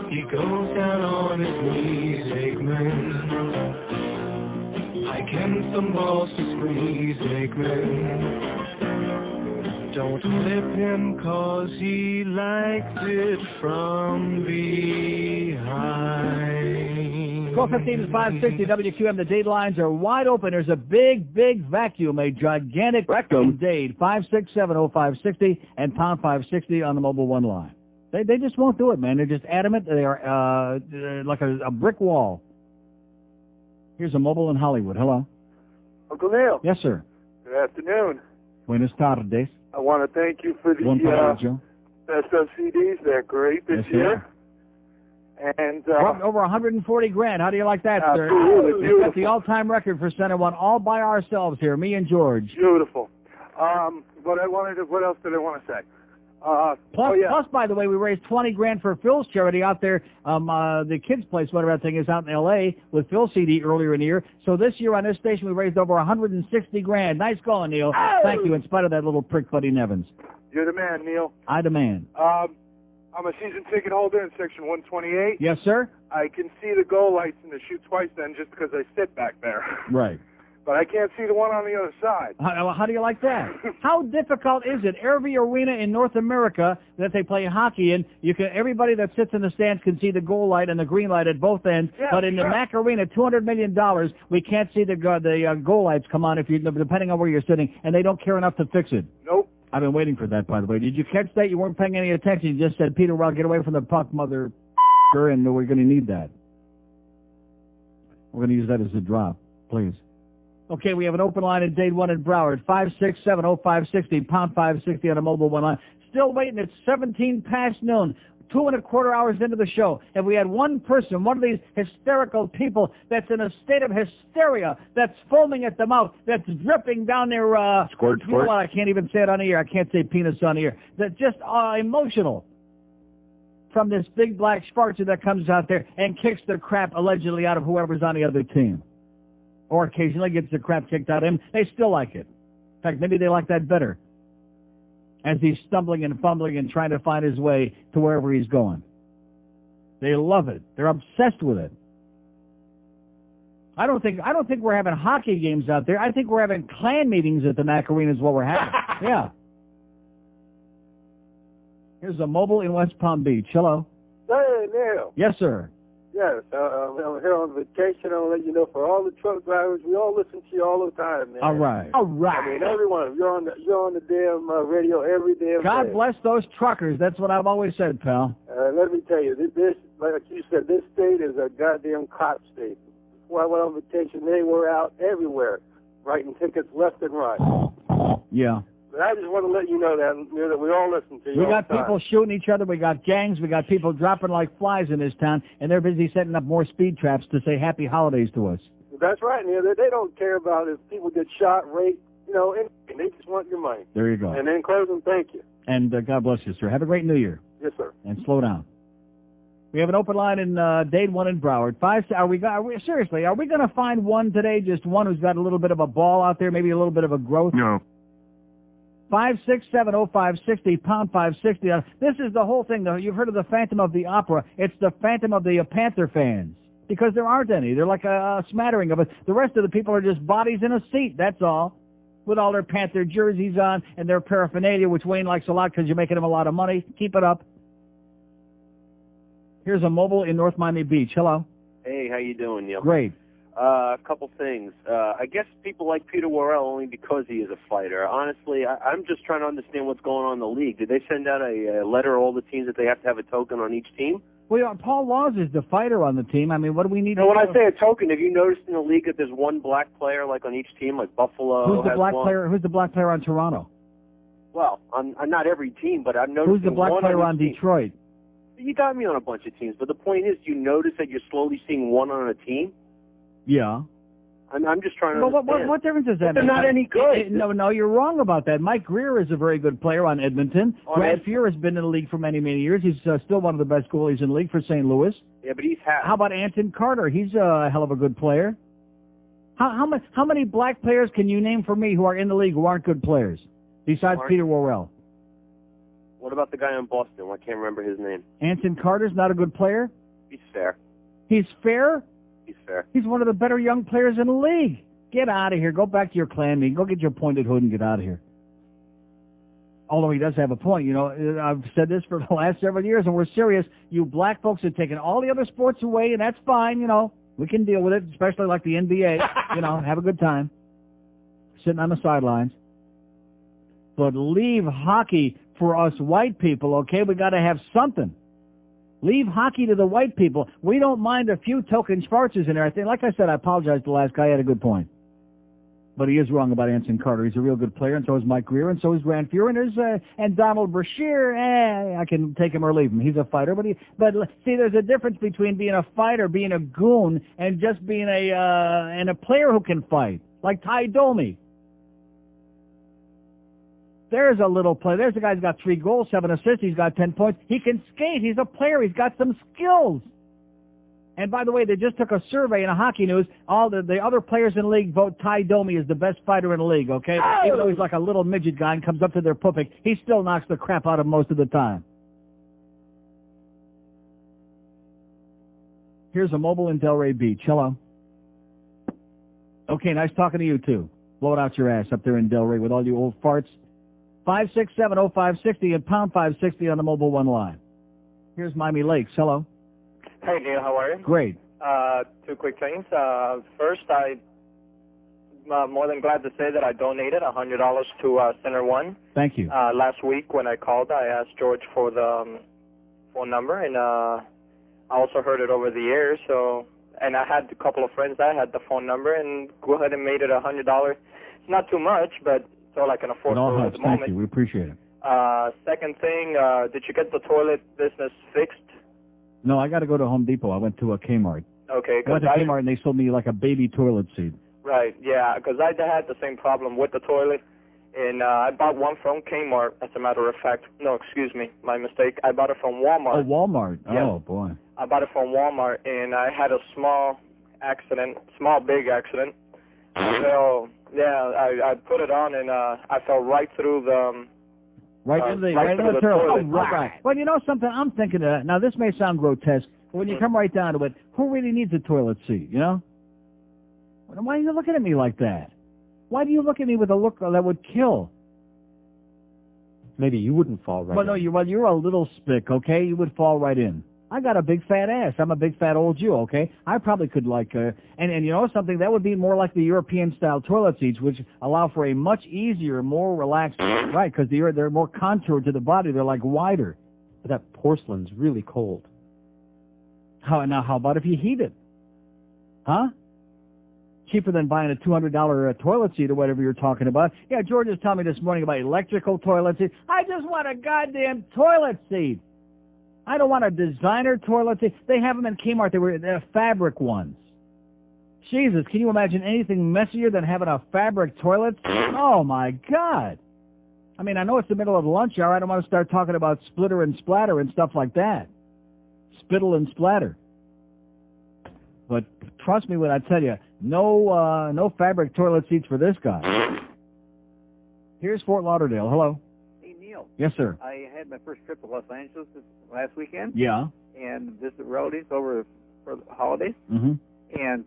He goes down on his knees, Aikman. I can some balls to squeeze, Aikman. Don't flip him 'cause he likes it from behind. 12:15 is 560 WQM. The Dade lines are wide open. There's a big, big vacuum, a gigantic vacuum. Dade 5670560 and pound 560 on the mobile one line. They just won't do it, man. They're just adamant. They are like a brick wall. Here's a mobile in Hollywood. Hello. Uncle Neil. Yes, sir. Good afternoon. Buenas tardes. I want to thank you for the best of CDs. They're great this year. And over 140 grand. How do you like that, sir? Absolutely. We've got the all-time record for Center One all by ourselves here, me and George. Beautiful. What else did I want to say? Plus, by the way, we raised 20 grand for Phil's charity out there. The kids' place, whatever that thing is, out in L.A. with Phil CD earlier in the year. So this year on this station, we raised over 160 grand. Nice going, Neil. Oh! Thank you, in spite of that little prick, Buddy Nevins. You're the man, Neil. I demand. I'm a season ticket holder in section 128. Yes, sir? I can see the goal lights in the shoot twice then just because I sit back there. Right. But I can't see the one on the other side. How do you like that? How difficult is it? Every arena in North America that they play hockey in, everybody that sits in the stands can see the goal light and the green light at both ends. Yeah, but in the Mac Arena, $200 million, we can't see the goal lights come on depending on where you're sitting, and they don't care enough to fix it. Nope. I've been waiting for that, by the way. Did you catch that? You weren't paying any attention. You just said, Peter Worrell, get away from the puck, mother and we're going to need that. We're going to use that as a drop, please. Okay, we have an open line in Dade 1 in Broward, 5670560, pound 560 on a mobile one line. Still waiting. It's 17 past noon, 2.25 hours into the show. And we had one person, one of these hysterical people that's in a state of hysteria, that's foaming at the mouth, that's dripping down their, Squirt. You know what, I can't even say it on the air. I can't say penis on the air. That's just emotional from this big black Sparcher that comes out there and kicks the crap allegedly out of whoever's on the other team. Or occasionally gets the crap kicked out of him. They still like it. In fact, maybe they like that better. As he's stumbling and fumbling and trying to find his way to wherever he's going. They love it. They're obsessed with it. I don't think we're having hockey games out there. I think we're having clan meetings at the Mac Arena is what we're having. Yeah. Here's a mobile in West Palm Beach. Hello. Hey, Neil. Yes, sir. Yes, I'm here on vacation. I'll let you know, for all the truck drivers, we all listen to you all the time, man. All right. All right. I mean, everyone. You're on the damn radio every damn God day. bless those truckers. That's what I've always said, pal. Let me tell you, this, like you said, this state is a goddamn cop state. When I went on vacation, they were out everywhere, writing tickets left and right. Yeah. But I just want to let you know that we all listen to you. We all got the time. people shooting each other. We got gangs. We got people dropping like flies in this town, and they're busy setting up more speed traps to say happy holidays to us. That's right, Neil. They don't care about if people get shot, raped, anything. They just want your money. There you go. And in closing, thank you. And God bless you, sir. Have a great New Year. Yes, sir. And slow down. We have an open line in Dade 1 in Broward. Seriously, are we going to find one today, just one who's got a little bit of a ball out there, maybe a little bit of a growth? No. 5670560, pound 560. This is the whole thing, though. You've heard of the Phantom of the Opera. It's the Phantom of the Panther fans. Because there aren't any. They're like a smattering of it. The rest of the people are just bodies in a seat, that's all. With all their Panther jerseys on and their paraphernalia, which Wayne likes a lot because you're making him a lot of money. Keep it up. Here's a mobile in North Miami Beach. Hello. Hey, how you doing, Neil? Great. A couple things. I guess people like Peter Worrell only because he is a fighter. Honestly, I'm just trying to understand what's going on in the league. Did they send out a letter to all the teams that they have to have a token on each team? Well, Paul Laws is the fighter on the team. I mean, what do we need No, to when do? I say a token, have you noticed in the league that there's one black player like on each team, like Buffalo? Who's the has black one? player? Who's the black player on Toronto? Well, on not every team, but I've noticed Who's the black one player on each team. Detroit? You got me on a bunch of teams, but the point is, you notice that you're slowly seeing one on a team? Yeah. I'm just trying to Well, understand. what difference does that But make? they're not any good. No, you're wrong about that. Mike Greer is a very good player on Edmonton. Brad Fuhr has been in the league for many, many years. He's still one of the best goalies in the league for St. Louis. Yeah, but he's half. How about Anton Carter? He's a hell of a good player. How many black players can you name for me who are in the league who aren't good players, besides Peter Worrell? What about the guy in Boston? I can't remember his name. Anton Carter's not a good player? He's fair. He's fair? He's fair. He's one of the better young players in the league. Get out of here. Go back to your clan meeting. Go get your pointed hood and get out of here. Although he does have a point. You know, I've said this for the last several years, and we're serious. You black folks have taken all the other sports away, and that's fine, you know. We can deal with it, especially like the NBA. You know, have a good time. Sitting on the sidelines. But leave hockey for us white people, okay? We got to have something. Leave hockey to the white people. We don't mind a few token Schwarzers in there. I think, like I said, I apologize to the last guy. He had a good point. But he is wrong about Anson Carter. He's a real good player, and so is Mike Greer, and so is Grant Fuhr, and Donald Brashear. I can take him or leave him. He's a fighter, but see, there's a difference between being a fighter, being a goon, and just being a player who can fight, like Ty Domi. There's a little play. There's a guy who's got 3 goals, 7 assists. He's got 10 points. He can skate. He's a player. He's got some skills. And by the way, they just took a survey in a hockey news. All the other players in the league vote Ty Domi as the best fighter in the league, okay? Oh. Even though he's like a little midget guy and comes up to their puppet, he still knocks the crap out of him most of the time. Here's a mobile in Delray Beach. Hello. Okay, nice talking to you, too. Blow it out your ass up there in Delray with all you old farts. 567-0560 and pound 560 on the mobile one line. Here's Miami Lakes. Hello. Hey, Neil. How are you? Great. 2 quick things. First, I'm more than glad to say that I donated $100 to Center One. Thank you. Last week when I called, I asked George for the phone number, and I also heard it over the air. And I had a couple of friends that had the phone number, and go ahead and made it $100. It's not too much, but it's all I can afford for at the moment. Thank you. We appreciate it. Second thing, did you get the toilet business fixed? No, I got to go to Home Depot. I went to a Kmart. Okay. I went to Kmart and they sold me like a baby toilet seat. Right, yeah, because I had the same problem with the toilet, and I bought one from Kmart, as a matter of fact. No, excuse me, my mistake. I bought it from Walmart. Oh, Walmart. Yes. Oh, boy. I bought it from Walmart, and I had a big accident. So, yeah, I put it on, and I fell right through the... Right in the toilet. Oh, right. Well, you know something? I'm thinking of that. Now, this may sound grotesque, but when you come right down to it, who really needs a toilet seat, you know? Why are you looking at me like that? Why do you look at me with a look that would kill? Maybe you wouldn't fall right in. Well, you're a little spick, okay? You would fall right in. I got a big fat ass. I'm a big fat old Jew, okay? I probably could and you know something? That would be more like the European-style toilet seats, which allow for a much easier, more relaxed, right, because they're more contoured to the body. They're like wider. But that porcelain's really cold. How about if you heat it? Huh? Cheaper than buying a $200 toilet seat or whatever you're talking about. Yeah, George was telling me this morning about electrical toilet seats. I just want a goddamn toilet seat. I don't want a designer toilet seat. They have them in Kmart. They're fabric ones. Jesus, can you imagine anything messier than having a fabric toilet? Oh, my God. I mean, I know it's the middle of the lunch hour. I don't want to start talking about splitter and splatter and stuff like that. Spittle and splatter. But trust me when I tell you, no fabric toilet seats for this guy. Here's Fort Lauderdale. Hello. Hey, Neil. Yes, sir. I had my first trip to Los Angeles this last weekend. Yeah. And visited relatives over for the holidays. Mm-hmm. And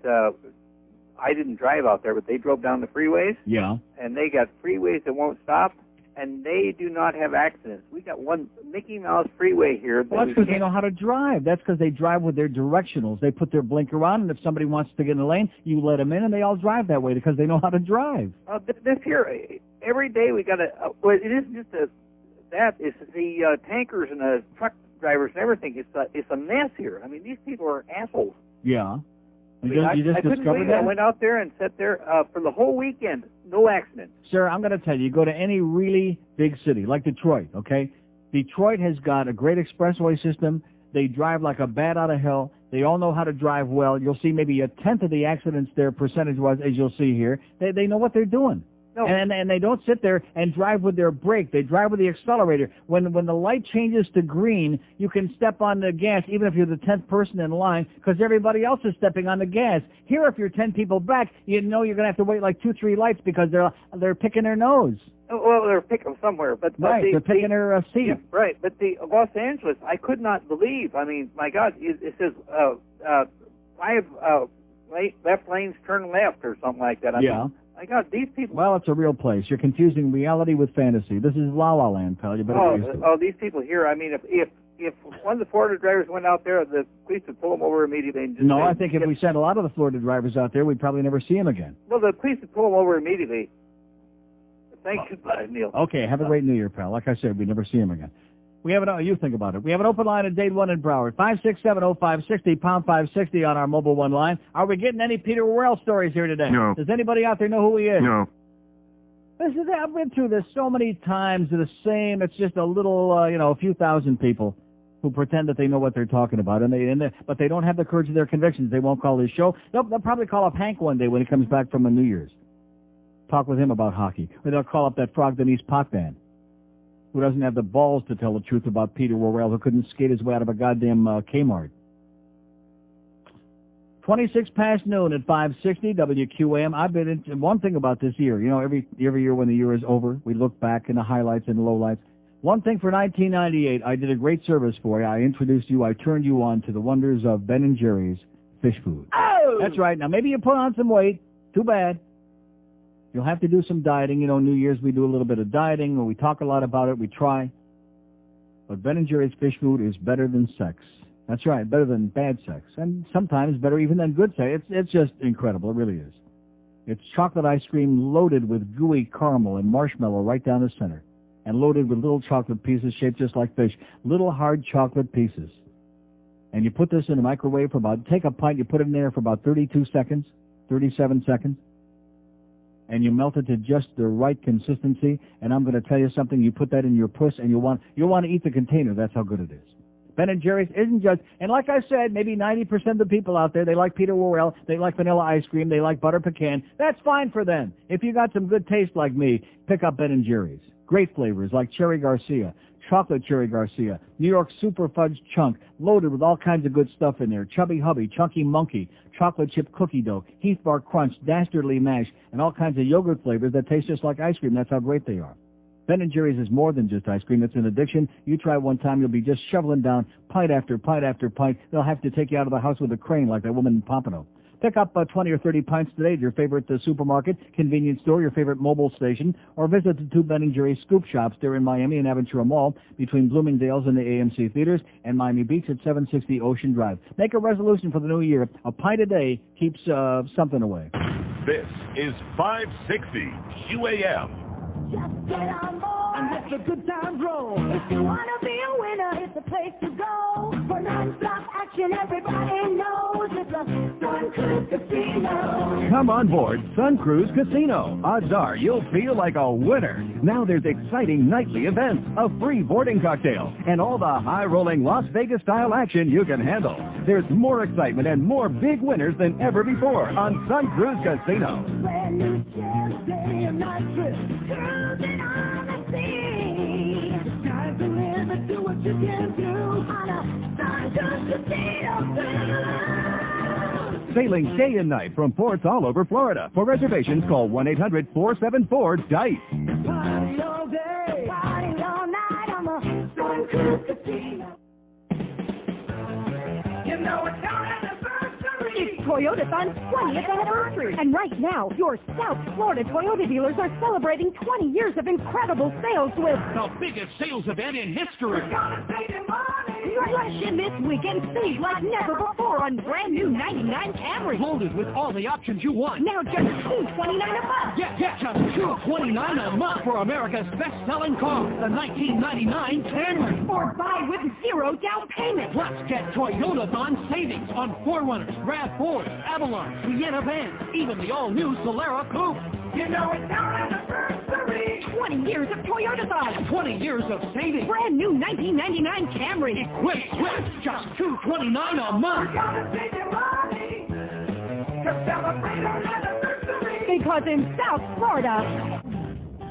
I didn't drive out there, but they drove down the freeways. Yeah. And they got freeways that won't stop, and they do not have accidents. We got one Mickey Mouse freeway here. Well, that's because they know how to drive. That's because they drive with their directionals. They put their blinker on, and if somebody wants to get in the lane, you let them in, and they all drive that way because they know how to drive. This here, every day we got well, it isn't just it's the tankers and the truck drivers and everything. It's a mess here. I mean, these people are assholes. Yeah. I couldn't believe it. I went out there and sat there for the whole weekend. No accidents. Sir, I'm going to tell you, go to any really big city, like Detroit, okay? Detroit has got a great expressway system. They drive like a bat out of hell. They all know how to drive well. You'll see maybe a tenth of the accidents there percentage-wise, as you'll see here. They know what they're doing. No. And they don't sit there and drive with their brake. They drive with the accelerator. When the light changes to green, you can step on the gas even if you're the 10th person in line because everybody else is stepping on the gas. Here, if you're 10 people back, you know you're going to have to wait like 2-3 lights because they're picking their nose. Well, they're picking somewhere. But right, they're picking their seat. Yeah, right, but the Los Angeles, I could not believe. I mean, my God, it says 5 left lanes turn left or something like that. I mean, my God, these people... Well, it's a real place. You're confusing reality with fantasy. This is La La Land, pal. You better these people here, I mean, if if one of the Florida drivers went out there, the police would pull him over immediately. And just No, I think if we sent a lot of the Florida drivers out there, we'd probably never see him again. Well, the police would pull him over immediately. Thank you, Neil. Okay, have a great New Year, pal. Like I said, we'd never see him again. We have you think about it. We have an open line at Dade 1 in Broward, 5670560, pound 560 on our mobile one line. Are we getting any Peter Worrell stories here today? No. Does anybody out there know who he is? No. Listen, I've been through this so many times. The same. It's just a little, a few thousand people who pretend that they know what they're talking about, but they don't have the courage of their convictions. They won't call his show. They'll probably call up Hank one day when he comes back from a New Year's. Talk with him about hockey. Or they'll call up that Frog Denise Pot band, who doesn't have the balls to tell the truth about Peter Worrell, who couldn't skate his way out of a goddamn Kmart. 26 past noon at 560 WQAM. I've been into one thing about this year. Every year when the year is over, we look back in the highlights and the lowlights. One thing for 1998, I did a great service for you. I introduced you. I turned you on to the wonders of Ben & Jerry's fish food. Oh! That's right. Now, maybe you put on some weight. Too bad. You'll have to do some dieting. New Year's we do a little bit of dieting, or we talk a lot about it. We try. But Ben & Jerry's fish food is better than sex. That's right, better than bad sex. And sometimes better even than good sex. It's just incredible. It really is. It's chocolate ice cream loaded with gooey caramel and marshmallow right down the center, and loaded with little chocolate pieces shaped just like fish. Little hard chocolate pieces. And you put this in a microwave take a pint, you put it in there for about 32 seconds, 37 seconds. And you melt it to just the right consistency. And I'm going to tell you something. You put that in your puss, and you'll want to eat the container. That's how good it is. Ben & Jerry's isn't just, and like I said, maybe 90% of the people out there, they like Peter Worrell, they like vanilla ice cream, they like butter pecan. That's fine for them. If you got some good taste like me, pick up Ben & Jerry's. Great flavors like Cherry Garcia, Chocolate Cherry Garcia, New York Super Fudge Chunk, loaded with all kinds of good stuff in there. Chubby Hubby, Chunky Monkey, Chocolate Chip Cookie Dough, Heath Bar Crunch, Dastardly Mash, and all kinds of yogurt flavors that taste just like ice cream. That's how great they are. Ben & Jerry's is more than just ice cream. It's an addiction. You try one time, you'll be just shoveling down pint after pint after pint. They'll have to take you out of the house with a crane like that woman in Pompano. Pick up 20 or 30 pints today at your favorite supermarket, convenience store, your favorite mobile station, or visit the two Ben & Jerry's scoop shops. They're in Miami and Aventura Mall between Bloomingdale's and the AMC Theaters, and Miami Beach at 760 Ocean Drive. Make a resolution for the new year. A pint a day keeps something away. This is 560 QAM. Just get on board and let the good times roll. If you want to be a winner, it's the place to go. For non-stop action, everybody knows it's a Sun Cruise Casino. Come on board Sun Cruise Casino. Odds are you'll feel like a winner. Now there's exciting nightly events, a free boarding cocktail, and all the high-rolling Las Vegas-style action you can handle. There's more excitement and more big winners than ever before on Sun Cruise Casino. Brand new chance, day and night trip. Cruising on the sea. Time to live and do what you can do on a Sun Cruise Casino cruise. Sailing day and night from ports all over Florida. For reservations, call 1-800-474-DICE. Party all day, party all night on the Sun Cruise Casino. You know it's our anniversary. It's Toyotathon's 20th anniversary. And right now, your South Florida Toyota dealers are celebrating 20 years of incredible sales with the biggest sales event in history. We're gonna save you money. Rush in this weekend, save like never before on brand new 99 Camry. Loaded with all the options you want. Now just $229 a month. Yeah, just $229 a month for America's best-selling car, the 1999 Camry. Or buy with zero down payment. Plus, get Toyotathon savings on 4Runners, RAV4s, Avalons, Sienna vans, even the all-new Solara Coupe. You know it's our anniversary. 20 years of Toyotathon. 20 years of savings. Brand new 1999 Camry. Quick, just $229 a month. We're gonna save you money to celebrate our anniversary. Because in South Florida.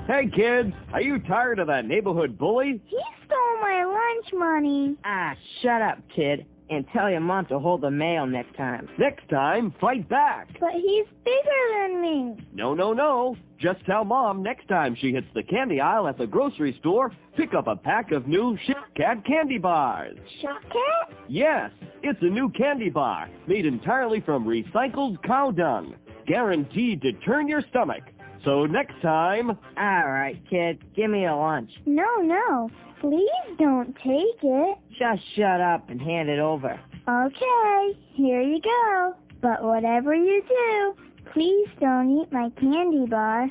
Hey, kids, are you tired of that neighborhood bully? He stole my lunch money. Ah, shut up, kid, and tell your mom to hold the mail next time. Next time, fight back. But he's bigger than me. No. Just tell Mom next time she hits the candy aisle at the grocery store, pick up a pack of new Shot Cat candy bars. Shot Cat? Yes, it's a new candy bar made entirely from recycled cow dung, guaranteed to turn your stomach. So next time... All right, kid, give me a lunch. No. Please don't take it. Just shut up and hand it over. Okay, here you go. But whatever you do, please don't eat my candy bar.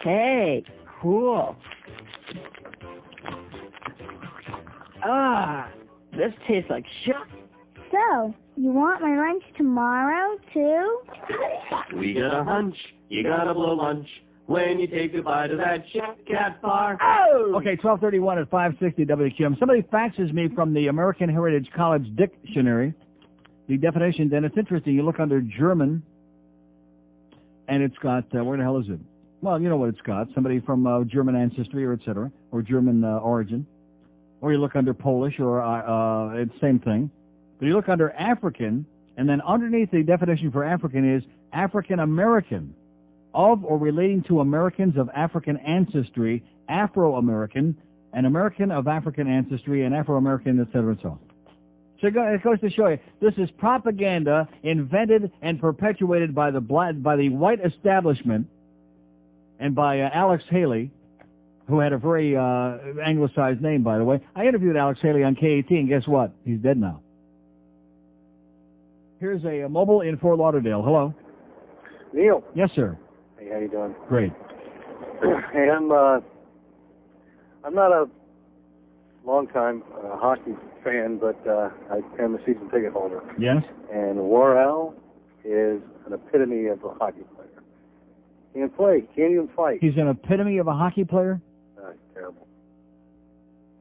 Hey, cool. This tastes like shit. So, you want my lunch tomorrow, too? We got a hunch, you gotta blow lunch when you take a bite of that Shit Cat bar. Oh! Okay, 1231 at 560 WQM. Somebody faxes me from the American Heritage College Dictionary. The definition, then it's interesting. You look under German, and it's got, where the hell is it? Well, you know what it's got. Somebody from German ancestry or et cetera, or German origin. Or you look under Polish, or it's the same thing. But you look under African, and then underneath the definition for African is African American, of or relating to Americans of African ancestry, Afro-American, an American of African ancestry, and Afro-American, et cetera, and so on. So it goes to show you, this is propaganda invented and perpetuated by the white establishment and by Alex Haley, who had a very anglicized name, by the way. I interviewed Alex Haley on KAT, and guess what? He's dead now. Here's a mobile in Fort Lauderdale. Hello. Neil. Yes, sir. Hey, how you doing? Great. Hey, I'm not a long-time hockey fan, but I am a season ticket holder. Yes. And Worrell is an epitome of a hockey player. Can't play. Can't even fight. He's an epitome of a hockey player? He's terrible.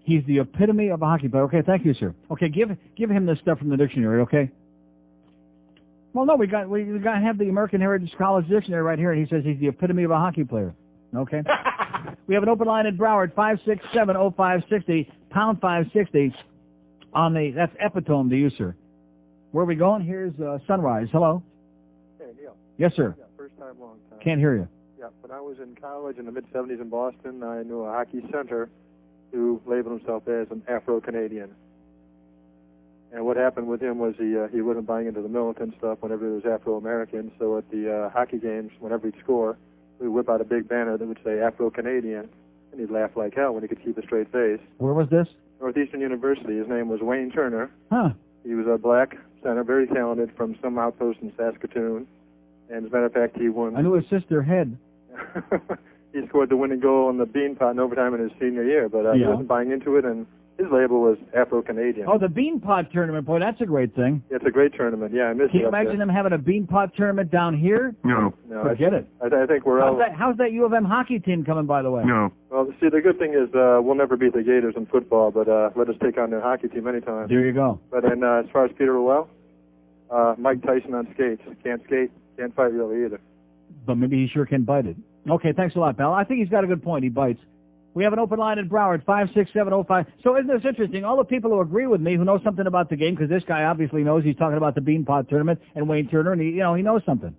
He's the epitome of a hockey player. Okay, thank you, sir. Okay, give him this stuff from the dictionary, okay? Well, no, we got to have the American Heritage College Dictionary right here, and he says he's the epitome of a hockey player. Okay? We have an open line at Broward, 567-0560, pound 560 on the, that's epitome to you, sir. Where are we going? Here's Sunrise. Hello? Hey, Neil. Yes, sir. Yeah, first time, long time. Can't hear you. Yeah, when I was in college in the mid-'70s in Boston, I knew a hockey center who labeled himself as an Afro-Canadian. And what happened with him was he wasn't buying into the militant stuff whenever it was Afro-American, so at the hockey games, whenever he'd score, we'd whip out a big banner that would say Afro-Canadian, and he'd laugh like hell when he could keep a straight face. Where was this? Northeastern University. His name was Wayne Turner. Huh. He was a black center, very talented, from some outpost in Saskatoon. And as a matter of fact, he won. I knew his sister had. He scored the winning goal in the Beanpot in overtime in his senior year, but he wasn't buying into it, and his label was Afro-Canadian. Oh, the Beanpot tournament, boy, that's a great thing. It's a great tournament, yeah. I miss it. Can you imagine them having a Beanpot tournament down here? No. Forget it. I think we're all... How's that U of M hockey team coming, by the way? No. Well, see, the good thing is we'll never beat the Gators in football, but let us take on their hockey team anytime. There you go. But then as far as Peter Worrell, Mike Tyson on skates. Can't skate, can't fight really either. But maybe he sure can bite it. Okay, thanks a lot, pal. I think he's got a good point. He bites. We have an open line at Broward, 56705. So isn't this interesting? All the people who agree with me, who know something about the game, because this guy obviously knows, he's talking about the Beanpot tournament and Wayne Turner, and he knows something.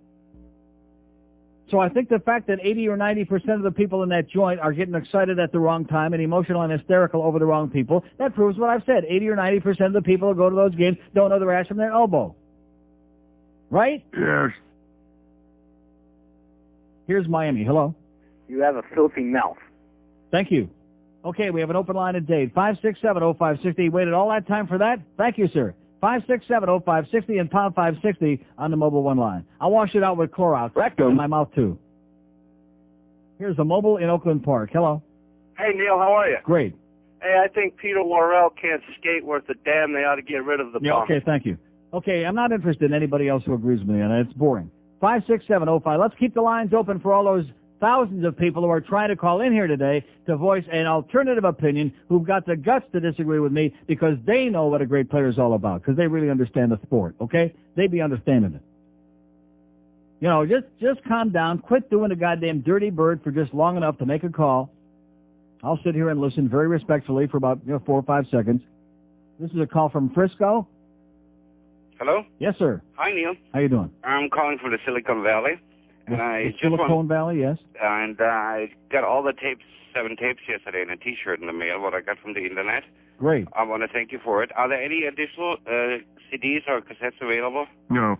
So I think the fact that 80 or 90% of the people in that joint are getting excited at the wrong time and emotional and hysterical over the wrong people, that proves what I've said. 80 or 90% of the people who go to those games don't know their ass from their elbow. Right? Yes. Here's Miami. Hello. You have a filthy mouth. Thank you. Okay, we have an open line at Dade. 567-0560. Waited all that time for that? Thank you, sir. 567-0560 and pound 560 on the mobile one line. I'll wash it out with Clorox in my mouth, too. Here's a mobile in Oakland Park. Hello. Hey, Neil, how are you? Great. Hey, I think Peter Worrell can't skate worth a damn. They ought to get rid of the bump. Okay, thank you. Okay, I'm not interested in anybody else who agrees with me, and it's boring. 56705. Let's keep the lines open for all those thousands of people who are trying to call in here today to voice an alternative opinion, who've got the guts to disagree with me because they know what a great player is all about, because they really understand the sport, okay? They be understanding it. You know, just calm down. Quit doing the goddamn dirty bird for just long enough to make a call. I'll sit here and listen very respectfully for about 4 or 5 seconds. This is a call from Frisco. Hello? Yes, sir. Hi, Neil. How you doing? I'm calling from the Silicon Valley. And I just Silicon Valley, yes. And I got all the tapes, 7 tapes yesterday, and a T-shirt in the mail, what I got from the internet. Great. I want to thank you for it. Are there any additional CDs or cassettes available? No.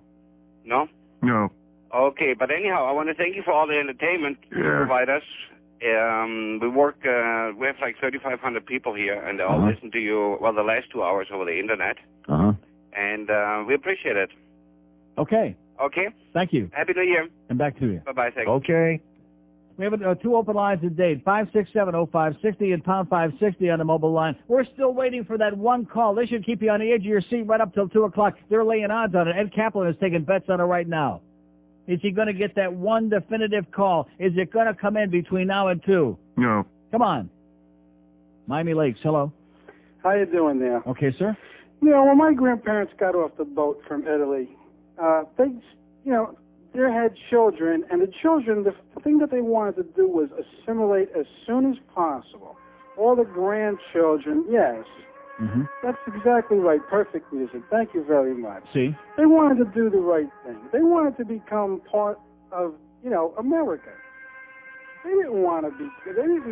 No? No. Okay, but anyhow, I want to thank you for all the entertainment you provide us. We have like 3,500 people here, and they all listen to you, well, the last 2 hours over the internet. And we appreciate it. Okay. Okay? Thank you. Happy New Year. And back to you. Bye-bye. Thanks. Okay. We have 2 open lines a date, 567-0560 and pound 560 on the mobile line. We're still waiting for that one call. This should keep you on the edge of your seat right up till 2 o'clock. They're laying odds on it. Ed Kaplan is taking bets on it right now. Is he going to get that one definitive call? Is it going to come in between now and 2? No. Come on. Miami Lakes, hello. How you doing there? Okay, sir. You know, when my grandparents got off the boat from Italy, they had children, and the children, the thing that they wanted to do was assimilate as soon as possible. All the grandchildren, yes. Mm-hmm. That's exactly right. Perfect music. Thank you very much. See? They wanted to do the right thing. They wanted to become part of, America. They didn't want to be, they didn't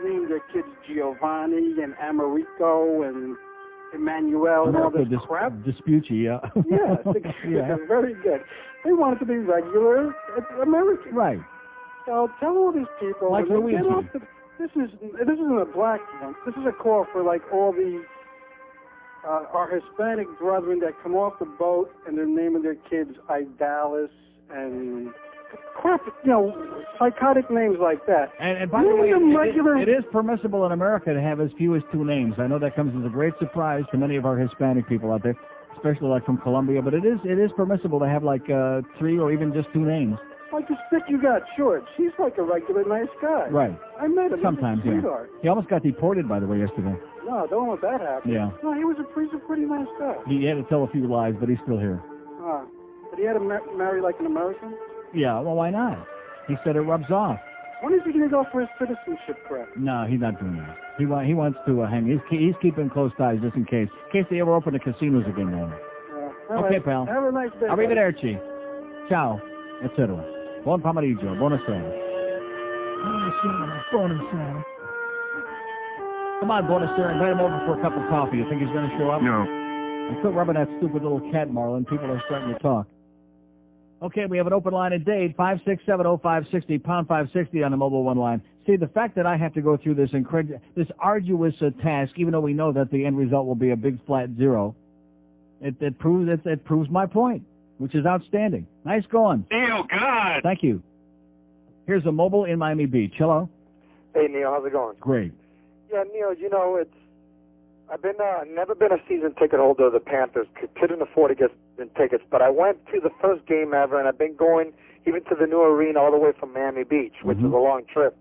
name their kids Giovanni and Americo and Emmanuel and all this crap. Vespucci, yeah. Yes, very good. They wanted to be regular Americans. Right. So tell all these people, like Luigi. This isn't a black one. This is a call for like all the our Hispanic brethren that come off the boat and they're naming their kids Idalis and crap, psychotic names like that. And by the way, it is permissible in America to have as few as 2 names. I know that comes as a great surprise to many of our Hispanic people out there, especially like from Colombia. But it is permissible to have like 3 or even just 2 names. Like the stick you got, George. He's like a regular nice guy. Right. I met him. Sometimes, he's a yeah. sweetheart. He almost got deported, by the way, yesterday. No, don't let that happen. Yeah. No, he's a pretty nice guy. He had to tell a few lies, but he's still here. But he had to marry like an American? Yeah, well, why not? He said it rubs off. When is he going to go for his citizenship crap? No, he's not doing that. He wants to hang. He's keeping close ties just in case they ever open the casinos again, man. Okay, pal. Have a nice day. Arrivederci. Ciao. Etc. Buon pomeriggio. Buonasera. Buonasera. Come on, Buonasera. Invite him over for a cup of coffee. You think he's going to show up? No. And quit rubbing that stupid little cat, Marlon. People are starting to talk. Okay, we have an open line at date, 567-0560, pound 560 on the mobile one line. See, the fact that I have to go through this arduous task, even though we know that the end result will be a big flat 0, it proves my point, which is outstanding. Nice going. Neil, God. Thank you. Here's a mobile in Miami Beach. Hello. Hey, Neil, how's it going? Great. Yeah, Neil, I've never been a season ticket holder of the Panthers. Couldn't afford to get tickets, but I went to the first game ever, and I've been going even to the new arena all the way from Miami Beach, which is a long trip.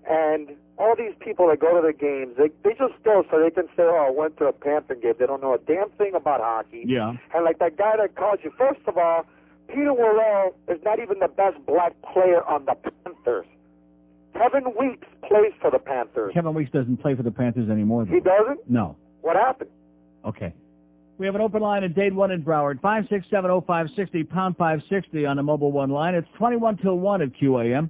And all these people that go to the games, they just go so they can say, oh, I went to a Panther game. They don't know a damn thing about hockey. Yeah. And like that guy that called you, first of all, Peter Worrell is not even the best black player on the Panthers. Kevin Weeks plays for the Panthers. Kevin Weeks doesn't play for the Panthers anymore, though. He doesn't? No. What happened? Okay. We have an open line at date 1 in Broward, 567-0560, pound 560 on the mobile one line. It's 21 till 1 at QAM.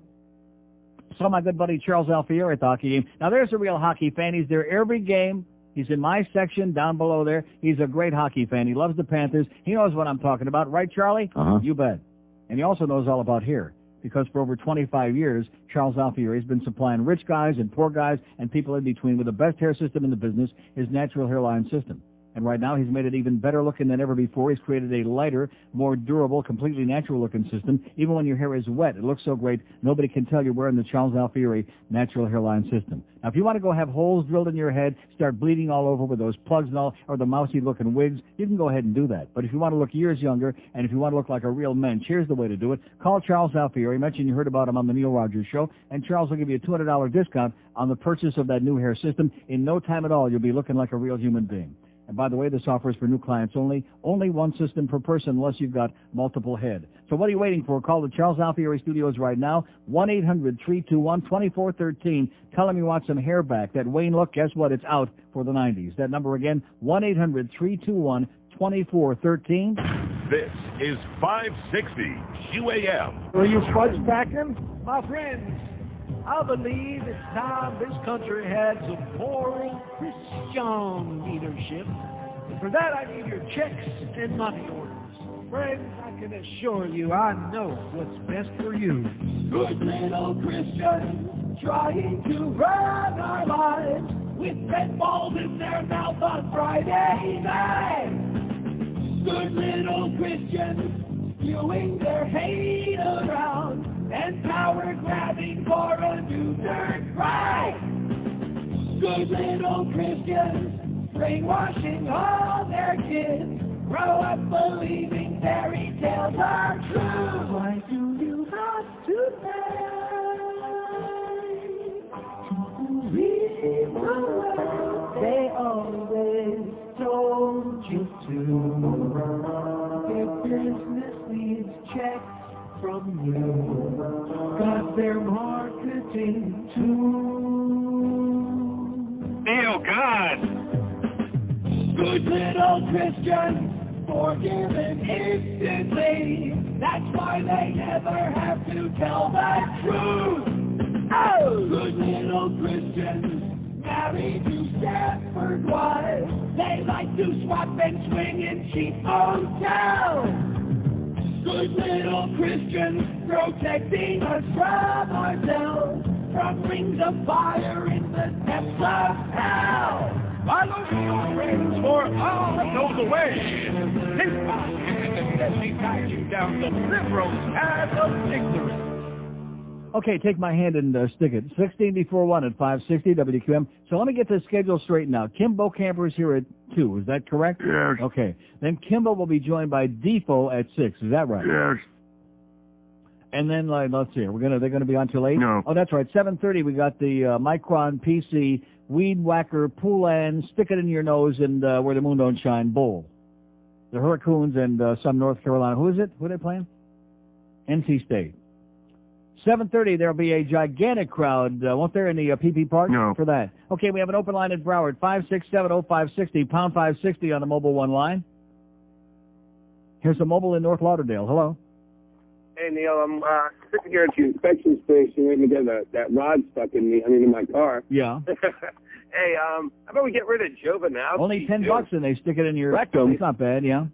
Saw my good buddy Charles Alfieri at the hockey game. Now, there's a real hockey fan. He's there every game. He's in my section down below there. He's a great hockey fan. He loves the Panthers. He knows what I'm talking about. Right, Charlie? Uh-huh. You bet. And he also knows all about here. Because for over 25 years, Charles Alfieri has been supplying rich guys and poor guys and people in between with the best hair system in the business, his natural hairline system. And right now, he's made it even better looking than ever before. He's created a lighter, more durable, completely natural looking system. Even when your hair is wet, it looks so great, nobody can tell you're wearing the Charles Alfieri natural hairline system. Now, if you want to go have holes drilled in your head, start bleeding all over with those plugs and all, or the mousy looking wigs, you can go ahead and do that. But if you want to look years younger, and if you want to look like a real mensch, here's the way to do it. Call Charles Alfieri. Mention you heard about him on the Neil Rogers Show, and Charles will give you a $200 discount on the purchase of that new hair system. In no time at all, you'll be looking like a real human being. And by the way, this offer is for new clients only. Only one system per person unless you've got multiple head. So what are you waiting for? Call the Charles Alfieri Studios right now. 1-800-321-2413. Tell them you want some hair back. That Wayne look, guess what? It's out for the 90s. That number again, 1-800-321-2413. This is 560 QAM. Were you fudge packing? My friends, I believe it's time this country had some moral Christian leadership. And for that, I need your checks and money orders. friends, I can assure you I know what's best for you. Good little Christians trying to run our lives with red balls in their mouth on Friday night. Good little Christians spewing their hate around and power grabbing for a new dirt right. Good little Christians brainwashing all their kids, grow up believing fairy tales are true. Why do you have to leave the world they always told you to? If business needs checks from you, got their marketing too. Oh, God. Good little Christians, forgiven instantly. That's why they never have to tell the truth. Oh! Good little Christians, married to Stepford wives. They like to swap and swing in cheap hotels. Good little Christians, protecting us from ourselves, from rings of fire in the depths of hell. Follow your friends, for all know the way. This podcast let me guide you down the liberal path of ignorance. Okay, take my hand and stick it. 16 before 1 at 560 WQM. So let me get this schedule straightened out. Kim Bocamper is here at 2. Is that correct? Yes. Okay. Then Kimball will be joined by Defo at 6. Is that right? Yes. And then, let's see, they're gonna be on till 8? No. Oh, that's right. 7:30, we got the Micron PC Weed Whacker Poulan Stick It in Your Nose and Where the Moon Don't Shine Bowl. The Hurricanes and some North Carolina. Who is it? Who are they playing? NC State. 7:30, there'll be a gigantic crowd, won't there, in the PP Park? No. For that. Okay, we have an open line at Broward, 567-0560, pound 560 on the mobile one line. Here's a mobile in North Lauderdale. Hello. Hey, Neil, I'm sitting here at the inspection station waiting to get that rod stuck in me, in my car. Yeah. Hey, how about we get rid of Jovanowski? Only $10 and they stick it in your rectum. It's not bad, yeah.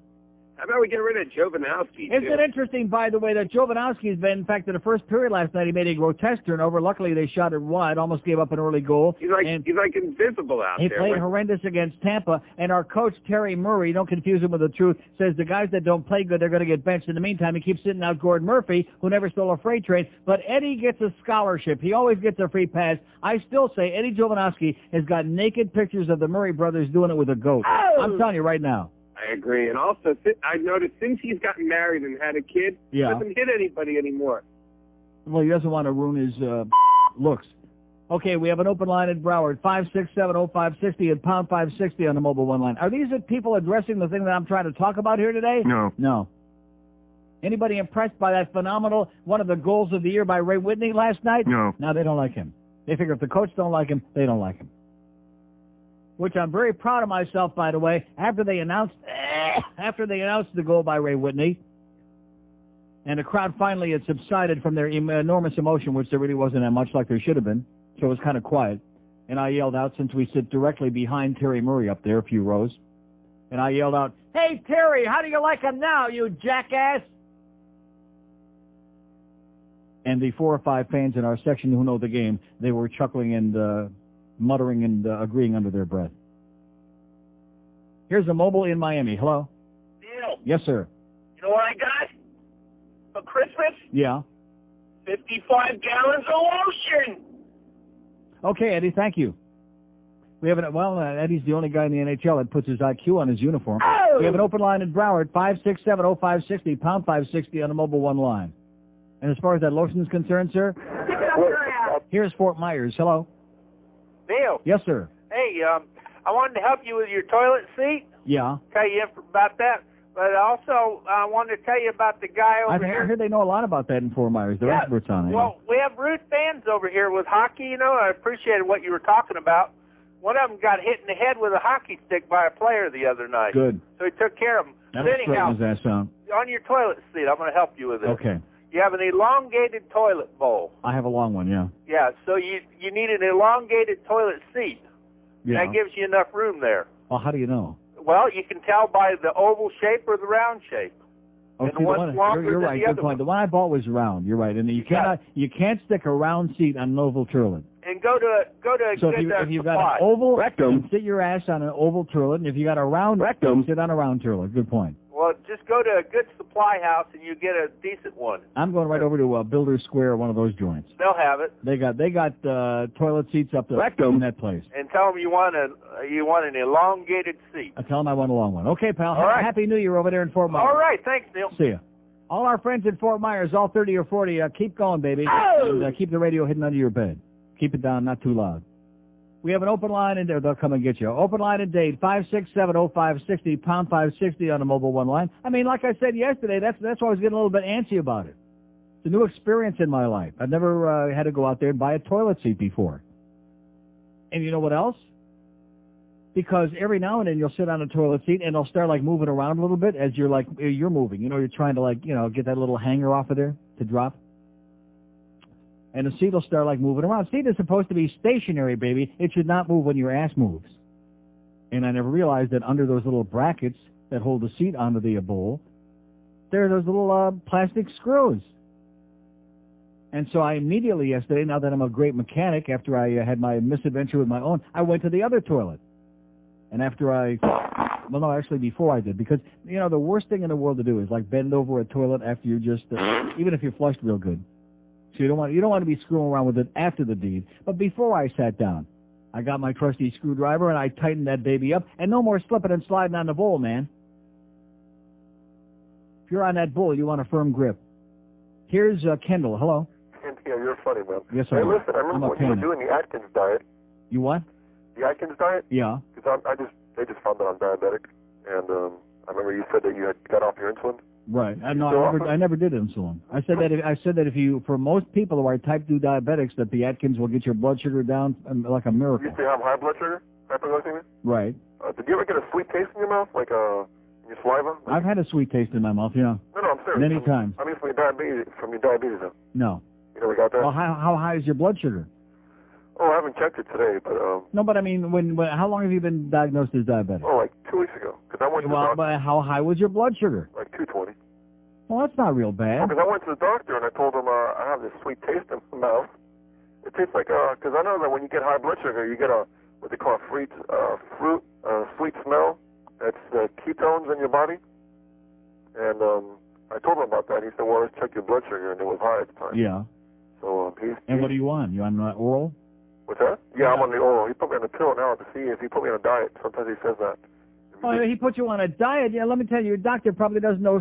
How about we get rid of Jovanowski, Isn't it interesting, by the way, that Jovanowski's been, in fact, in the first period last night, he made a grotesque turnover. Luckily, they shot it wide, almost gave up an early goal. He's like invisible out He there. played horrendous against Tampa, and our coach, Terry Murray, don't confuse him with the truth, says the guys that don't play good, they're going to get benched. In the meantime, he keeps sitting out Gordon Murphy, who never stole a freight train, but Eddie gets a scholarship. He always gets a free pass. I still say Eddie Jovanowski has got naked pictures of the Murray brothers doing it with a goat. Oh! I'm telling you right now. I agree. And also, I noticed since he's gotten married and had a kid, he doesn't hit anybody anymore. Well, he doesn't want to ruin his looks. Okay, we have an open line at Broward, 567-0560 and pound 560 on the mobile one line. Are these people addressing the thing that I'm trying to talk about here today? No. No. Anybody impressed by that phenomenal, one of the goals of the year by Ray Whitney last night? No. No, they don't like him. They figure if the coach don't like him, they don't like him. Which I'm very proud of myself, by the way, after they announced the goal by Ray Whitney, and the crowd finally had subsided from their enormous emotion, which there really wasn't that much like there should have been, so it was kind of quiet. And I yelled out, since we sit directly behind Terry Murray up there, a few rows, and I yelled out, "Hey, Terry, how do you like him now, you jackass?" And the 4 or 5 fans in our section who know the game, they were chuckling and muttering and agreeing under their breath. Here's a mobile in Miami. Hello? Neil, Yes, sir. you know what I got for Christmas? Yeah. 55 gallons of lotion. Okay, Eddie, thank you. We have Eddie's the only guy in the NHL that puts his IQ on his uniform. Oh! We have an open line in Broward, 567-0560, pound 560 on the mobile one line. And as far as that lotion is concerned, sir, here's Fort Myers. Hello? Neil. Yes, sir. Hey, I wanted to help you with your toilet seat. Yeah. Tell you about that. But also, I wanted to tell you about the guy over I here. heard they know a lot about that in Fort Myers. They're experts on it. Well, we have root fans over here with hockey, you know. I appreciated what you were talking about. One of them got hit in the head with a hockey stick by a player the other night. Good. So he took care of him. That'll But anyhow, straighten his ass out. on your toilet seat, I'm going to help you with this. Okay. You have an elongated toilet bowl. I have a long one, yeah. Yeah, so you need an elongated toilet seat. Yeah. That gives you enough room there. Well, how do you know? Well, you can tell by the oval shape or the round shape. Oh, and see, one's longer you're than right. the Good other point. one. The one I bought was round. You're right, and you can't stick a round seat on an oval toilet. And go to a So good if you've got supply. an oval rectum, sit your ass on an oval toilet, and if you got a round rectum, sit on a round toilet. Good point. Well, just go to a good supply house and you get a decent one. I'm going right over to Builder Square, one of those joints. They'll have it. They got toilet seats up to rectum in that place. And tell them you want an elongated seat. I tell them I want a long one. Okay, pal. All right. Happy New Year over there in Fort Myers. All right, thanks, Neil. See ya. All our friends in Fort Myers, all 30 or 40, keep going, baby. Oh! And, keep the radio hidden under your bed. Keep it down, not too loud. We have an open line in there. They'll come and get you. Open line in Dade, 567-0560, pound 560 on the mobile one line. I mean, like I said yesterday, that's why I was getting a little bit antsy about it. It's a new experience in my life. I've never had to go out there and buy a toilet seat before. And you know what else? Because every now and then you'll sit on a toilet seat and it'll start like moving around a little bit as you're moving. You know, you're trying to get that little hanger off of there to drop. And the seat will start like moving around. Seat is supposed to be stationary, baby. It should not move when your ass moves. And I never realized that under those little brackets that hold the seat onto the bowl, there are those little plastic screws. And so I immediately yesterday, now that I'm a great mechanic, after I had my misadventure with my own, I went to the other toilet. And before I did, because, you know, the worst thing in the world to do is like bend over a toilet after you just, even if you're flushed real good. So you don't want to be screwing around with it after the deed. But before I sat down, I got my trusty screwdriver and I tightened that baby up, and no more slipping and sliding on the bowl, man. If you're on that bowl, you want a firm grip. Here's Kendall. Hello. Yeah, you're funny, man. Yes, sir. Hey, listen, I remember when you were doing the Atkins diet. You what? The Atkins diet? Yeah. Because they just found that I'm diabetic, and I remember you said that you had got off your insulin. Right. I never did insulin. I said that if you, for most people who are type 2 diabetics, that the Atkins will get your blood sugar down like a miracle. You used to have high blood sugar, hypoglycemia. Right. Did you ever get a sweet taste in your mouth, like in your saliva? I've had a sweet taste in my mouth, yeah. No, I'm serious. Many times. I mean, from your diabetes, though. No. You never got that? Well, how high is your blood sugar? Oh, I haven't checked it today, but No, but I mean, how long have you been diagnosed as diabetic? Oh, like 2 weeks ago. Because I went to the doctor. But how high was your blood sugar? Like 220. Well, that's not real bad. Because I went to the doctor and I told him I have this sweet taste in my mouth. It tastes like because I know that when you get high blood sugar, you get what they call sweet smell. That's ketones in your body. And I told him about that. He said, "Well, let's check your blood sugar," and it was high at the time. Yeah. So And what are you on? You on oral? What's that? Yeah, I'm on the oral. He put me on the pill now to see if he put me on a diet. Sometimes he says that. Oh, he put you on a diet. Yeah, let me tell you, your doctor probably doesn't know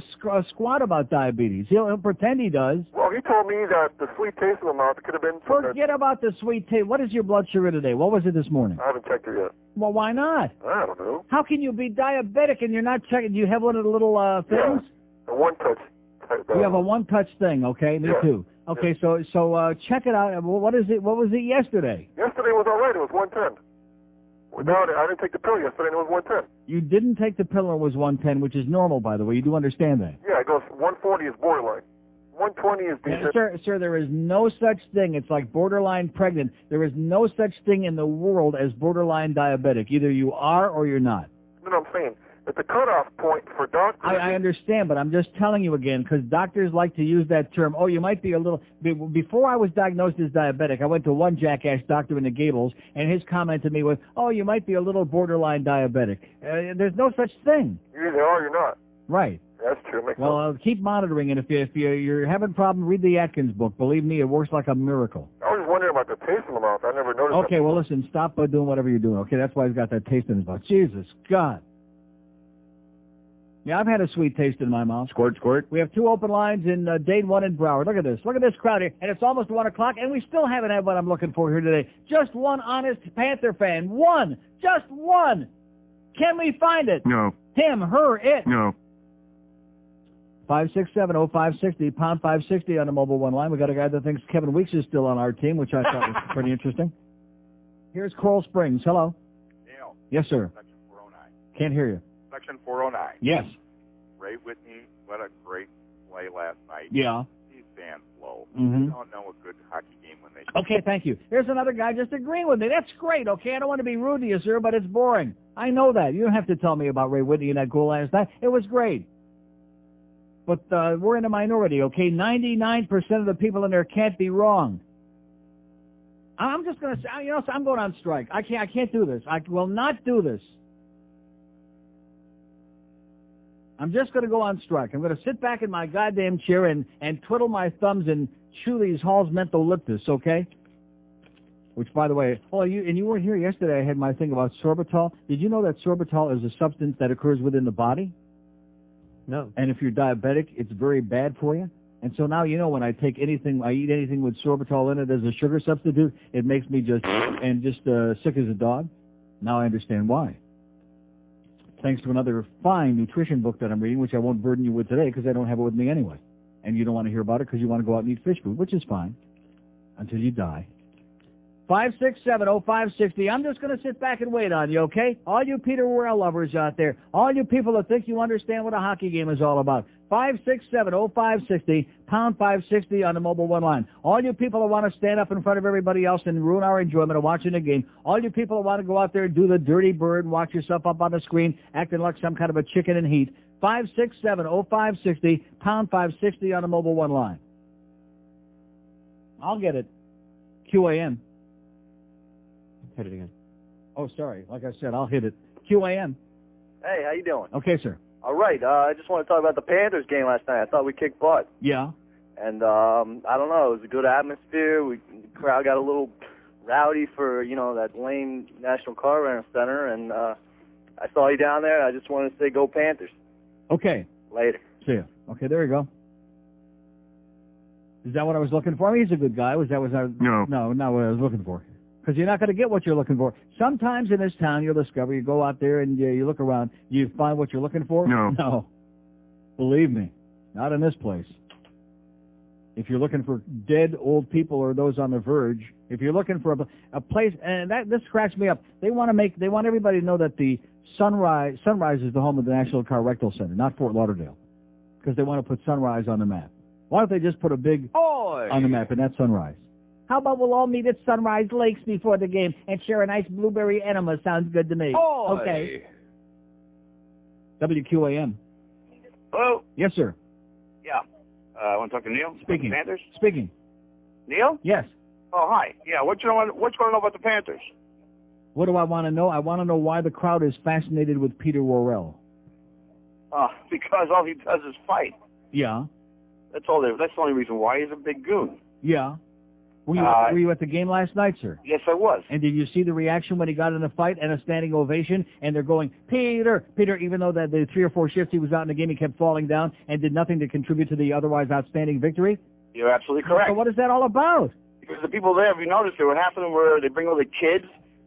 squat about diabetes. He'll pretend he does. Well, he told me that the sweet taste in the mouth could have been... Forget about the sweet taste. What is your blood sugar today? What was it this morning? I haven't checked it yet. Well, why not? I don't know. How can you be diabetic and you're not checking? Do you have one of the little things? Yeah, a one-touch. You have a one-touch thing, okay? Me too. Okay, so check it out. What is it? What was it yesterday? Yesterday was all right. It was 110. No, I didn't take the pill yesterday, and it was 110. You didn't take the pill and it was 110, which is normal, by the way. You do understand that? Yeah, it goes 140 is borderline. 120 is decent. Sir, there is no such thing. It's like borderline pregnant. There is no such thing in the world as borderline diabetic. Either you are or you're not. No, I'm saying that the cutoff point for doctors... I understand, but I'm just telling you again, because doctors like to use that term, oh, you might be a little... Before I was diagnosed as diabetic, I went to one jackass doctor in the Gables, and his comment to me was, oh, you might be a little borderline diabetic. There's no such thing. You either are or you're not. Right. That's true. Well, keep monitoring it. If you're having a problem, read the Atkins book. Believe me, it works like a miracle. I was just wondering about the taste in the mouth. I never noticed Okay, well, listen, stop doing whatever you're doing. Okay, that's why he's got that taste in his mouth. Jesus, God. Yeah, I've had a sweet taste in my mouth. Squirt, squirt. We have 2 open lines in Dade, 1 in Broward. Look at this. Look at this crowd here. And it's almost 1 o'clock, and we still haven't had what I'm looking for here today. Just one honest Panther fan. One. Just one. Can we find it? No. Him, her, it. No. 567-0560, pound 560 on the mobile one line. We got a guy that thinks Kevin Weeks is still on our team, which I thought was pretty interesting. Here's Coral Springs. Hello. Neil. Yes, sir. Section 409. Can't hear you. Section 409. Yes. Ray Whitney, what a great play last night. Yeah. These fans low. Mm-hmm. They don't know a good hockey game when they... Okay, thank you. There's another guy just agreeing with me. That's great, okay? I don't want to be rude to you, sir, but it's boring. I know that. You don't have to tell me about Ray Whitney and that goal last night. It was great. But we're in a minority, okay? 99% of the people in there can't be wrong. I'm just going to say, so I'm going on strike. I can't do this. I will not do this. I'm just going to go on strike. I'm going to sit back in my goddamn chair and twiddle my thumbs and chew these Hall's Mentholyptus, okay? Which, by the way, you weren't here yesterday. I had my thing about sorbitol. Did you know that sorbitol is a substance that occurs within the body? No. And if you're diabetic, it's very bad for you. And so now, when I take anything, I eat anything with sorbitol in it as a sugar substitute, it makes me just sick as a dog. Now I understand why. Thanks to another fine nutrition book that I'm reading, which I won't burden you with today because I don't have it with me anyway. And you don't want to hear about it because you want to go out and eat fish food, which is fine until you die. 567-0560. I'm just going to sit back and wait on you, okay? All you Peter Worrell lovers out there, all you people that think you understand what a hockey game is all about. 567-0560, pound 560 on the mobile one line. All you people that want to stand up in front of everybody else and ruin our enjoyment of watching the game. All you people that want to go out there and do the dirty bird and watch yourself up on the screen acting like some kind of a chicken in heat. 567-0560, pound 560 on the mobile one line. I'll get it. QAM. Hit it again. Oh, sorry. Like I said, I'll hit it. QAM. Hey, how you doing? Okay, sir. All right. I just want to talk about the Panthers game last night. I thought we kicked butt. Yeah. And I don't know. It was a good atmosphere. The crowd got a little rowdy for that lame National Car Rental Center, and I saw you down there. I just wanted to say go Panthers. Okay. Later. See ya. Okay, there you go. Is that what I was looking for? I mean, he's a good guy. No, not what I was looking for. Because you're not going to get what you're looking for. Sometimes in this town, you'll discover, you go out there and you look around, you find what you're looking for? No. Believe me, not in this place. If you're looking for dead old people or those on the verge, if you're looking for a place, and this cracks me up, they want everybody to know that the Sunrise is the home of the National Car Rental Center, not Fort Lauderdale, because they want to put Sunrise on the map. Why don't they just put a big on the map, and that's Sunrise? How about we'll all meet at Sunrise Lakes before the game and share a nice blueberry enema? Sounds good to me. Okay. WQAM. Hello? Yes, sir. Yeah. I want to talk to Neil? Speaking. Panthers? Speaking. Neil? Yes. Oh, hi. Yeah, what you want to know about the Panthers? What do I want to know? I want to know why the crowd is fascinated with Peter Worrell. Because all he does is fight. Yeah. That's the only reason why. He's a big goon. Yeah. Were you at the game last night, sir? Yes, I was. And did you see the reaction when he got in the fight and a standing ovation? And they're going, Peter, even though that the 3 or 4 shifts he was out in the game, he kept falling down and did nothing to contribute to the otherwise outstanding victory? You're absolutely correct. So what is that all about? Because the people there, if you notice, half of them they bring all the kids.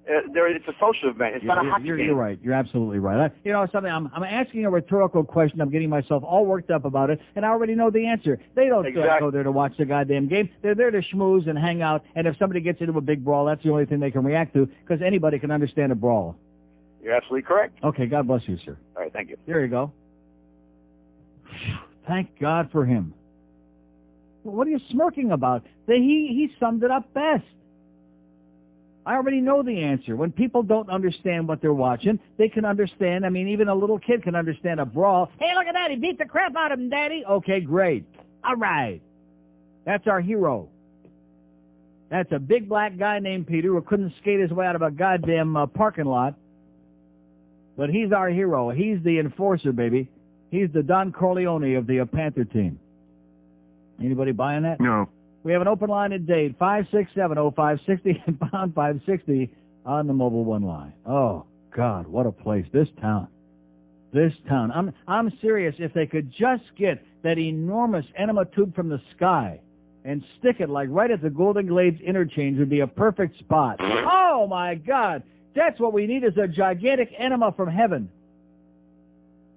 It's a social event. It's not a hockey game. You're right. You're absolutely right. Something. I'm asking a rhetorical question. I'm getting myself all worked up about it, and I already know the answer. They don't go there to watch the goddamn game. They're there to schmooze and hang out. And if somebody gets into a big brawl, that's the only thing they can react to, because anybody can understand a brawl. You're absolutely correct. Okay. God bless you, sir. All right. Thank you. There you go. Thank God for him. What are you smirking about? He summed it up best. I already know the answer. When people don't understand what they're watching, they can understand. I mean, even a little kid can understand a brawl. Hey, look at that. He beat the crap out of him, Daddy. Okay, great. All right. That's our hero. That's a big black guy named Peter who couldn't skate his way out of a goddamn parking lot. But he's our hero. He's the enforcer, baby. He's the Don Corleone of the Panther team. Anybody buying that? No. We have an open line at date, 567-0560 and pound 560 on the mobile one line. Oh, God, what a place. This town. I'm serious. If they could just get that enormous enema tube from the sky and stick it like right at the Golden Glades interchange would be a perfect spot. Oh, my God. That's what we need is a gigantic enema from heaven.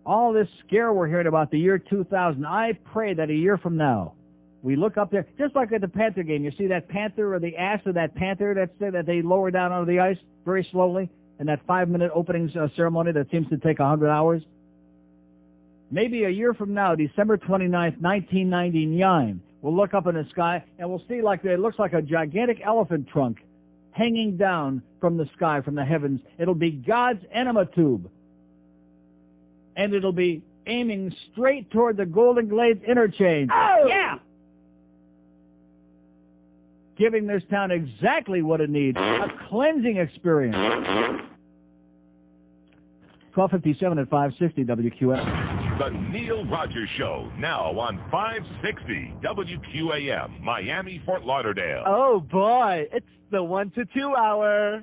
All this scare we're hearing about the year 2000, I pray that a year from now, we look up there, just like at the Panther game. You see that Panther or the ass of that Panther that they lower down onto the ice very slowly in that 5-minute opening ceremony that seems to take 100 hours? Maybe a year from now, December 29th, 1999, we'll look up in the sky and we'll see it looks like a gigantic elephant trunk hanging down from the sky, from the heavens. It'll be God's enema tube. And it'll be aiming straight toward the Golden Glades interchange. Oh! Yeah! Giving this town exactly what it needs, a cleansing experience. 1257 at 560 WQS. The Neil Rogers Show, now on 560 WQAM, Miami, Fort Lauderdale. Oh, boy. It's the 1 to 2 hour.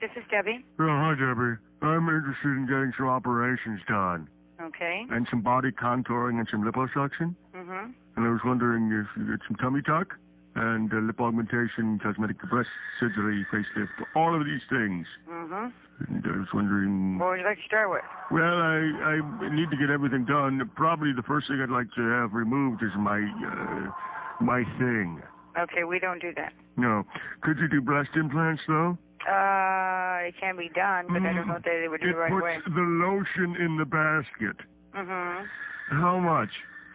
This is Debbie. Oh, hi, Debbie. I'm interested in getting some operations done. Okay. And some body contouring and some liposuction. Mm-hmm. And I was wondering if you get some tummy tuck and lip augmentation, cosmetic breast surgery, facelift, all of these things. Mm-hmm. And I was wondering... What would you like to start with? Well, I need to get everything done. Probably the first thing I'd like to have removed is my thing. Okay, we don't do that. No. Could you do breast implants, though? It can be done, but I don't know if they would do it right away. It puts the lotion in the basket. Mm-hmm. How much?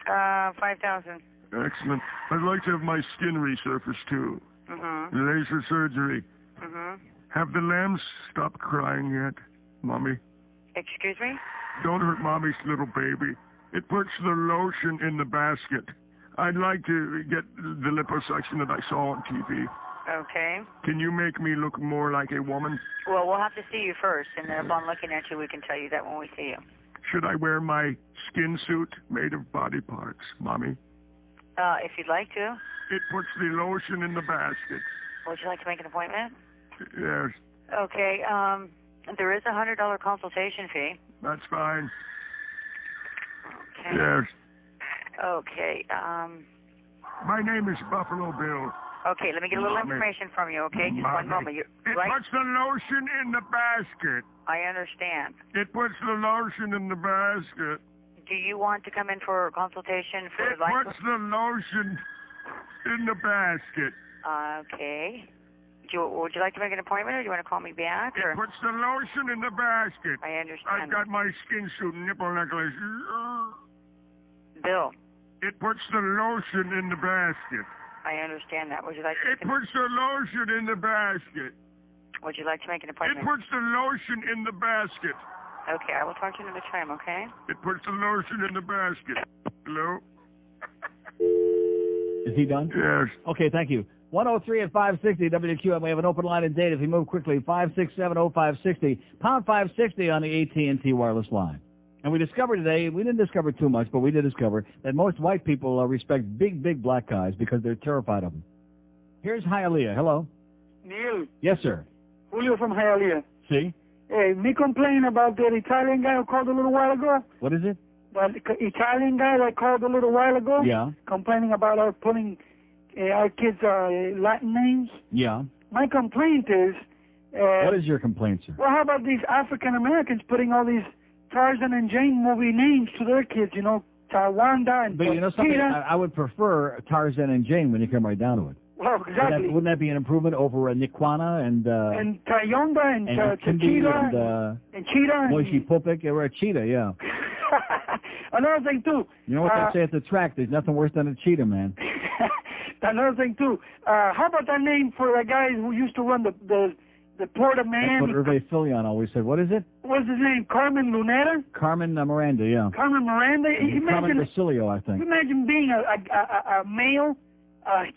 5,000. Excellent. I'd like to have my skin resurfaced, too. Mm-hmm. Laser surgery. Mm-hmm. Have the lambs stopped crying yet, Mommy? Excuse me? Don't hurt Mommy's little baby. It puts the lotion in the basket. I'd like to get the liposuction that I saw on TV. Okay. Can you make me look more like a woman? Well, we'll have to see you first, and then upon looking at you, we can tell you that when we see you. Should I wear my skin suit made of body parts, Mommy? If you'd like to. It puts the lotion in the basket. Would you like to make an appointment? Yes. Okay. There is a $100 consultation fee. That's fine. Okay. Yes. Okay. My name is Buffalo Bill. Okay, let me get a little Mommy. information from you, okay? Just one moment. It puts the lotion in the basket. I understand. It puts the lotion in the basket. Do you want to come in for a consultation for It puts the lotion in the basket. Okay. Would you like to make an appointment, or do you want to call me back? Or? It puts the lotion in the basket. I understand. I've got my skin suit and nipple necklace. Bill. It puts the lotion in the basket. I understand that. Would you like to It puts the lotion in the basket. Would you like to make an It appointment? puts the lotion in the basket. Okay, I will talk to you another time, okay? It puts the lotion in the basket. Hello? Is he done? Yes. Okay, thank you. 103 at 560 WQM. We have an open line in date. If you move quickly, 5670560, pound 560 on the AT&T wireless line. And we discovered today, we didn't discover too much, but we did discover that most white people respect big, big black guys because they're terrified of them. Here's Hialeah. Hello. Neil, Yes, sir. Julio from Hialeah. See? Hey, me complain about that Italian guy who called a little while ago. What is it? That Italian guy that called a little while ago. Yeah. Complaining about our putting our kids' Latin names. Yeah. My complaint is... what is your complaint, sir? Well, how about these African Americans putting all these Tarzan and Jane movie names to their kids, you know, Wanda and But you know something? Peter. I would prefer Tarzan and Jane when you come right down to it. Well, exactly. Wouldn't that be an improvement over Nikwana and Tayonda and Kimbi Cheetah and Cheetah. Moishi Popik? They were a cheetah, yeah. Another thing, too. You know what they say at the track? There's nothing worse than a cheetah, man. Another thing, too. How about that name for that guy who used to run the Port of Miami? That's what Hervé Filion always said. What is it? What's his name? Carmen Luneta? Carmen Miranda, yeah. Carmen Miranda? Carmen Basilio, I think. Imagine being a male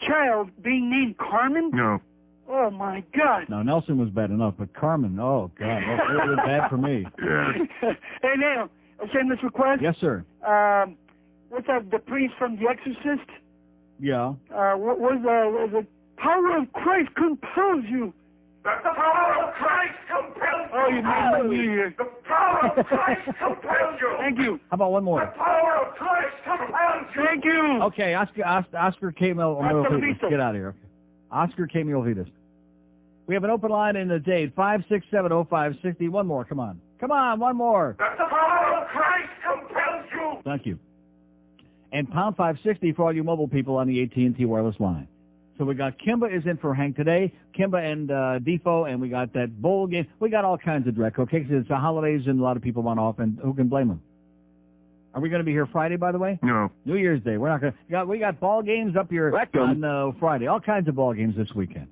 child being named Carmen? No. Oh, my God. No, Nelson was bad enough, but Carmen, oh, God, it was bad for me. Yeah. Hey, Neil, a shameless request? Yes, sir. What's that, the priest from The Exorcist? Yeah. What was the power of Christ compels you? The power of Christ compels you. Oh, you made me here. The power of Christ compels you. Thank you. How about one more? The power of Christ compels you. Thank you. Okay, Oscar K. Milvitas. Get out of here. Okay. Oscar K. Milvitas. We have an open line in the date, 5670560. One more, come on. Come on, one more. The power of Christ compels you. Thank you. And pound 560 for all you mobile people on the AT&T wireless line. So we got Kimba is in for Hank today. Kimba and Defoe, and we got that bowl game. We got all kinds of direct, okay? Because it's the holidays and a lot of people want off, and who can blame them? Are we going to be here Friday, by the way? No. New Year's Day. We're not going to. We got ball games up here on Friday. All kinds of ball games this weekend.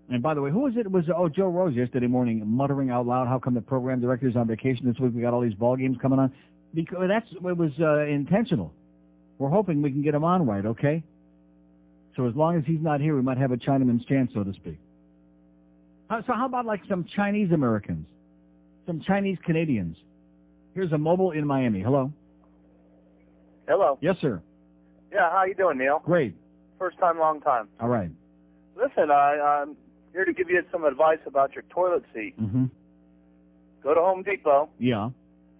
And by the way, who was it? It was Joe Rose yesterday morning muttering out loud, how come the program director's on vacation this week? We got all these ball games coming on. Because it was intentional. We're hoping we can get him on right, okay? So as long as he's not here, we might have a Chinaman's chance, so to speak. So how about like some Chinese Americans? Some Chinese Canadians? Here's a mobile in Miami. Hello? Hello. Yes, sir. Yeah, how you doing, Neil? Great. First time, long time. All right. Listen, I'm here to give you some advice about your toilet seat. Mm-hmm. Go to Home Depot. Yeah.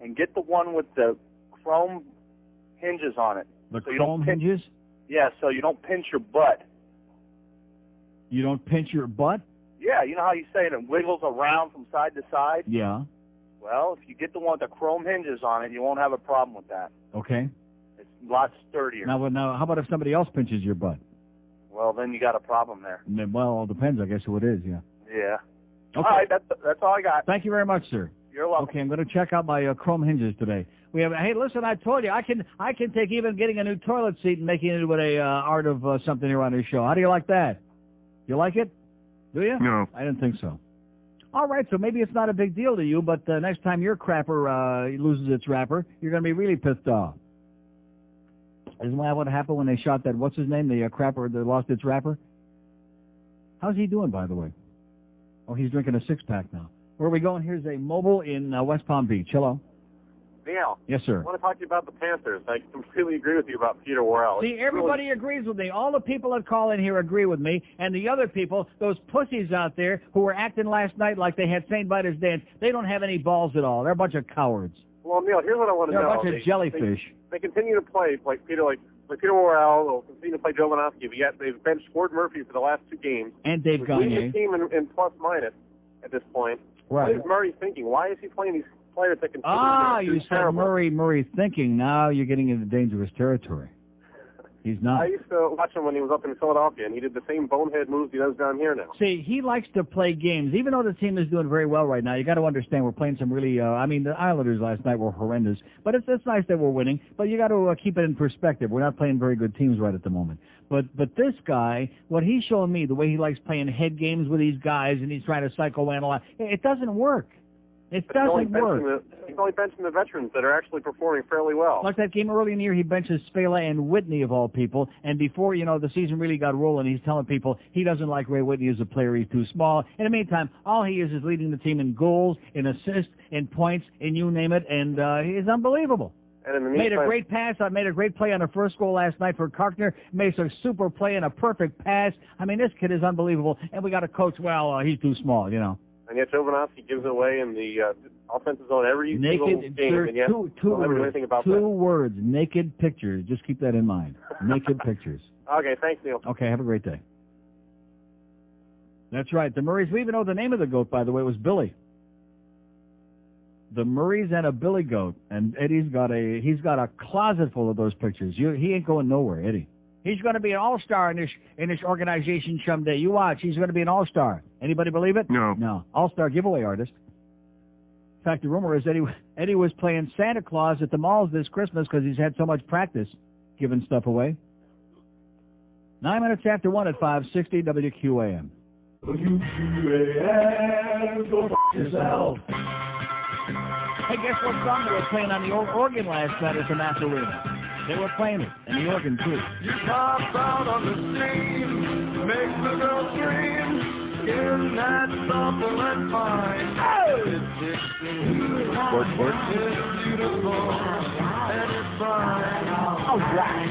And get the one with the chrome hinges on it. The so chrome hinges? Yeah, so you don't pinch your butt. You don't pinch your butt? Yeah, you know how you say it wiggles around from side to side? Yeah. Well, if you get the one with the chrome hinges on it, you won't have a problem with that. Okay. It's a lot sturdier. Now, how about if somebody else pinches your butt? Well, then you got a problem there. Well, it depends, I guess, who it is, yeah. Yeah. Okay. All right, that's all I got. Thank you very much, sir. You're welcome. Okay, I'm going to check out my chrome hinges today. We have. Hey, listen, I told you I can take even getting a new toilet seat and making it with a art of something here on this show. How do you like that? You like it? Do you? No. I didn't think so. All right, so maybe it's not a big deal to you, but next time your crapper loses its wrapper, you're going to be really pissed off. Isn't that what happened when they shot that, what's his name, the crapper that lost its wrapper? How's he doing, by the way? Oh, he's drinking a six-pack now. Where are we going? Here's a mobile in West Palm Beach. Hello. Neil. Yes, sir. I want to talk to you about the Panthers. I completely agree with you about Peter Worrell. See, everybody agrees with me. All the people that call in here agree with me, and the other people, those pussies out there who were acting last night like they had St. Vitus dance, they don't have any balls at all. They're a bunch of cowards. Well, Neil, here's what I want to know. They're a bunch of jellyfish. They continue to play like Peter Worrell. They'll continue to play Joe Manovsky, but yet they've benched Ford Murphy for the last two games. And Dave Gagne. Leading the team in plus minus at this point. Right. What is Murray thinking? Why is he playing these players that can? You said Murray thinking. Now you're getting into dangerous territory. He's not. I used to watch him when he was up in Philadelphia, and he did the same bonehead moves he does down here now. See, he likes to play games. Even though the team is doing very well right now, you got to understand we're playing some really, the Islanders last night were horrendous. But it's nice that we're winning. But you got to keep it in perspective. We're not playing very good teams right at the moment. But this guy, what he's showing me, the way he likes playing head games with these guys, and he's trying to psychoanalyze, it doesn't work. It doesn't work. He's only benching the veterans that are actually performing fairly well. Like that game early in the year, he benches Spela and Whitney, of all people. And before, the season really got rolling, he's telling people he doesn't like Ray Whitney as a player. He's too small. In the meantime, all he is leading the team in goals, in assists, in points, in you name it. And he's unbelievable. And in the meantime, made a great pass. I made a great play on the first goal last night for Karkner. Made a super play and a perfect pass. This kid is unbelievable. And we got a coach, he's too small, And yet Joe Manovsky gives it away in the offensive zone every single game. And yet two never do anything about two that. words, naked pictures. Just keep that in mind. Naked pictures. Okay, thanks, Neil. Okay, have a great day. That's right. The Murrays, we even know the name of the goat, by the way, was Billy. The Murrays and a Billy goat. And Eddie's got a closet full of those pictures. He ain't going nowhere, Eddie. He's going to be an all-star in this organization someday. You watch. He's going to be an all-star. Anybody believe it? No. No. All-star giveaway artist. In fact, the rumor is Eddie was playing Santa Claus at the malls this Christmas because he's had so much practice giving stuff away. 9 minutes after 1 at 560 WQAM. WQAM, go f*** yourself. Hey, guess what song they were playing on the organ last night at the Mass Arena? They were playing it, and the organ, too. You pop out on the scene, make the girl scream, in that supple and fine. Oh! It's 16. Sport. It's beautiful, and it's fine. All right.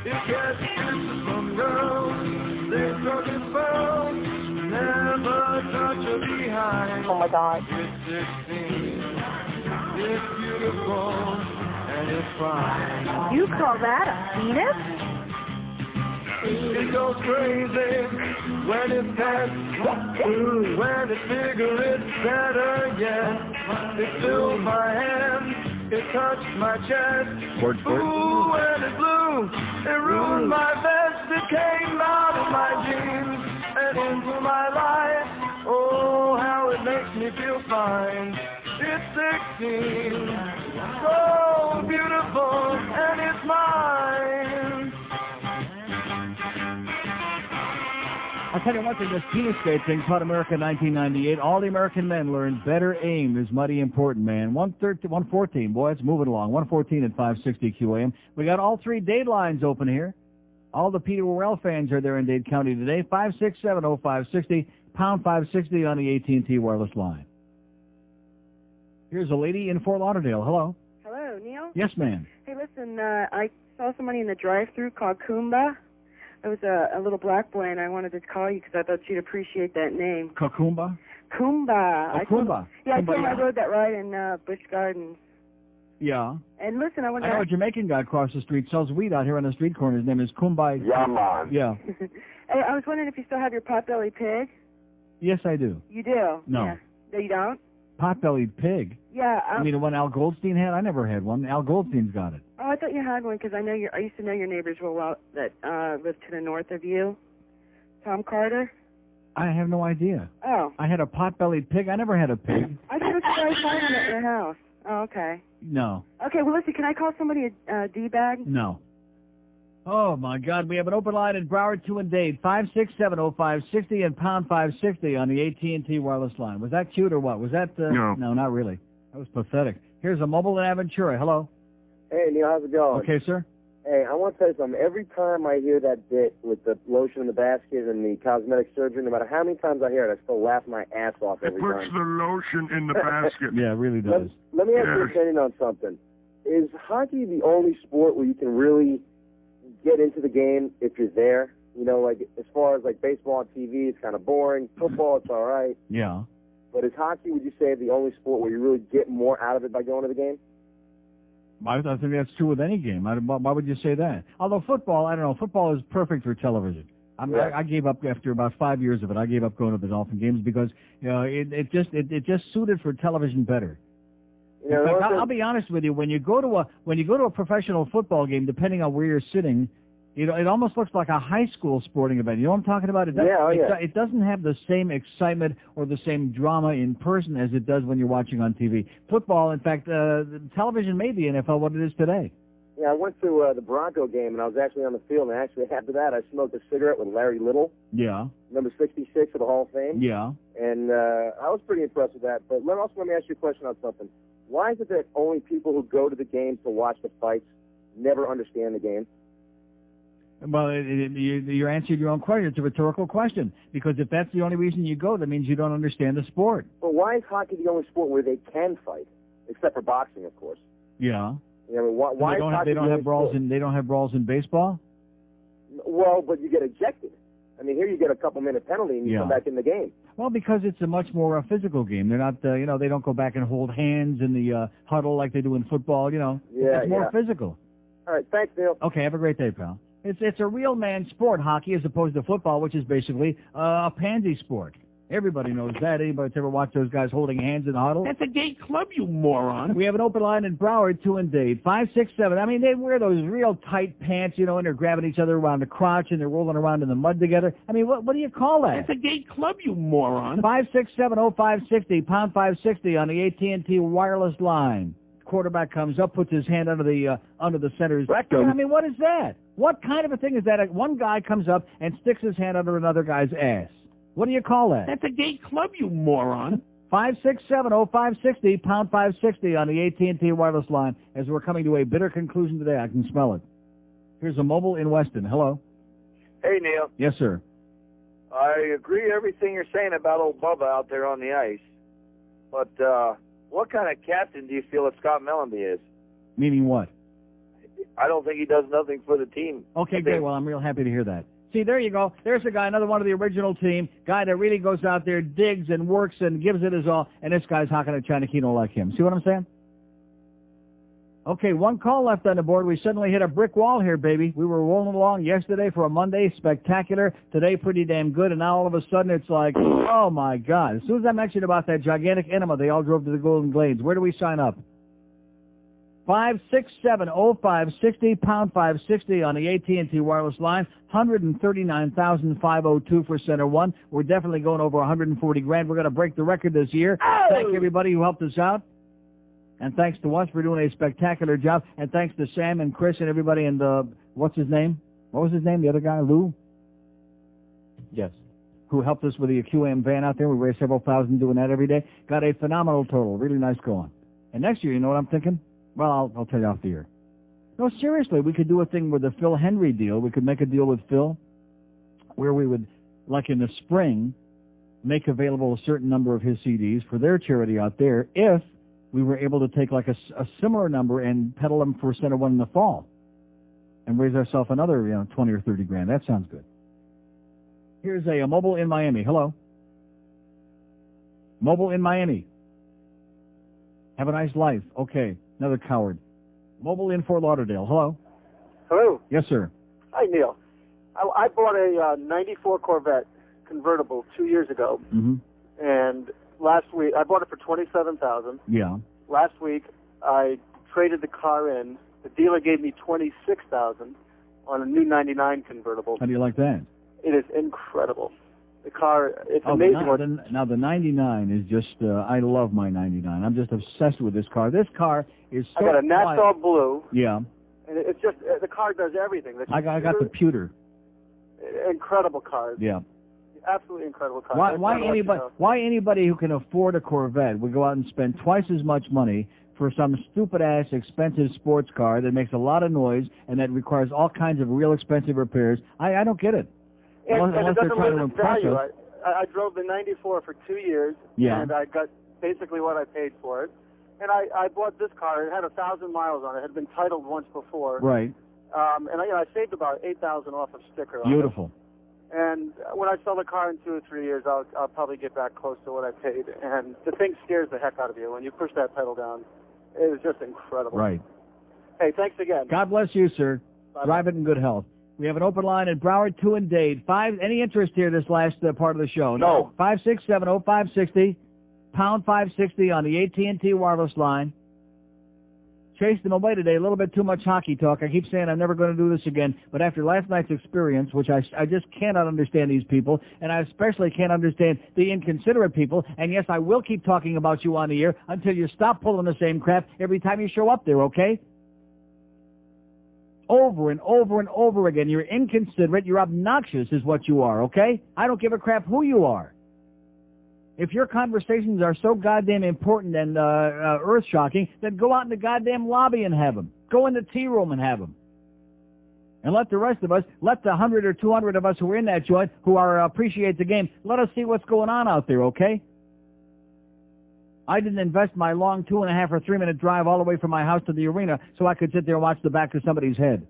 It gets kisses from girls, they drug and pearls, never touch her behind. Oh, my God. It's 16. It's beautiful. And it's fine. You call that a penis? It goes crazy when it's past. When it's bigger, it's better yet. It filled my hand, it touched my chest. Sport. Ooh, when it blew, it ruined my vest. It came out of my jeans and into my life. Oh, how it makes me feel fine. It's 16. So beautiful, and it's mine. I tell you one thing, this penis skate thing taught America in 1998. All the American men learned better aim is mighty important, man. 114, boy, it's moving along. 114 at 560 QAM. We got all 3 Dade lines open here. All the Peter Worrell fans are there in Dade County today. 567-0560, pound 560 on the AT&T wireless line. Here's a lady in Fort Lauderdale. Hello. Hello, Neil? Yes, ma'am. Hey, listen, I saw somebody in the drive-thru called Kumba. It was a little black boy, and I wanted to call you because I thought you'd appreciate that name. Kakumba? Kumba. Oh, Kumba. Yeah, I Kumba, told him I rode that ride in Busch Gardens. Yeah. And listen, I know a Jamaican guy across the street sells weed out here on the street corner. His name is Kumba. Yeah, man. Yeah. Hey, I was wondering if you still have your potbelly pig. Yes, I do. You do? No. Yeah. No, you don't? Pot-bellied pig? Yeah. I mean, the one Al Goldstein had? I never had one. Al Goldstein's got it. Oh, I thought you had one because I used to know your neighbors real well that lived to the north of you. Tom Carter? I have no idea. Oh. I had a pot-bellied pig. I never had a pig. I thought you guys had one at your house. Oh, okay. No. Okay, well, listen, can I call somebody a D-bag? No. Oh, my God. We have an open line in Broward 2 and Dade. 567-0560 and pound 560 on the AT&T wireless line. Was that cute or what? Was that... No. No, not really. That was pathetic. Here's a mobile in Aventura. Hello. Hey, Neil, how's it going? Okay, sir. Hey, I want to tell you something. Every time I hear that bit with the lotion in the basket and the cosmetic surgery, no matter how many times I hear it, I still laugh my ass off every It puts time. the lotion in the basket. Yeah, it really does. Let me ask your opinion on something. Is hockey the only sport where you can really get into the game if you're there? You know, like as far as like baseball on TV, it's kind of boring. Football, it's all right. Yeah. But is hockey, would you say, the only sport where you really get more out of it by going to the game? I think that's true with any game. Why would you say that? Although football, I don't know. Football is perfect for television. I gave up after about 5 years of it. I gave up going to the Dolphin games because it just suited for television better. In fact, I'll be honest with you. When you go to a professional football game, depending on where you're sitting, it almost looks like a high school sporting event. You know what I'm talking about? It doesn't have the same excitement or the same drama in person as it does when you're watching on TV. Football, in fact, television made the NFL what it is today. Yeah, I went to the Bronco game, and I was actually on the field, and actually after that, I smoked a cigarette with Larry Little. Yeah. Number 66 of the Hall of Fame. Yeah. And I was pretty impressed with that. But let me ask you a question on something. Why is it that only people who go to the games to watch the fights never understand the game? Well, you answered your own question. It's a rhetorical question. Because if that's the only reason you go, that means you don't understand the sport. But why is hockey the only sport where they can fight, except for boxing, of course? Yeah. You know, why they don't have brawls in baseball? Well, but you get ejected. I mean, here you get a couple-minute penalty and you come back in the game. Well, because it's a much more physical game. They're not, they don't go back and hold hands in the huddle like they do in football. It's more physical. All right, thanks, Neil. Okay, have a great day, pal. It's a real man sport, hockey, as opposed to football, which is basically a pansy sport. Everybody knows that. Anybody that's ever watched those guys holding hands in the huddle? That's a gay club, you moron. We have an open line in Broward, 2 and Dade. 567. I mean, they wear those real tight pants, and they're grabbing each other around the crotch, and they're rolling around in the mud together. I mean, what do you call that? That's a gay club, you moron. 567-0560, pound 560 on the AT&T wireless line. Quarterback comes up, puts his hand under the center's rectum. I mean, what is that? What kind of a thing is that? One guy comes up and sticks his hand under another guy's ass. What do you call that? That's a gay club, you moron. 567-0560, pound 560 on the AT&T wireless line. As we're coming to a bitter conclusion today, I can smell it. Here's a mobile in Weston. Hello. Hey, Neil. Yes, sir. I agree everything you're saying about old Bubba out there on the ice. But what kind of captain do you feel that Scott Mellenby is? Meaning what? I don't think he does nothing for the team. Okay, great. Well, I'm real happy to hear that. See, there you go. There's a guy, another one of the original team, guy that really goes out there, digs and works and gives it his all, and this guy's hocking a China Kino like him. See what I'm saying? Okay, one call left on the board. We suddenly hit a brick wall here, baby. We were rolling along yesterday for a Monday, spectacular. Today, pretty damn good, and now all of a sudden it's like, oh, my God. As soon as I mentioned about that gigantic enema, they all drove to the Golden Glades. Where do we sign up? 567-0560, pound 560 on the AT&T wireless line. 139,502 for Center 1. We're definitely going over 140 grand. We're going to break the record this year. Oh! Thank everybody who helped us out. And thanks to us for doing a spectacular job. And thanks to Sam and Chris and everybody and, what's his name? What was his name? The other guy? Lou? Yes. who helped us with the QAM van out there. We raised several thousand doing that every day. Got a phenomenal total. Really nice going. And next year, you know what I'm thinking? Well, I'll tell you off the air. No, seriously, we could do a thing with the Phil Henry deal. We could make a deal with Phil where we would, like in the spring, make available a certain number of his CDs for their charity out there if we were able to take like a similar number and peddle them for Center One in the fall and raise ourselves another 20 or 30 grand. That sounds good. Here's a mobile in Miami. Hello. Mobile in Miami. Have a nice life. Okay. Another coward. Mobile in Fort Lauderdale. Hello. Hello. Yes, sir. Hi, Neil. I bought a 94 Corvette convertible 2 years ago, and last week I bought it for $27,000. Yeah. Last week I traded the car in. The dealer gave me $26,000 on a new 99 convertible. How do you like that? It is incredible. The car, it's amazing. Now the 99 is just, I love my 99. I'm just obsessed with this car. This car is so I got a Nassau Blue. Yeah. And it's just, the car does everything. I got the pewter. Incredible car. Yeah. Absolutely incredible car. Why anybody who can afford a Corvette would go out and spend twice as much money for some stupid-ass expensive sports car that makes a lot of noise and that requires all kinds of real expensive repairs? I don't get it. And unless it they're doesn't trying to lose its impress value. us. I drove the 94 for 2 years, Yeah. and I got basically what I paid for it. And I bought this car. It had 1,000 miles on it. It had been titled once before. Right. And I saved about $8,000 off of sticker on it. Beautiful. And when I sell the car in 2 or 3 years, I'll probably get back close to what I paid. And the thing scares the heck out of you when you push that pedal down. It was just incredible. Right. Hey, thanks again. God bless you, sir. Bye-bye. Drive it in good health. We have an open line in Broward, 2 and Dade. Any interest here this last part of the show? No. 5670560, pound 560 on the AT&T wireless line. Chased them away today. A little bit too much hockey talk. I keep saying I'm never going to do this again. But after last night's experience, which I just cannot understand these people, and I especially can't understand the inconsiderate people, and yes, I will keep talking about you on the air until you stop pulling the same crap every time you show up there, okay? Over and over and over again. You're inconsiderate. You're obnoxious is what you are, okay? I don't give a crap who you are. If your conversations are so goddamn important and earth-shocking, then go out in the goddamn lobby and have them. Go in the tea room and have them. And let the rest of us, let the 100 or 200 of us who are in that joint, who appreciate the game, let us see what's going on out there, okay? I didn't invest my long 2.5 or 3 minute drive all the way from my house to the arena so I could sit there and watch the back of somebody's head.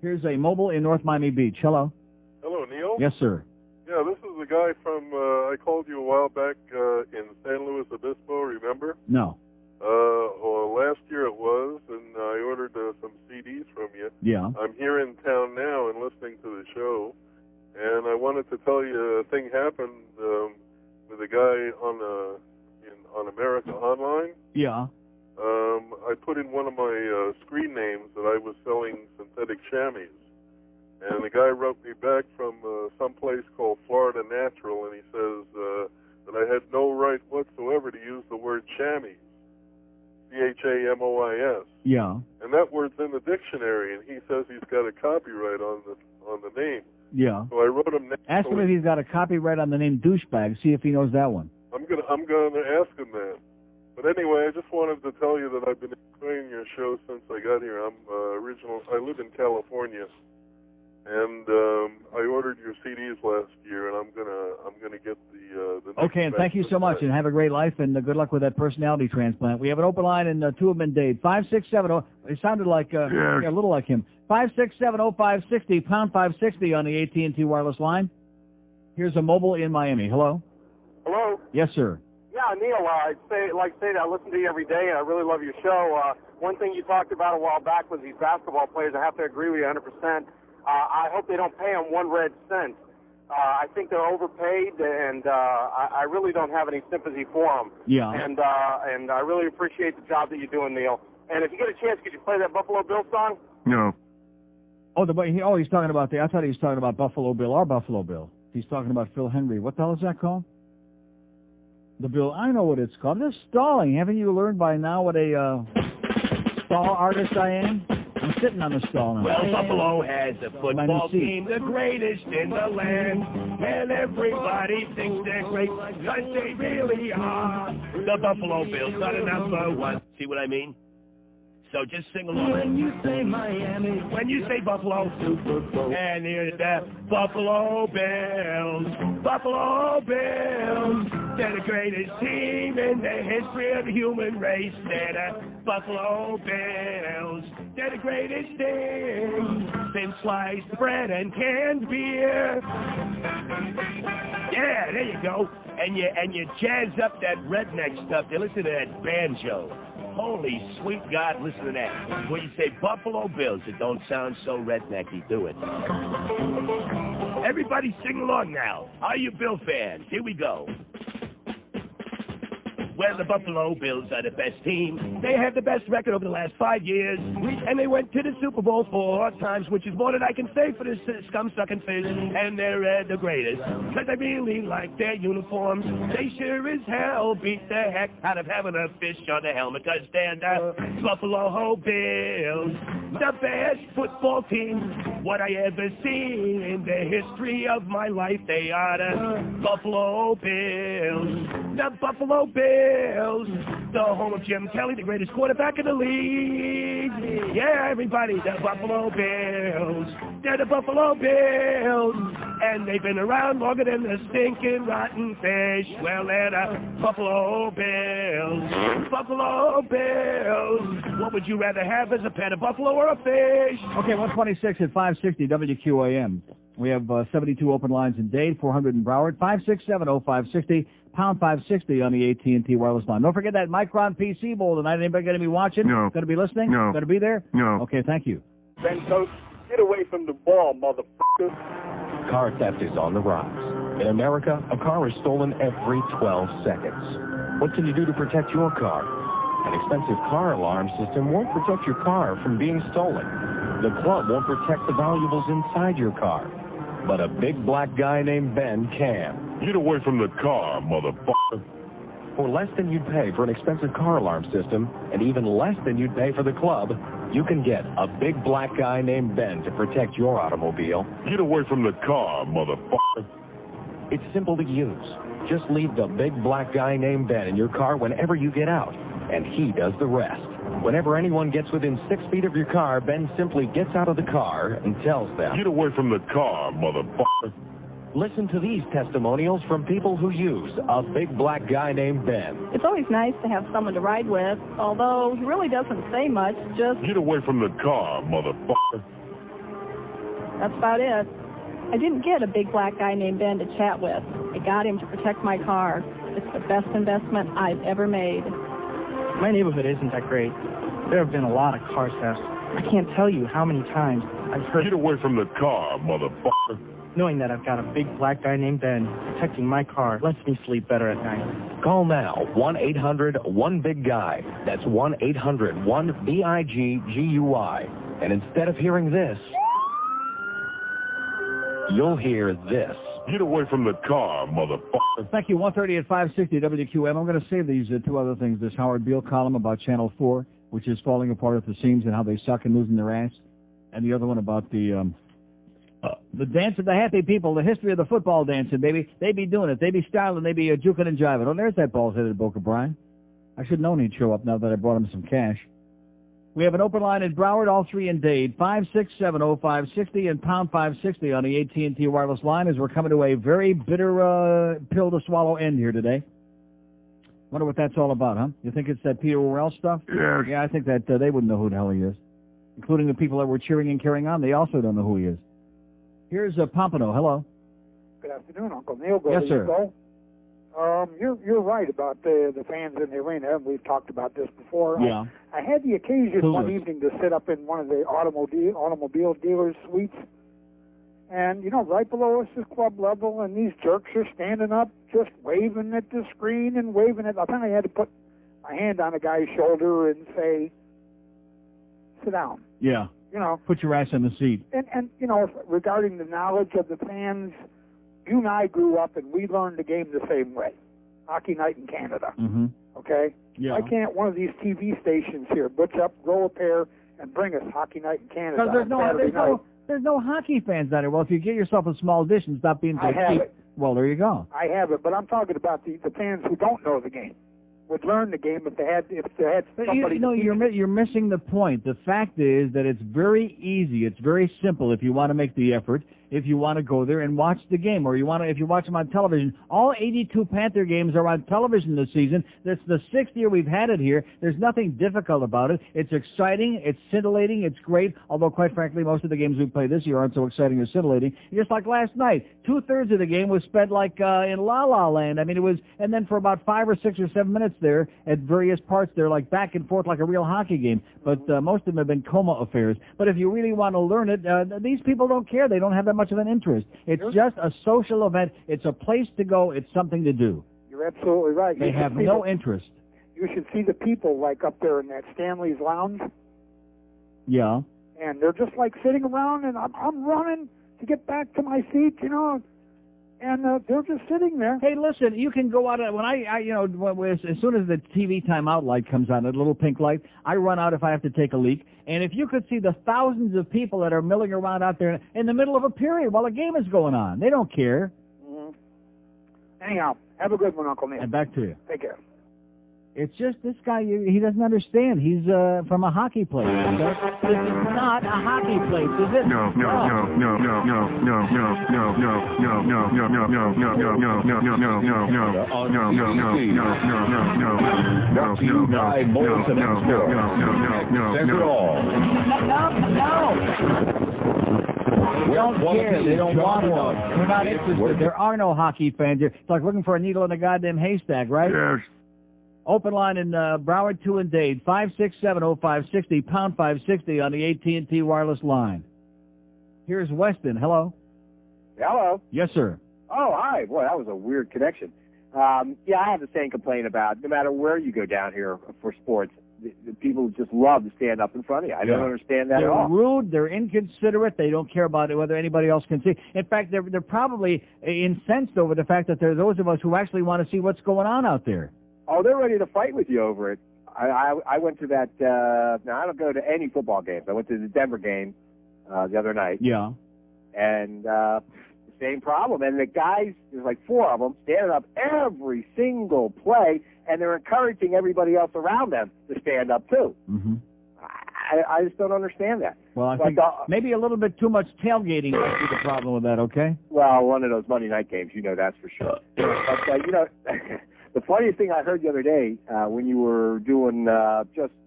Here's a mobile in North Miami Beach. Hello. Hello, Neil. Yes, sir. Yeah, this is the guy from, I called you a while back in San Luis Obispo, remember? No. Well, last year it was, and I ordered some CDs from you. Yeah. I'm here in town now and listening to the show, and I wanted to tell you a thing happened with a guy on America Online. Yeah. I put in one of my screen names that I was selling synthetic chamois. And the guy wrote me back from some place called Florida Natural, and he says that I had no right whatsoever to use the word chamois, CHAMOIS. Yeah. And that word's in the dictionary, and he says he's got a copyright on the name. Yeah. So I wrote him. Ask him if he's got a copyright on the name douchebag. See if he knows that one. I'm gonna ask him that. But anyway, I just wanted to tell you that I've been enjoying your show since I got here. I live in California. And I ordered your CDs last year, and I'm gonna get the next Okay, and thank you so much, and have a great life, and good luck with that personality transplant. We have an open line in 2 of them in Dade. 567. It sounded like a little like him. 5670560, pound 560 on the AT&T wireless line. Here's a mobile in Miami. Hello. Hello. Yes, sir. Yeah, Neil, I listen to you every day, and I really love your show. One thing you talked about a while back was these basketball players. I have to agree with you 100%. I hope they don't pay them 1 red cent. I think they're overpaid, and I really don't have any sympathy for them. Yeah. And I really appreciate the job that you're doing, Neil. And if you get a chance, could you play that Buffalo Bill song? No. Oh, he's talking about I thought he was talking about Buffalo Bill, our Buffalo Bill. He's talking about Phil Henry. What the hell is that called? The Bill. I know what it's called. This is stalling. Haven't you learned by now what a stall artist I am? I'm sitting on the stall now. Well, Buffalo has a football team, the greatest in the land. And everybody thinks they're great, because they really are. The Buffalo Bills are the number one. See what I mean? So just sing along. When you say Miami, when you say Buffalo, Super Bowl. And here's the Buffalo Bills. Buffalo Bills. They're the greatest team in the history of the human race. They're the Buffalo Bills. They're the greatest thing since sliced bread and canned beer. Yeah, there you go. And you jazz up that redneck stuff. You listen to that banjo. Holy sweet God, listen to that. When you say Buffalo Bills, it don't sound so rednecky, do it? Everybody sing along now. Are you Bill fans? Here we go. Well, the Buffalo Bills are the best team. They have the best record over the last 5 years. And they went to the Super Bowl 4 times, which is more than I can say for this scum-sucking fish. And they're the greatest. Because I really like their uniforms. They sure as hell beat the heck out of having a fish on the helmet. Because they're the Buffalo Bills. The best football team what I ever seen in the history of my life. They are the Buffalo Bills. The Buffalo Bills. The home of Jim Kelly, the greatest quarterback in the league. Yeah, everybody, the Buffalo Bills. They're the Buffalo Bills. And they've been around longer than the stinking rotten fish. Well, they're the Buffalo Bills. Buffalo Bills. What would you rather have as a pet, a buffalo or a fish? Okay, 126 at 560 WQAM. We have 72 open lines in Dade, 400 in Broward, 567-0560, pound 560 on the AT&T wireless line. Don't forget that Micron PC Bowl tonight. Anybody going to be watching? No. Going to be listening? No. Going to be there? No. Okay, thank you. Ben Coach, get away from the ball, motherfucker. Car theft is on the rise. In America, a car is stolen every 12 seconds. What can you do to protect your car? An expensive car alarm system won't protect your car from being stolen. The club won't protect the valuables inside your car. But a big black guy named Ben can. Get away from the car, motherfucker. For less than you'd pay for an expensive car alarm system, and even less than you'd pay for the club, you can get a big black guy named Ben to protect your automobile. Get away from the car, motherfucker. It's simple to use. Just leave the big black guy named Ben in your car whenever you get out, and he does the rest. Whenever anyone gets within 6 feet of your car, Ben simply gets out of the car and tells them, Get away from the car, motherfucker. Listen to these testimonials from people who use a big black guy named Ben. It's always nice to have someone to ride with, although he really doesn't say much, just... Get away from the car, motherfucker. That's about it. I didn't get a big black guy named Ben to chat with. I got him to protect my car. It's the best investment I've ever made. My neighborhood isn't that great. There have been a lot of car thefts. I can't tell you how many times I've heard... Get away from the car, motherfucker. Knowing that I've got a big black guy named Ben protecting my car lets me sleep better at night. Call now, 1-800-1BIG-GUY. That's 1-800-1-BIG-GUY. And instead of hearing this, you'll hear this. Get away from the car, motherfucker. Thank you. 1:30 at 560 WQM. I'm going to save these two other things. This Howard Beale column about Channel 4, which is falling apart at the seams and how they suck and losing their ass. And the other one about the dance of the happy people, the history of the football dancing, baby. They be doing it. They be styling. They be juking and jiving. Oh, there's that bald-headed Boca Brian. I should have known he'd show up now that I brought him some cash. We have an open line in Broward, all three in Dade, 567-0560 and pound 560 on the AT&T wireless line as we're coming to a very bitter pill to swallow end here today. Wonder what that's all about, huh? You think it's that Peter Worrell stuff? Yes. Yeah, I think that they wouldn't know who the hell he is. Including the people that were cheering and carrying on, they also don't know who he is. Here's Pompano. Hello. Good afternoon, Uncle Neil. Yes, sir. You're right about the fans in the arena. We've talked about this before. Yeah. I had the occasion one evening to sit up in one of the automobile dealers' suites, and right below us is club level, and these jerks are standing up, just waving at the screen and waving at. I finally had to put my hand on a guy's shoulder and say, "Sit down." Yeah. Put your ass in the seat. And regarding the knowledge of the fans, you and I grew up and we learned the game the same way. Hockey night in Canada. Mm-hmm. Okay? Yeah. Why can't one of these TV stations here butch up, grow a pair, and bring us Hockey Night in Canada. Because there's no hockey fans down here. Well, if you get yourself a small dish and stop being so cheap, well, there you go. I have it, but I'm talking about the fans who don't know the game. Would learn the game if they had somebody. You're missing the point. The fact is that it's very easy. It's very simple if you want to make the effort. If you want to go there and watch the game, or if you watch them on television. All 82 Panther games are on television this season. That's the 6th year we've had it here. There's nothing difficult about it. It's exciting. It's scintillating. It's great. Although, quite frankly, most of the games we play this year aren't so exciting or scintillating. Just like last night, 2/3 of the game was spent like in La La Land. I mean, it was, and then for about 5 or 6 or 7 minutes there at various parts there, like back and forth like a real hockey game. But most of them have been coma affairs. But if you really want to learn it, these people don't care. They don't have that much of an interest. It's just a social event. It's a place to go. It's something to do. You're absolutely right. They have no interest. You should see the people like up there in that Stanley's Lounge. Yeah. And they're just like sitting around, and I'm running to get back to my seat, you know. And they're just sitting there. Hey, listen, you can go out when as soon as the TV timeout light comes on, that little pink light, I run out if I have to take a leak. And if you could see the thousands of people that are milling around out there in the middle of a period while a game is going on, they don't care. Mm-hmm. Anyhow, have a good one, Uncle Nick. And back to you. Take care. It's just this guy, he doesn't understand. He's from a hockey place. Okay? This is not a hockey place, is it? No. We don't care. They don't want to know. We're not interested. There are no hockey fans here. It's like looking for a needle in a goddamn haystack, right? Yes. Open line in Broward 2 and Dade, 567-0560, pound 560 on the AT&T wireless line. Here's Weston. Hello. Hello. Yes, sir. Oh, hi. Boy, that was a weird connection. Yeah, I have the same complaint about no matter where you go down here for sports, the people just love to stand up in front of you. I don't understand that They're at all. rude. They're inconsiderate. They don't care about it, whether anybody else can see. In fact, they're probably incensed over the fact that there are those of us who actually want to see what's going on out there. Oh, they're ready to fight with you over it. I went to that. Now I don't go to any football games. I went to the Denver game the other night. Yeah. And the same problem. And the guys, there's like 4 of them standing up every single play, and they're encouraging everybody else around them to stand up too. Mm-hmm. I just don't understand that. Well, I think maybe a little bit too much tailgating might be the problem with that. Okay. Well, one of those Monday night games, you know, that's for sure. But you know. The funniest thing I heard the other day when you were doing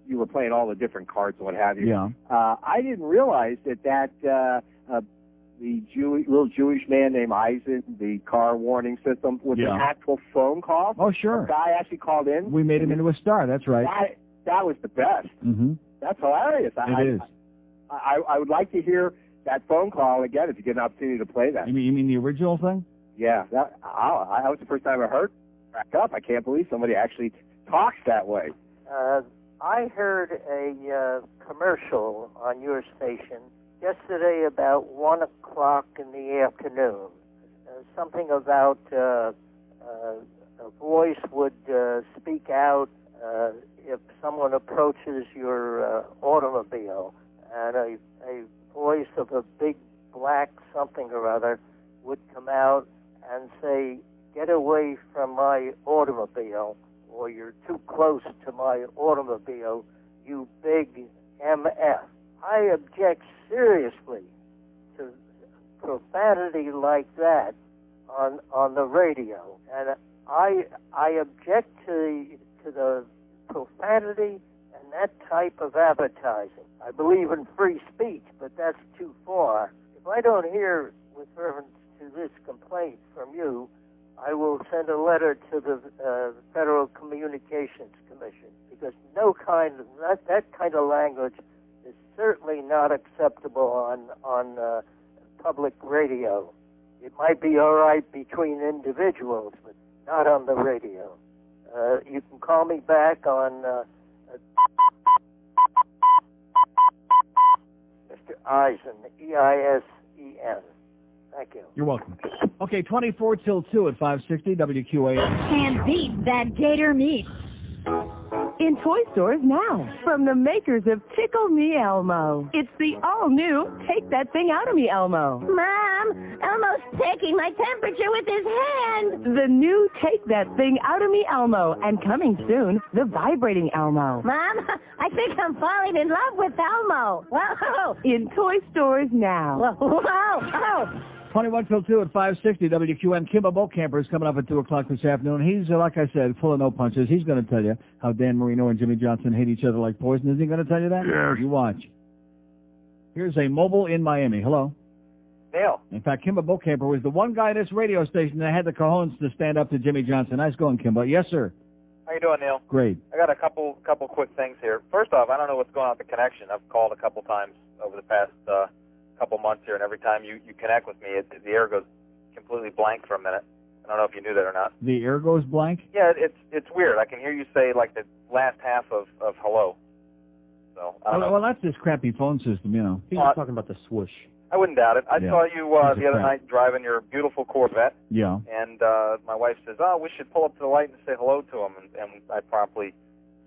you were playing all the different cards and what have you. Yeah. I didn't realize that the little Jewish man named Eisen, the car warning system, was an actual phone call. Oh, sure. A guy actually called in. We made him into a star. That's right. That was the best. Mm-hmm. That's hilarious. It is. I would like to hear that phone call again if you get an opportunity to play that. You mean the original thing? Yeah. That was the first time I heard. Back up. I can't believe somebody actually talks that way. I heard a commercial on your station yesterday about 1 o'clock in the afternoon. Something about a voice would speak out if someone approaches your automobile, and a voice of a big black something or other would come out and say, "Get away from my automobile," or "You're too close to my automobile, you big MF. I object seriously to profanity like that on the radio, and I object to the profanity and that type of advertising. I believe in free speech, but that's too far. If I don't hear with reference to this complaint from you, I will send a letter to the Federal Communications Commission, because that kind of language is certainly not acceptable on public radio. It might be all right between individuals, but not on the radio. You can call me back on Mr. Eisen, E-I-S-E-N. Thank you. You're welcome. Okay, 24 till 2 at 560 WQAM. Can't beat that gator meat. in toy stores now. From the makers of Tickle Me Elmo. It's the all-new Take That Thing Out of Me Elmo. Mom, Elmo's taking my temperature with his hand. The new Take That Thing Out of Me Elmo. And coming soon, the vibrating Elmo. Mom, I think I'm falling in love with Elmo. Whoa. In toy stores now. Whoa. 21 till 2 at 560 WQM. Kimba Boatcamper is coming up at 2 o'clock this afternoon. He's, like I said, full of no punches. He's going to tell you how Dan Marino and Jimmy Johnson hate each other like poison. Is he going to tell you that? Yes. You watch. Here's a mobile in Miami. Hello. Neil. In fact, Kimba Boatcamper was the one guy at this radio station that had the cojones to stand up to Jimmy Johnson. Nice going, Kimba. Yes, sir. How you doing, Neil? Great. I got a couple quick things here. First off, I don't know what's going on with the connection. I've called a couple times over the past couple months here, and every time you connect with me, the air goes completely blank for a minute. I don't know if you knew that or not. The air goes blank? Yeah, it's weird. I can hear you say like the last half of hello. So I don't know. Well, that's this crappy phone system, you know. He's talking about the swoosh. I wouldn't doubt it. I saw you the other night driving your beautiful Corvette. Yeah. And my wife says, "Oh, we should pull up to the light and say hello to him." And I promptly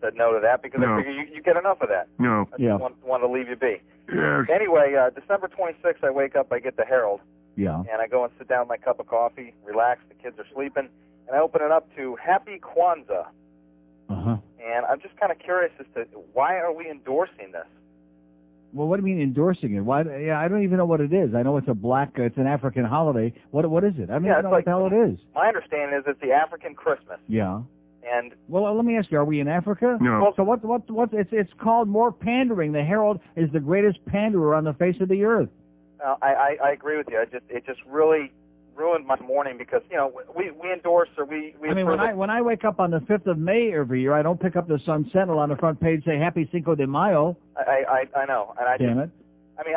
said no to that because I figure you get enough of that. No. I just want to leave you be. Yes. Anyway, December 26th, I wake up, I get the Herald. Yeah. And I go and sit down with my cup of coffee, relax, the kids are sleeping, and I open it up to Happy Kwanzaa. Uh-huh. And I'm just kind of curious as to why are we endorsing this? Well, what do you mean endorsing it? Why? Yeah, I don't even know what it is. I know it's it's an African holiday. What is it? I don't even know what the hell it is. My understanding is it's the African Christmas. Yeah. And well, let me ask you: are we in Africa? No. Well, so what? It's called more pandering. The Herald is the greatest panderer on the face of the earth. I agree with you. It just really ruined my morning because we endorse or we. I mean, when I wake up on the 5th of May every year, I don't pick up the Sun Sentinel on the front page say Happy Cinco de Mayo. I know, and Damn it. I mean,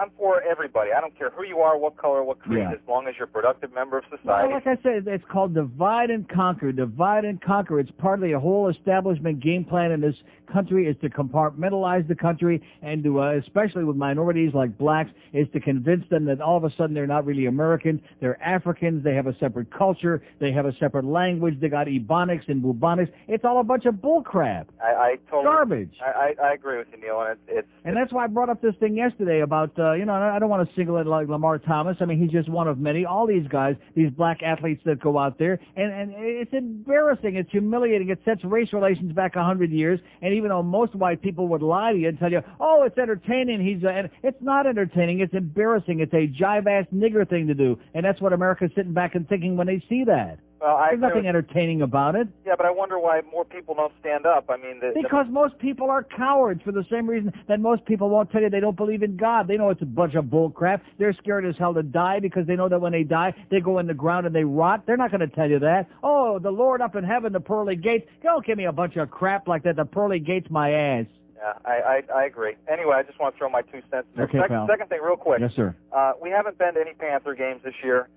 I'm for everybody. I don't care who you are, what color, what creed, as long as you're a productive member of society. Well, like I said, it's called divide and conquer. Divide and conquer. It's partly a whole establishment game plan in this country is to compartmentalize the country and to, especially with minorities like blacks, is to convince them that all of a sudden they're not really Americans. They're Africans. They have a separate culture. They have a separate language. They got Ebonics and Bubonics. It's all a bunch of bullcrap. I totally garbage. I agree with you, Neil, and and that's why I brought up this thing yesterday about I don't want to single it like Lamar Thomas. I mean, he's just one of many. All these guys, these black athletes that go out there, and it's embarrassing. It's humiliating. It sets race relations back 100 years. And even though most white people would lie to you and tell you, oh, it's entertaining, and it's not entertaining. It's embarrassing. It's a jive-ass nigger thing to do. And that's what America's sitting back and thinking when they see that. Well, There's nothing entertaining about it. Yeah, but I wonder why more people don't stand up. I mean, because most people are cowards for the same reason that most people won't tell you they don't believe in God. They know it's a bunch of bull crap. They're scared as hell to die because they know that when they die, they go in the ground and they rot. They're not going to tell you that. Oh, the Lord up in heaven, the pearly gates. Don't give me a bunch of crap like that. The pearly gates, my ass. Yeah, I agree. Anyway, I just want to throw my 2 cents in there. Okay, pal. Second thing, real quick. Yes, sir. We haven't been to any Panther games this year.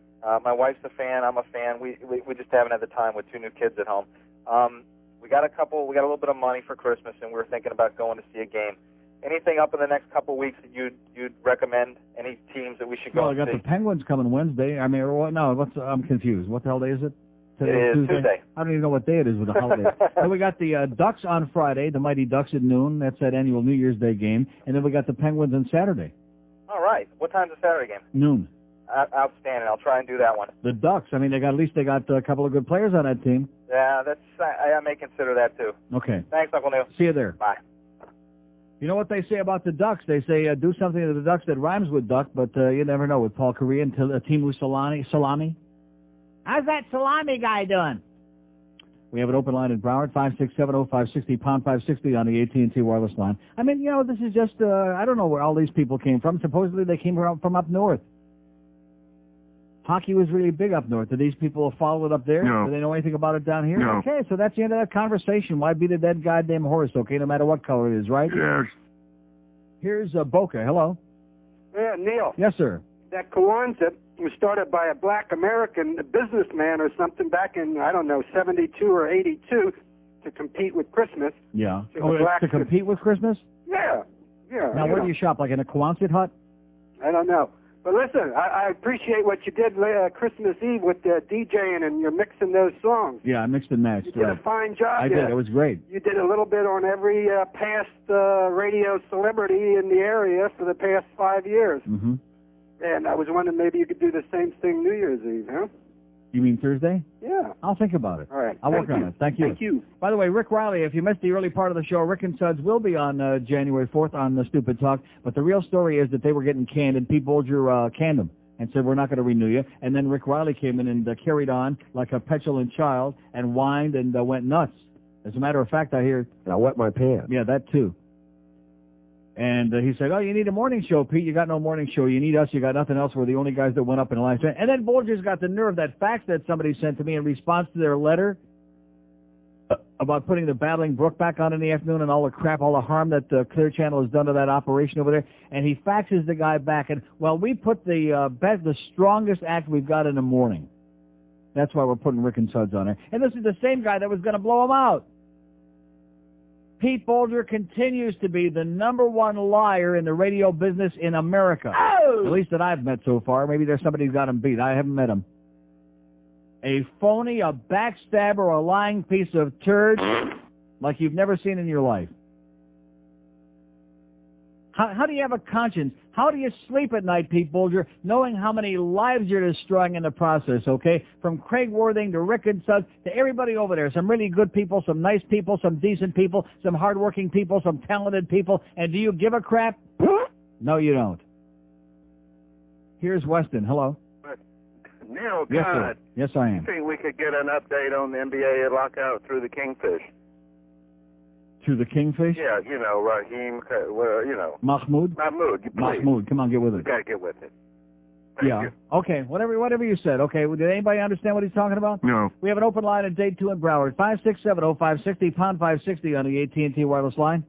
My wife's a fan. I'm a fan. We just haven't had the time with 2 new kids at home. We got a little bit of money for Christmas, and we were thinking about going to see a game. Anything up in the next couple of weeks that you'd recommend? Any teams that we should go Well, I and got see? the Penguins coming Wednesday. I mean, I'm confused. What the hell day is it? It is Tuesday. I don't even know what day it is with the holiday. Then we got the Ducks on Friday, the Mighty Ducks at noon. That's that annual New Year's Day game. And then we got the Penguins on Saturday. All right. What time's the Saturday game? Noon. Outstanding. I'll try and do that one. The Ducks. I mean, at least they got a couple of good players on that team. Yeah, I may consider that too. Okay. Thanks, Uncle Neil. See you there. Bye. You know what they say about the Ducks? They say do something to the Ducks that rhymes with duck, but you never know with Paul Correa and Timu Salami. How's that salami guy doing? We have an open line in Broward, 5670560, pound 560 on the AT&T wireless line. I mean, this is just, I don't know where all these people came from. Supposedly they came from up north. Hockey was really big up north. Do these people follow it up there? No. Do they know anything about it down here? No. Okay, so that's the end of that conversation. Why beat a dead goddamn horse, okay, no matter what color it is, right? Yes. Here's Boca. Hello. Yeah, Neil. Yes, sir. That Kwanzaa was started by a black American businessman or something back in, 72 or 82 to compete with Christmas. Yeah. So To compete with Christmas? Yeah. Now, where do you shop? Like in a Quonset hut? I don't know. But listen, I appreciate what you did Christmas Eve with DJing, and you're mixing those songs. Yeah, I mixed and matched. You did a fine job. I did. It was great. You did a little bit on every past radio celebrity in the area for the past 5 years. Mm-hmm. And I was wondering maybe you could do the same thing New Year's Eve, huh? You mean Thursday? Yeah. I'll think about it. All right. I'll work on it. Thank you. Thank you. By the way, Rick Riley, if you missed the early part of the show, Rick and Suds will be on January 4th on the Stupid Talk. But the real story is that they were getting canned, and Pete Bolger canned them and said, we're not going to renew you. And then Rick Riley came in and carried on like a petulant child and whined and went nuts. As a matter of fact, I hear... And I wet my pants. Yeah, that too. And he said, oh, you need a morning show, Pete. You got no morning show. You need us. You got nothing else. We're the only guys that went up in the last minute. And then Bolger's got the nerve, that fax that somebody sent to me in response to their letter about putting the Battling Brook back on in the afternoon and all the crap, all the harm that Clear Channel has done to that operation over there. And he faxes the guy back. And, well, we put the strongest act we've got in the morning. That's why we're putting Rick and Suds on there. And this is the same guy that was going to blow him out. Pete Bolger continues to be the #1 liar in the radio business in America. Oh! At least that I've met so far. Maybe there's somebody who's got him beat. I haven't met him. A phony, a backstabber, a lying piece of turd like you've never seen in your life. How do you have a conscience? How do you sleep at night, Pete Bolger, knowing how many lives you're destroying in the process, okay? From Craig Worthing to Rick and Suds to everybody over there. Some really good people, some nice people, some decent people, some hardworking people, some talented people. And do you give a crap? No, you don't. Here's Weston. Hello. Neil, Yes, God, sir. Yes, I you am. think we could get an update on the NBA lockout through the Kingfish? To the Kingfish? Yeah, you know, Raheem, well, you know. Mahmoud? Mahmoud, please. Mahmoud, come on, get with We it. got to get with it. Thank Yeah. you. Okay, whatever you said. Okay, well, did anybody understand what he's talking about? No. We have an open line at Day 2 in Broward, 5670560, pound 560 on the AT&T wireless line.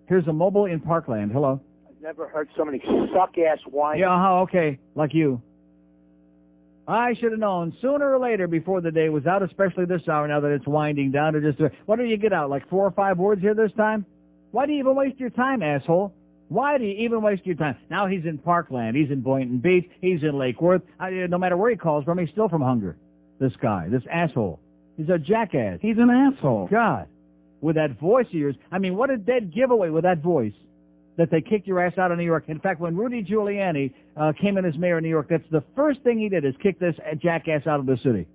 Here's a mobile in Parkland. Hello. I've never heard so many suck-ass whining. Yeah, okay, like you. I should have known sooner or later before the day was out, especially this hour now that it's winding down to just... What do you get out, like 4 or 5 words here this time? Why do you even waste your time, asshole? Why do you even waste your time? Now he's in Parkland, he's in Boynton Beach, he's in Lake Worth. No matter where he calls from, he's still from Hunger. This guy, this asshole. He's a jackass. He's an asshole. God. With that voice of yours. I mean, what a dead giveaway with that voice. That they kicked your ass out of New York. In fact, when Rudy Giuliani came in as mayor of New York, that's the first thing he did is kick this jackass out of the city.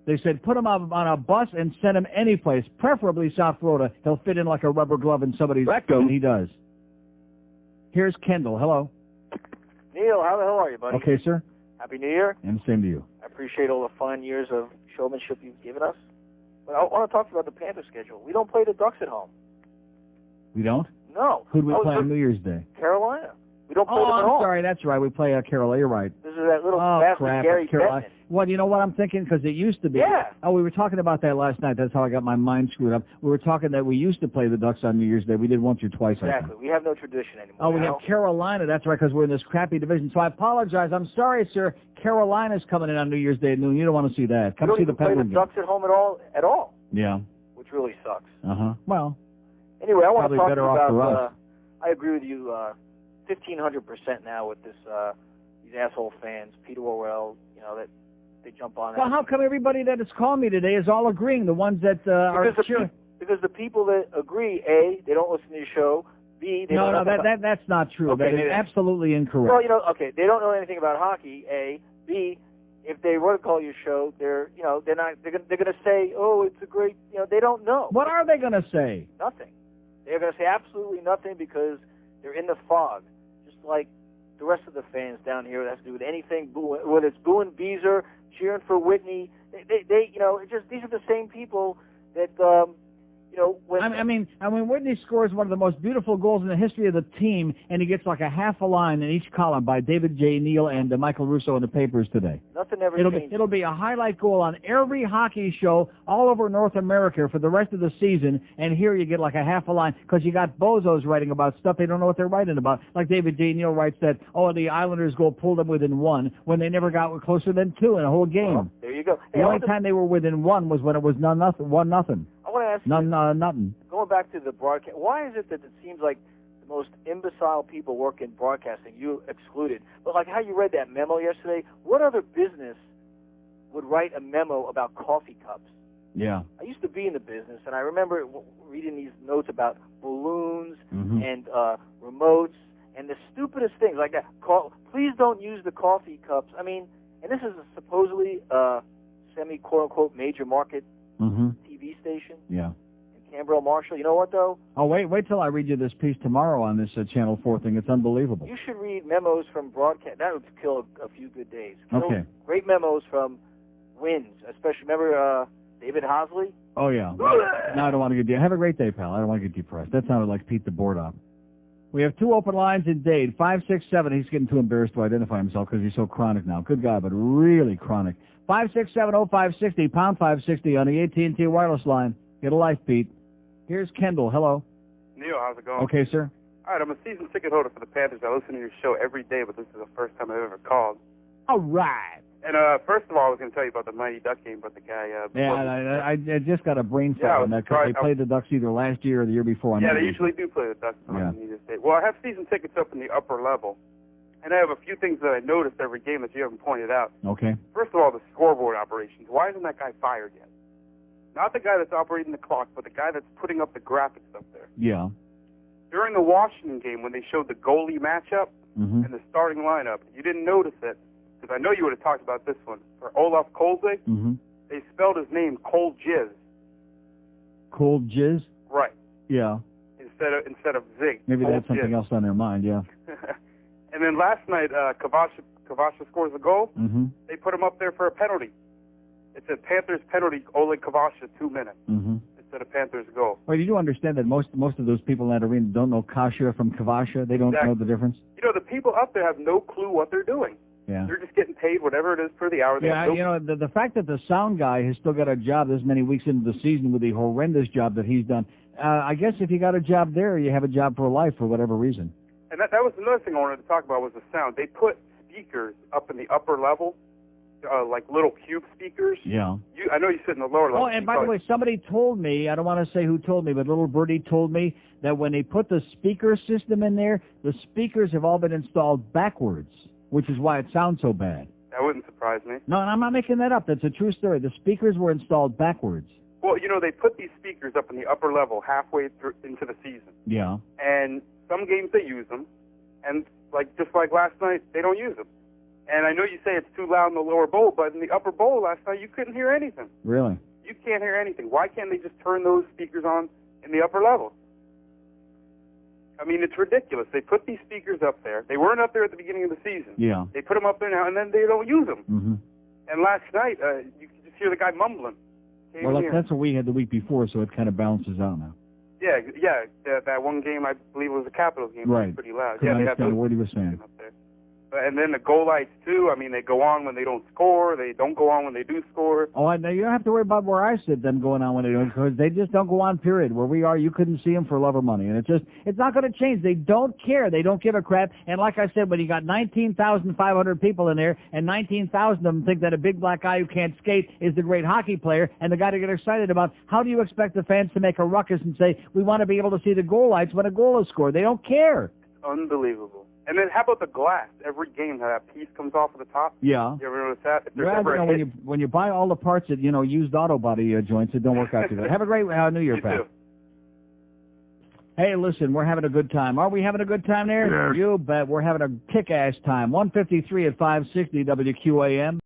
They said, put him on a bus and send him any place, preferably South Florida. He'll fit in like a rubber glove in somebody's rectum. And he does. Here's Kendall. Hello. Neil, how the hell are you, buddy? Okay, sir. Happy New Year. And same to you. I appreciate all the fine years of showmanship you've given us. But I want to talk to you about the Panther schedule. We don't play the Ducks at home. We don't? No. Who'd we play on New Year's Day? Carolina. We don't play them at I'm home. sorry. That's right. We play Carolina. You're right. This is that little Oh, bastard crap. Gary Carolina. Bettman. Well, you know what I'm thinking? Because it used to be. Yeah. Oh, we were talking about that last night. That's how I got my mind screwed up. We were talking that we used to play the Ducks on New Year's Day. We did once or twice, I think. Exactly. We have no tradition anymore. Oh, we have Carolina. That's right, because we're in this crappy division. So I apologize. I'm sorry, sir. Carolina's coming in on New Year's Day at noon. You don't want to see that. Come We don't see the even play the Penguin game. Ducks at home at all, Yeah. which really sucks. Uh-huh. Well, Anyway, I want to probably talk to better you off for about. us. I agree with you 1,500% now with this these asshole fans, Peter Worrell. You know that they jump on. Well, that. how come everybody that has called me today is all agreeing? The ones that are cheering. Because the people that agree, A, they don't listen to your show. B, they No, don't know that's not true. Okay, that is maybe- absolutely incorrect. Well, you know, okay, they don't know anything about hockey. A, B, if they were to call your show, they're not. They're gonna say, oh, it's a great. You know, they don't know. What are they going to say? Nothing. They're going to say absolutely nothing because they're in the fog, just like the rest of the fans down here. That has to do with anything, whether it's booing Beezer, cheering for Whitney. They you know, these are the same people that, you know. When I mean, Whitney scores one of the most beautiful goals in the history of the team, and he gets like a half a line in each column by David J. Neal and Michael Russo in the papers today. nothing ever changes. It'll be a highlight goal on every hockey show all over North America for the rest of the season, and here you get like a half a line because you got bozos writing about stuff they don't know what they're writing about. Like David J. Neal writes that, oh, the Islanders goal pulled them within 1 when they never got closer than 2 in a whole game. Well, there you go. The only time they were within 1 was when it was 1-0. I want to ask you, Nothing. going back to the broadcast, why is it that it seems like the most imbecile people work in broadcasting, you excluded. But like how you read that memo yesterday, what other business would write a memo about coffee cups? Yeah. I used to be in the business, and I remember reading these notes about balloons and remotes and the stupidest things like that. Please don't use the coffee cups. I mean, and this is a supposedly semi-quote-unquote major market TV station. Yeah. Canberra Marshall. You know what, though? Oh, wait till I read you this piece tomorrow on this Channel 4 thing. It's unbelievable. You should read memos from broadcast. That would kill a few good days. Okay. Great memos from Wins, especially, remember David Hosley? Oh, yeah. No, I don't want to get depressed. Have a great day, pal. I don't want to get depressed. That sounded like Pete the Board Op. We have 2 open lines in Dade. 567. He's getting too embarrassed to identify himself because he's so chronic now. Good guy, but really chronic. 567-0560, pound 560 on the AT&T wireless line. Get a life, Pete. Here's Kendall. Hello. Neil, how's it going? Okay, sir. All right, I'm a season ticket holder for the Panthers. I listen to your show every day, but this is the first time I've ever called. All right. And first of all, I was going to tell you about the Mighty Duck game, but the guy... I just got a brain fart on that because they played the Ducks either last year or the year before. Yeah, they usually do play the Ducks. Well, I have season tickets up in the upper level, and I have a few things that I noticed every game that you haven't pointed out. Okay. First of all, the scoreboard operations. Why isn't that guy fired yet? Not the guy that's operating the clock, but the guy that's putting up the graphics up there. Yeah. During the Washington game, when they showed the goalie matchup and the starting lineup, you didn't notice it, because I know you would have talked about this one. For Olaf Kolzig, they spelled his name Cold Jizz. Cold Jizz? Right. Yeah. Instead of Zig. Maybe Cold that's something Jizz. else on their mind, yeah. And then last night, Kavasha scores a goal. They put him up there for a penalty. It said Panthers penalty, Oleg Kavasha, 2 minutes. Instead of Panthers goal. Well, you do understand that most of those people in that arena don't know Kasha from Kavasha? They don't know the difference? You know, the people up there have no clue what they're doing. Yeah. They're just getting paid whatever it is per the hour. Yeah, you know, the fact that the sound guy has still got a job this many weeks into the season with the horrendous job that he's done, I guess if you got a job there, you have a job for life for whatever reason. And that was another thing I wanted to talk about was the sound. They put speakers up in the upper level, like little cube speakers. Yeah. I know you sit in the lower level. Oh, and by the way, somebody told me, I don't want to say who told me, but little birdie told me that when they put the speaker system in there, the speakers have all been installed backwards, which is why it sounds so bad. That wouldn't surprise me. No, and I'm not making that up. That's a true story. The speakers were installed backwards. Well, you know, they put these speakers up in the upper level halfway through into the season. Yeah. And some games they use them, and just like last night, they don't use them. And I know you say it's too loud in the lower bowl, but in the upper bowl last night, you couldn't hear anything. Really? You can't hear anything. Why can't they just turn those speakers on in the upper level? I mean, it's ridiculous. They put these speakers up there. They weren't up there at the beginning of the season. Yeah. They put them up there now, and then they don't use them. And last night, you could just hear the guy mumbling. Well, that's what we had the week before, so it kind of balances out now. Yeah. That one game, I believe it was the Capitals game. Right. Was pretty loud. Couldn't they have understand what he was saying. up there. And then the goal lights, too. I mean, they go on when they don't score. They don't go on when they do score. Oh, and you don't have to worry about where I sit, them going on when they do, because they just don't go on, period. Where we are, you couldn't see them for love or money. And it's not going to change. They don't care. They don't give a crap. And like I said, when you got 19,500 people in there, and 19,000 of them think that a big black guy who can't skate is the great hockey player, and the guy to get excited about, how do you expect the fans to make a ruckus and say, we want to be able to see the goal lights when a goal is scored? They don't care. Unbelievable. And then how about the glass? Every game, that piece comes off of the top. Yeah. You ever notice that? If there's Well, ever a hit, when you buy all the parts at, used auto body joints, it don't work out too good. Have a great New Year, pal. too. Hey, listen, we're having a good time. Are we having a good time there? Yes. You bet. We're having a kick-ass time. 153 at 560 WQAM.